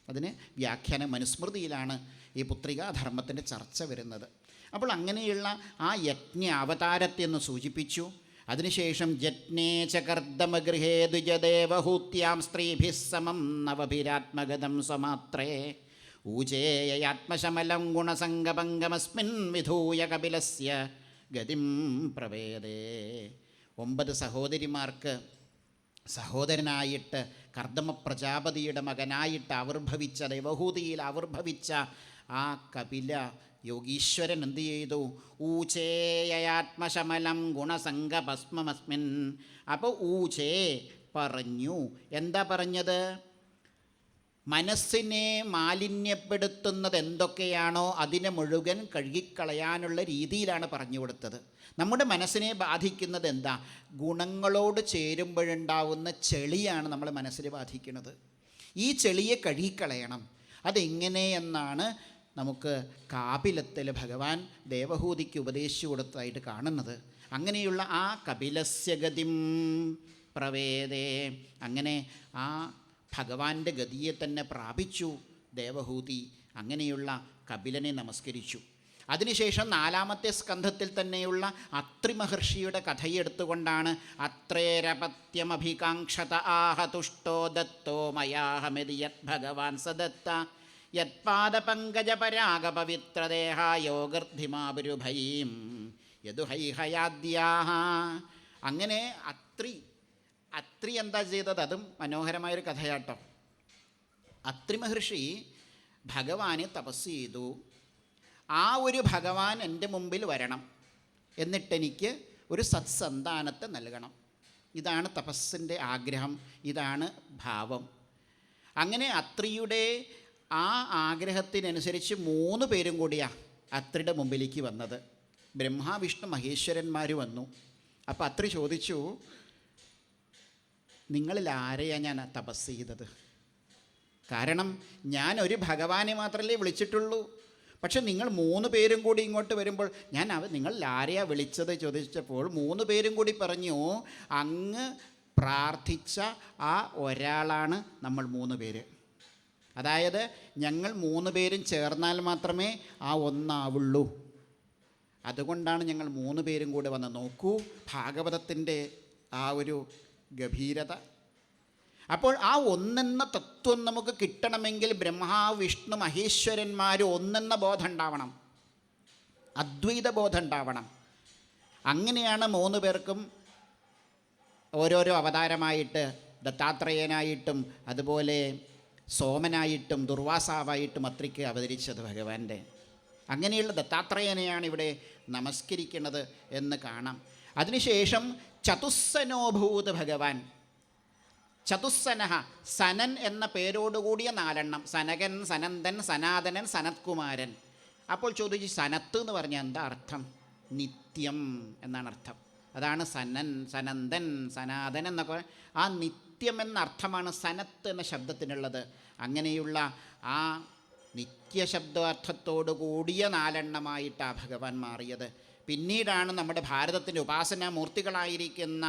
അതിന് വ്യാഖ്യാനം മനുസ്മൃതിയിലാണ് ഈ പുത്രികാധർമ്മത്തിൻ്റെ ചർച്ച വരുന്നത്. അപ്പോൾ അങ്ങനെയുള്ള ആ യജ്ഞ അവതാരത്തെ ഒന്ന് സൂചിപ്പിച്ചു. അതിനുശേഷം ജജ്ഞേ ചകർദ്ദമഗൃഹേ ദ്വിജദേവഹൂത്യാം സ്ത്രീഭിः സമം നവഭിരാത്മഗതം സ്വമാത്രേ ഊചേയാത്മശമലം ഗുണസംഗപംഗമസ്മിൻ വിധൂയ കപിലസ്യ ഗതിം പ്രവേദേ. 9 സഹോദരിമാർക്ക് സഹോദരനായിട്ട് കർദ്ദമ പ്രജാപതിയുടെ മകനായിട്ട് ആവിർഭവിച്ച, ദേവഹൂതിയിൽ ആവിർഭവിച്ച ആ കപില യോഗീശ്വരൻ എന്തു ചെയ്തു? ഊചേയാത്മശമലം ഗുണസംഗഭസ്മമസ്മിൻ. അപ്പോൾ ഊചേ പറഞ്ഞു. എന്താ പറഞ്ഞത്? മനസ്സിനെ മാലിന്യപ്പെടുത്തുന്നത് എന്തൊക്കെയാണോ അതിനെ മുഴുവൻ കഴുകിക്കളയാനുള്ള രീതിയിലാണ് പറഞ്ഞു കൊടുത്തത്. നമ്മുടെ മനസ്സിനെ ബാധിക്കുന്നത് എന്താ? ഗുണങ്ങളോട് ചേരുമ്പോഴുണ്ടാവുന്ന ചെളിയാണ് നമ്മുടെ മനസ്സിനെ ബാധിക്കുന്നത്. ഈ ചെളിയെ കഴുകിക്കളയണം. അതെങ്ങനെയെന്നാണ് നമുക്ക് കാപിലത്തിൽ ഭഗവാൻ ദേവഹൂതിക്ക് ഉപദേശിച്ചു കൊടുത്തതായിട്ട് കാണുന്നത്. അങ്ങനെയുള്ള ആ കപിലസ്യ ഗതിം പ്രവേദേ, അങ്ങനെ ആ ഭഗവാന്റെ ഗതിയെ തന്നെ പ്രാപിച്ചു ദേവഹൂതി. അങ്ങനെയുള്ള കപിലനെ നമസ്കരിച്ചു. അതിനുശേഷം 4-ാമത്തെ സ്കന്ധത്തിൽ തന്നെയുള്ള അത്രി മഹർഷിയുടെ കഥയെടുത്തുകൊണ്ടാണ് അത്രേരപത്യമഭികാംക്ഷത ആഹതുഷ്ടോ ദത്തോ മയാഹമിതി യത് ഭഗവാൻ സദത്ത യത്പാദപങ്കജപരാഗപവിത്രദേഹായോഗർദ്ധിമാപുരുഭയീം യദുഹൈഹയാദ്യാഹ. അങ്ങനെ അത്രി എന്താ ചെയ്തത്? അതും മനോഹരമായൊരു കഥയാട്ടോ. അത്രി മഹർഷി ഭഗവാനെ തപസ് ചെയ്തു. ആ ഒരു ഭഗവാൻ എൻ്റെ മുമ്പിൽ വരണം, എന്നിട്ടെനിക്ക് ഒരു സത്സന്താനത്തെ നൽകണം. ഇതാണ് തപസ്സിൻ്റെ ആഗ്രഹം, ഇതാണ് ഭാവം. അങ്ങനെ അത്രിയുടെ ആ ആഗ്രഹത്തിനനുസരിച്ച് 3 പേരും കൂടിയാണ് അത്രിയുടെ മുമ്പിലേക്ക് വന്നത്. ബ്രഹ്മ വിഷ്ണു മഹേശ്വരന്മാർ വന്നു. അപ്പം അത്രി ചോദിച്ചു, നിങ്ങളിൽ ആരെയാണ് ഞാൻ തപസ് ചെയ്തത്? കാരണം ഞാൻ ഒരു ഭഗവാനെ മാത്രമല്ലേ വിളിച്ചിട്ടുള്ളൂ. പക്ഷെ നിങ്ങൾ 3 പേരും കൂടി ഇങ്ങോട്ട് വരുമ്പോൾ ഞാൻ നിങ്ങളിൽ ആരെയാണ് വിളിച്ചത് ചോദിച്ചപ്പോൾ 3 പേരും കൂടി പറഞ്ഞു, അങ്ങ് പ്രാർത്ഥിച്ച ആ ഒരാളാണ് നമ്മൾ 3 പേര്. അതായത് ഞങ്ങൾ 3 പേരും ചേർന്നാൽ മാത്രമേ ആ ഒന്നാവുള്ളൂ. അതുകൊണ്ടാണ് ഞങ്ങൾ 3 പേരും കൂടെ വന്ന്. നോക്കൂ ഭാഗവതത്തിൻ്റെ ആ ഒരു ഗഭീരത. അപ്പോൾ ആ ഒന്നെന്ന തത്വം നമുക്ക് കിട്ടണമെങ്കിൽ ബ്രഹ്മാവ് വിഷ്ണു മഹേശ്വരന്മാർ ഒന്നെന്ന ബോധം ഉണ്ടാവണം, അദ്വൈത ബോധം ഉണ്ടാവണം. അങ്ങനെയാണ് 3 പേർക്കും ഓരോരോ അവതാരമായിട്ട്, ദത്താത്രേയനായിട്ടും അതുപോലെ സോമനായിട്ടും ദുർവാസാവായിട്ടും അത്രിക്ക് അവതരിച്ചത് ഭഗവാന്റെ. അങ്ങനെയുള്ള ദത്താത്രേയനെയാണ് ഇവിടെ നമസ്കരിക്കുന്നത് എന്ന് കാണാം. അതിനുശേഷം ചതുസ്സനോഭൂത് ഭഗവാൻ. ചതുസ്സനഹ, സനൻ എന്ന പേരോടുകൂടിയ 4 സനകൻ, സനന്ദൻ, സനാതനൻ, സനത്കുമാരൻ. അപ്പോൾ ചോദിച്ചു, സനത്ത് എന്ന് പറഞ്ഞാൽ എന്താ അർത്ഥം? നിത്യം എന്നാണ് അർത്ഥം. അതാണ് സനൻ, സനന്ദൻ, സനാതൻ എന്നൊക്കെ. ആ നിത്യം എന്ന അർത്ഥമാണ് സനത്ത് എന്ന ശബ്ദത്തിനുള്ളത്. അങ്ങനെയുള്ള ആ നിത്യശബ്ദാർത്ഥത്തോടു കൂടിയ 4 ഭഗവാൻ മാറിയത്. പിന്നീടാണ് നമ്മുടെ ഭാരതത്തിൻ്റെ ഉപാസനാ മൂർത്തികളായിരിക്കുന്ന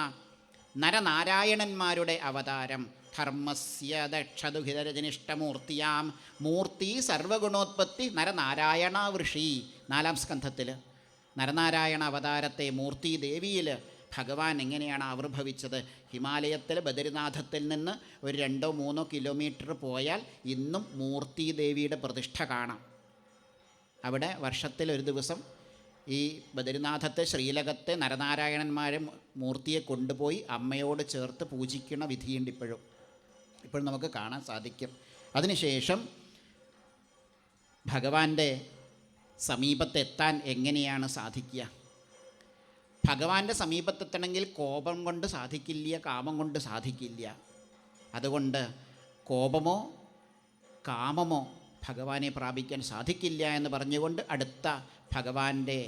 നരനാരായണന്മാരുടെ അവതാരം. ധർമ്മസ്യ ദക്ഷദുഹിതരജനിഷ്ടമൂർത്തിയാം മൂർത്തി സർവഗുണോത്പത്തി നരനാരായണ വൃഷി. 4-ാം സ്കന്ധത്തിൽ നരനാരായണ അവതാരത്തെ മൂർത്തി ദേവിയിൽ ഭഗവാൻ എങ്ങനെയാണ് ആവിർഭവിച്ചത്? ഹിമാലയത്തിൽ ബദരിനാഥത്തിൽ നിന്ന് ഒരു 2-3 കിലോമീറ്റർ പോയാൽ ഇന്നും മൂർത്തി ദേവിയുടെ പ്രതിഷ്ഠ കാണാം. അവിടെ വർഷത്തിൽ ഒരു ദിവസം ഈ ബദരിനാഥത്തെ ശ്രീലകത്തെ നരനാരായണന്മാരെ മൂർത്തിയെ കൊണ്ടുപോയി അമ്മയോട് ചേർത്ത് പൂജിക്കുന്ന വിധിയുണ്ട് ഇപ്പോഴും നമുക്ക് കാണാൻ സാധിക്കും. അതിനുശേഷം ഭഗവാന്റെ സമീപത്തെത്താൻ എങ്ങനെയാണ് സാധിക്കുക? ഭഗവാന്റെ സമീപത്തെത്തണമെങ്കിൽ കോപം കൊണ്ട് സാധിക്കില്ല, കാമം കൊണ്ട് സാധിക്കില്ല. അതുകൊണ്ട് കോപമോ കാമമോ ഭഗവാനെ പ്രാപിക്കാൻ സാധിക്കില്ല എന്ന് പറഞ്ഞുകൊണ്ട് അടുത്ത ഭഗവാന്റെ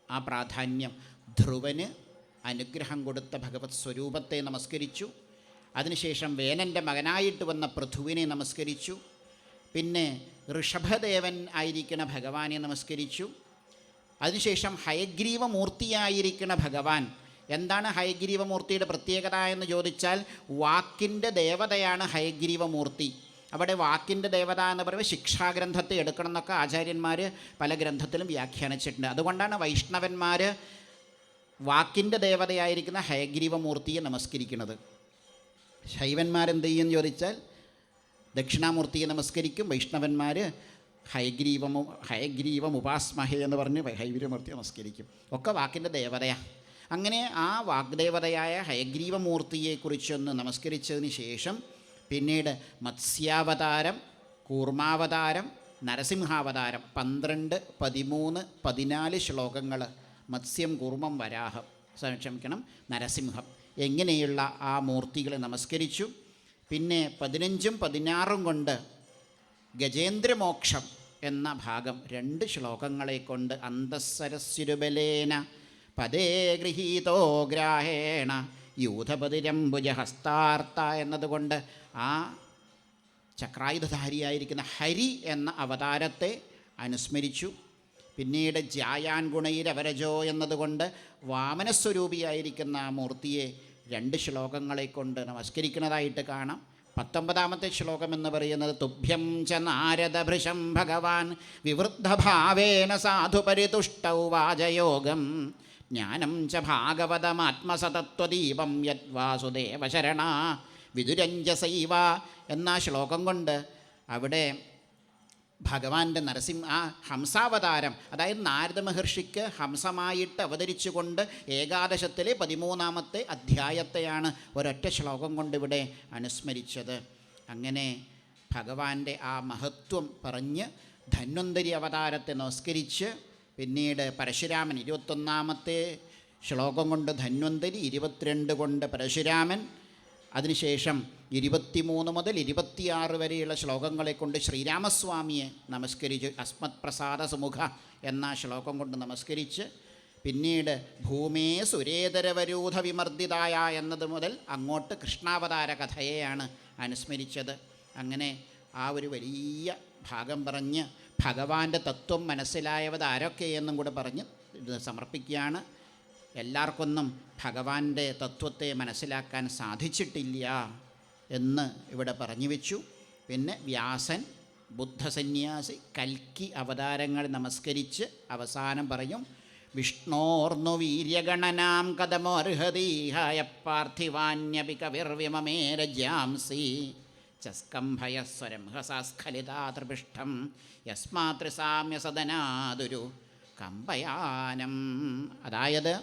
ആ പ്രാധാന്യം, ധ്രുവന് അനുഗ്രഹം കൊടുത്ത ഭഗവത് സ്വരൂപത്തെ നമസ്കരിച്ചു. അതിനുശേഷം വേനൻ്റെ മകനായിട്ട് വന്ന പൃഥുവിനെ നമസ്കരിച്ചു. പിന്നെ ഋഷഭദേവൻ ആയിരിക്കുന്ന ഭഗവാനെ നമസ്കരിച്ചു. അതിനുശേഷം ഹയഗ്രീവമൂർത്തിയായിരിക്കുന്ന ഭഗവാൻ. എന്താണ് ഹയഗ്രീവമൂർത്തിയുടെ പ്രത്യേകത എന്ന് ചോദിച്ചാൽ, വാക്കിൻ്റെ ദേവതയാണ് ഹയഗ്രീവമൂർത്തി. അവിടെ വാക്കിൻ്റെ ദേവത എന്ന് പറയുമ്പോൾ ശിക്ഷാഗ്രന്ഥത്തെ എടുക്കണം എന്നൊക്കെ ആചാര്യന്മാർ പല ഗ്രന്ഥത്തിലും വ്യാഖ്യാനിച്ചിട്ടുണ്ട്. അതുകൊണ്ടാണ് വൈഷ്ണവന്മാർ വാക്കിൻ്റെ ദേവതയായിരിക്കുന്ന ഹയഗ്രീവമൂർത്തിയെ നമസ്കരിക്കുന്നത്. ശൈവന്മാരെന്ത് ചെയ്യുമെന്ന് ചോദിച്ചാൽ ദക്ഷിണാമൂർത്തിയെ നമസ്കരിക്കും, വൈഷ്ണവന്മാർ ഹയഗ്രീവം ഉപാസ്മഹേ എന്ന് പറഞ്ഞ് ഹയഗ്രീവമൂർത്തിയെ നമസ്കരിക്കും. ഒക്കെ വാക്കിൻ്റെ ദേവതയാണ്. അങ്ങനെ ആ വാഗ്ദേവതയായ ഹയഗ്രീവമൂർത്തിയെക്കുറിച്ചൊന്ന് നമസ്കരിച്ചതിന് ശേഷം പിന്നീട് മത്സ്യാവതാരം, കൂർമാവതാരം, നരസിംഹാവതാരം 12, 13, 14 ശ്ലോകങ്ങൾ. മത്സ്യം, കൂർമ്മം, വരാഹം, നരസിംഹം, എങ്ങനെയുള്ള ആ മൂർത്തികളെ നമസ്കരിച്ചു. പിന്നെ 15ഉം 16ഉം കൊണ്ട് ഗജേന്ദ്രമോക്ഷം എന്ന ഭാഗം 2 ശ്ലോകങ്ങളെ കൊണ്ട് അന്തസ്സരസ്യുരുബലേന പദേ ഗൃഹീതോ ഗ്രാഹേണ യൂഥപതിരംബുജഹസ്താർത്ത എന്നതുകൊണ്ട് ആ ചക്രായുധധാരിയായിരിക്കുന്ന ഹരി എന്ന അവതാരത്തെ അനുസ്മരിച്ചു. പിന്നീട് ജായാൻ ഗുണൈരവരജോ എന്നതുകൊണ്ട് വാമനസ്വരൂപിയായിരിക്കുന്ന ആ മൂർത്തിയെ 2 ശ്ലോകങ്ങളെ കൊണ്ട് നമസ്കരിക്കുന്നതായിട്ട് കാണാം. 19ാമത്തെ ശ്ലോകം എന്ന് പറയുന്നത് തുഭ്യം ച നാരദഭൃശം ഭഗവാൻ വിവൃദ്ധഭാവേന സാധു പരിതുഷ്ടൗ വാചയോഗം ജ്ഞാനം ച ഭാഗവതമാത്മസതത്വദീപം യദ്വാസുദേവ ശരണ വിദുരഞ്ജസൈവ എന്ന ശ്ലോകം കൊണ്ട് അവിടെ ഭഗവാന്റെ ഹംസാവതാരം, അതായത് നാരദ മഹർഷിക്ക് ഹംസമായിട്ട് അവതരിച്ചുകൊണ്ട് ഏകാദശത്തിലെ 13ാമത്തെ അധ്യായത്തെയാണ് ഒരൊറ്റ ശ്ലോകം കൊണ്ട് ഇവിടെ അനുസ്മരിച്ചത്. അങ്ങനെ ഭഗവാന്റെ ആ മഹത്വം പറഞ്ഞ് ധന്വന്തരി അവതാരത്തെ നമസ്കരിച്ച് പിന്നീട് പരശുരാമൻ 21ാമത്തെ ശ്ലോകം കൊണ്ട് ധന്വന്തരി, 22 കൊണ്ട് പരശുരാമൻ, അതിനുശേഷം 23 മുതൽ 26 വരെയുള്ള ശ്ലോകങ്ങളെ കൊണ്ട് ശ്രീരാമസ്വാമിയെ നമസ്കരിച്ച് അസ്മത് പ്രസാദ സുമുഖ എന്ന ശ്ലോകം കൊണ്ട് നമസ്കരിച്ച് പിന്നീട് ഭൂമേ സുരേതരവരൂധ വിമർദ്ദിതായ എന്നത് മുതൽ അങ്ങോട്ട് കൃഷ്ണാവതാര കഥയെയാണ് അനുസ്മരിച്ചത്. അങ്ങനെ ആ ഒരു വലിയ ഭാഗം പറഞ്ഞ് ഭഗവാന്റെ തത്വം മനസ്സിലായവത് ആരൊക്കെയെന്നും കൂടെ പറഞ്ഞ് ഇത് സമർപ്പിക്കുകയാണ്. എല്ലാവർക്കൊന്നും ഭഗവാന്റെ തത്വത്തെ മനസ്സിലാക്കാൻ സാധിച്ചിട്ടില്ല എന്ന് ഇവിടെ പറഞ്ഞു വെച്ചു. പിന്നെ വ്യാസൻ, ബുദ്ധസന്യാസി, കൽക്കി അവതാരങ്ങൾ നമസ്കരിച്ച് അവസാനം പറയും, വിഷ്ണോർന്നു വീര്യഗണനാം കഥമോർഹതീഹായ പാർത്ഥിവാന്യപി കവിർവിമമേ രജ്യാംസി ചസ്കംഭയസ്വരം ഹസാസ്ഖലിതാതൃപൃഷ്ടം യസ്മാതൃസാമ്യസദനാദുരു കമ്പയാനം. അതായത്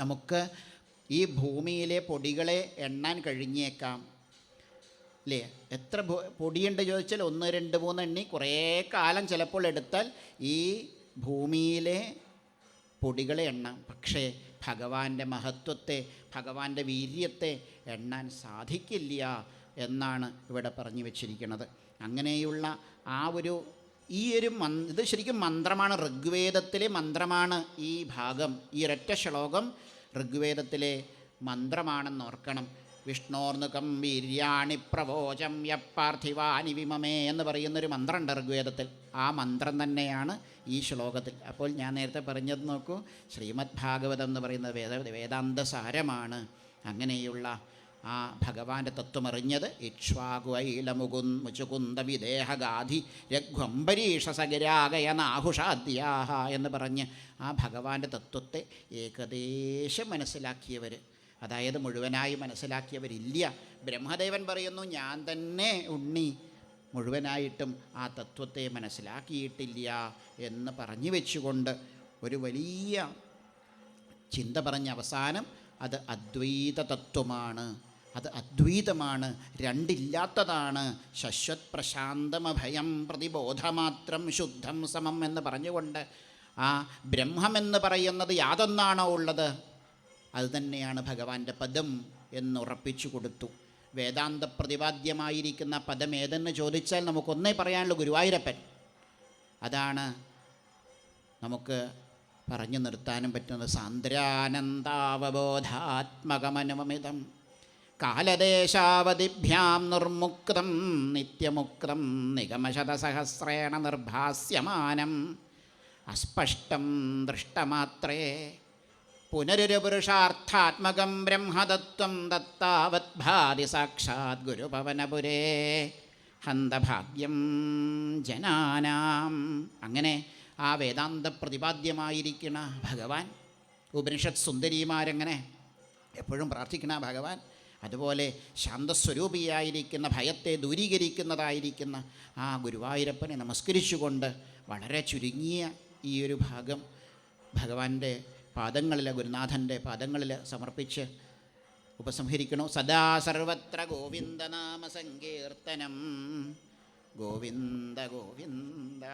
നമുക്ക് ഈ ഭൂമിയിലെ പൊടികളെ എണ്ണാൻ കഴിഞ്ഞേക്കാം അല്ലേ? എത്ര പൊടിയുണ്ട് ചോദിച്ചാൽ 1, 2, 3 എണ്ണി കുറേ കാലം ചിലപ്പോൾ എടുത്താൽ ഈ ഭൂമിയിലെ പൊടികളെ എണ്ണാം. പക്ഷേ ഭഗവാന്റെ മഹത്വത്തെ, ഭഗവാന്റെ വീര്യത്തെ എണ്ണാൻ സാധിക്കില്ല എന്നാണ് ഇവിടെ പറഞ്ഞു വച്ചിരിക്കുന്നത്. അങ്ങനെയുള്ള ആ ഒരു ഇത് ശരിക്കും മന്ത്രമാണ്, ഋഗ്വേദത്തിലെ മന്ത്രമാണ് ഈ ഭാഗം. ഈ ഒരൊറ്റ ശ്ലോകം ഋഗ്വേദത്തിലെ മന്ത്രമാണെന്ന് ഓർക്കണം. വിഷ്ണോർനുകം വീര്യാണി പ്രവോചം യപ്പാർത്ഥിവാനി വിമമേ എന്ന് പറയുന്നൊരു മന്ത്രമുണ്ട് ഋഗ്വേദത്തിൽ. ആ മന്ത്രം തന്നെയാണ് ഈ ശ്ലോകത്തിൽ. അപ്പോൾ ഞാൻ നേരത്തെ പറഞ്ഞത് നോക്കൂ, ശ്രീമദ് ഭാഗവതം എന്ന് പറയുന്നത് വേദാന്ത സാരമാണ്. അങ്ങനെയുള്ള ആ ഭഗവാന്റെ തത്വമറിഞ്ഞത് ഇക്ഷ്വാകുഐലമുകുന്ദ വിദേഹഗാധി രഘ്വംബരീഷസഗരാഗയനാഹുഷാദ്യാഹ എന്ന് പറഞ്ഞ് ആ ഭഗവാന്റെ തത്വത്തെ ഏകദേശം മനസ്സിലാക്കിയവർ, അതായത് മുഴുവനായി മനസ്സിലാക്കിയവരില്ല. ബ്രഹ്മദേവൻ പറയുന്നു, ഞാൻ തന്നെ ഉണ്ണി മുഴുവനായിട്ടും ആ തത്വത്തെ മനസ്സിലാക്കിയിട്ടില്ല എന്ന് പറഞ്ഞു വെച്ചുകൊണ്ട് ഒരു വലിയ ചിന്ത പറഞ്ഞ അവസാനം അത് അദ്വൈത തത്വമാണ്, അത് അദ്വൈതമാണ്, രണ്ടില്ലാത്തതാണ്. ശശ്വത് പ്രശാന്തമഭയം പ്രതിബോധമാത്രം ശുദ്ധം സമം എന്ന് പറഞ്ഞുകൊണ്ട് ആ ബ്രഹ്മമെന്ന് പറയുന്നത് യാതൊന്നാണോ ഉള്ളത് അത് തന്നെയാണ് ഭഗവാന്റെ പദം എന്നുറപ്പിച്ചു കൊടുത്തു. വേദാന്ത പ്രതിപാദ്യമായിരിക്കുന്ന പദം ഏതെന്ന് ചോദിച്ചാൽ നമുക്കൊന്നേ പറയാനുള്ളൂ, ഗുരുവായൂരപ്പൻ. അതാണ് നമുക്ക് പറഞ്ഞു നിർത്താനും പറ്റുന്നത്. സാന്ദ്രാനന്ദാവബോധാത്മകമനുമിതം കാലദേശാവധിഭ്യാം നിർമുക്തം നിത്യമുക്തം നിഗമശതസഹസ്രേണ നിർഭാസ്യമാനം അസ്പഷ്ടം ദൃഷ്ടമാത്രേ പുനരുപുരുഷാർത്ഥാത്മകം ബ്രഹ്മതത്വം ദത്താവത് ഭാതി സാക്ഷാത് ഗുരുപവനപുരേ ഹന്തഭാഗ്യം ജനാനാം. അങ്ങനെ ആ വേദാന്ത പ്രതിപാദ്യമായിരിക്കുന്ന ഭഗവാൻ, ഉപനിഷത്ത് സുന്ദരിമാരെങ്ങനെ എപ്പോഴും പ്രാർത്ഥിക്കുന്ന ഭഗവാൻ, അതുപോലെ ശാന്തസ്വരൂപിയായിരിക്കുന്ന ഭയത്തെ ദൂരീകരിക്കുന്നതായിരിക്കുന്ന ആ ഗുരുവായൂരപ്പനെ നമസ്കരിച്ചുകൊണ്ട് വളരെ ചുരുങ്ങിയ ഈ ഒരു ഭാഗം ഭഗവാന്റെ പാദങ്ങളിൽ, ഗുരുനാഥൻ്റെ പാദങ്ങളിൽ സമർപ്പിച്ച് ഉപസംഹരിക്കണു. സദാ സർവത്ര ഗോവിന്ദനാമ സങ്കീർത്തനം. ഗോവിന്ദ ഗോവിന്ദ.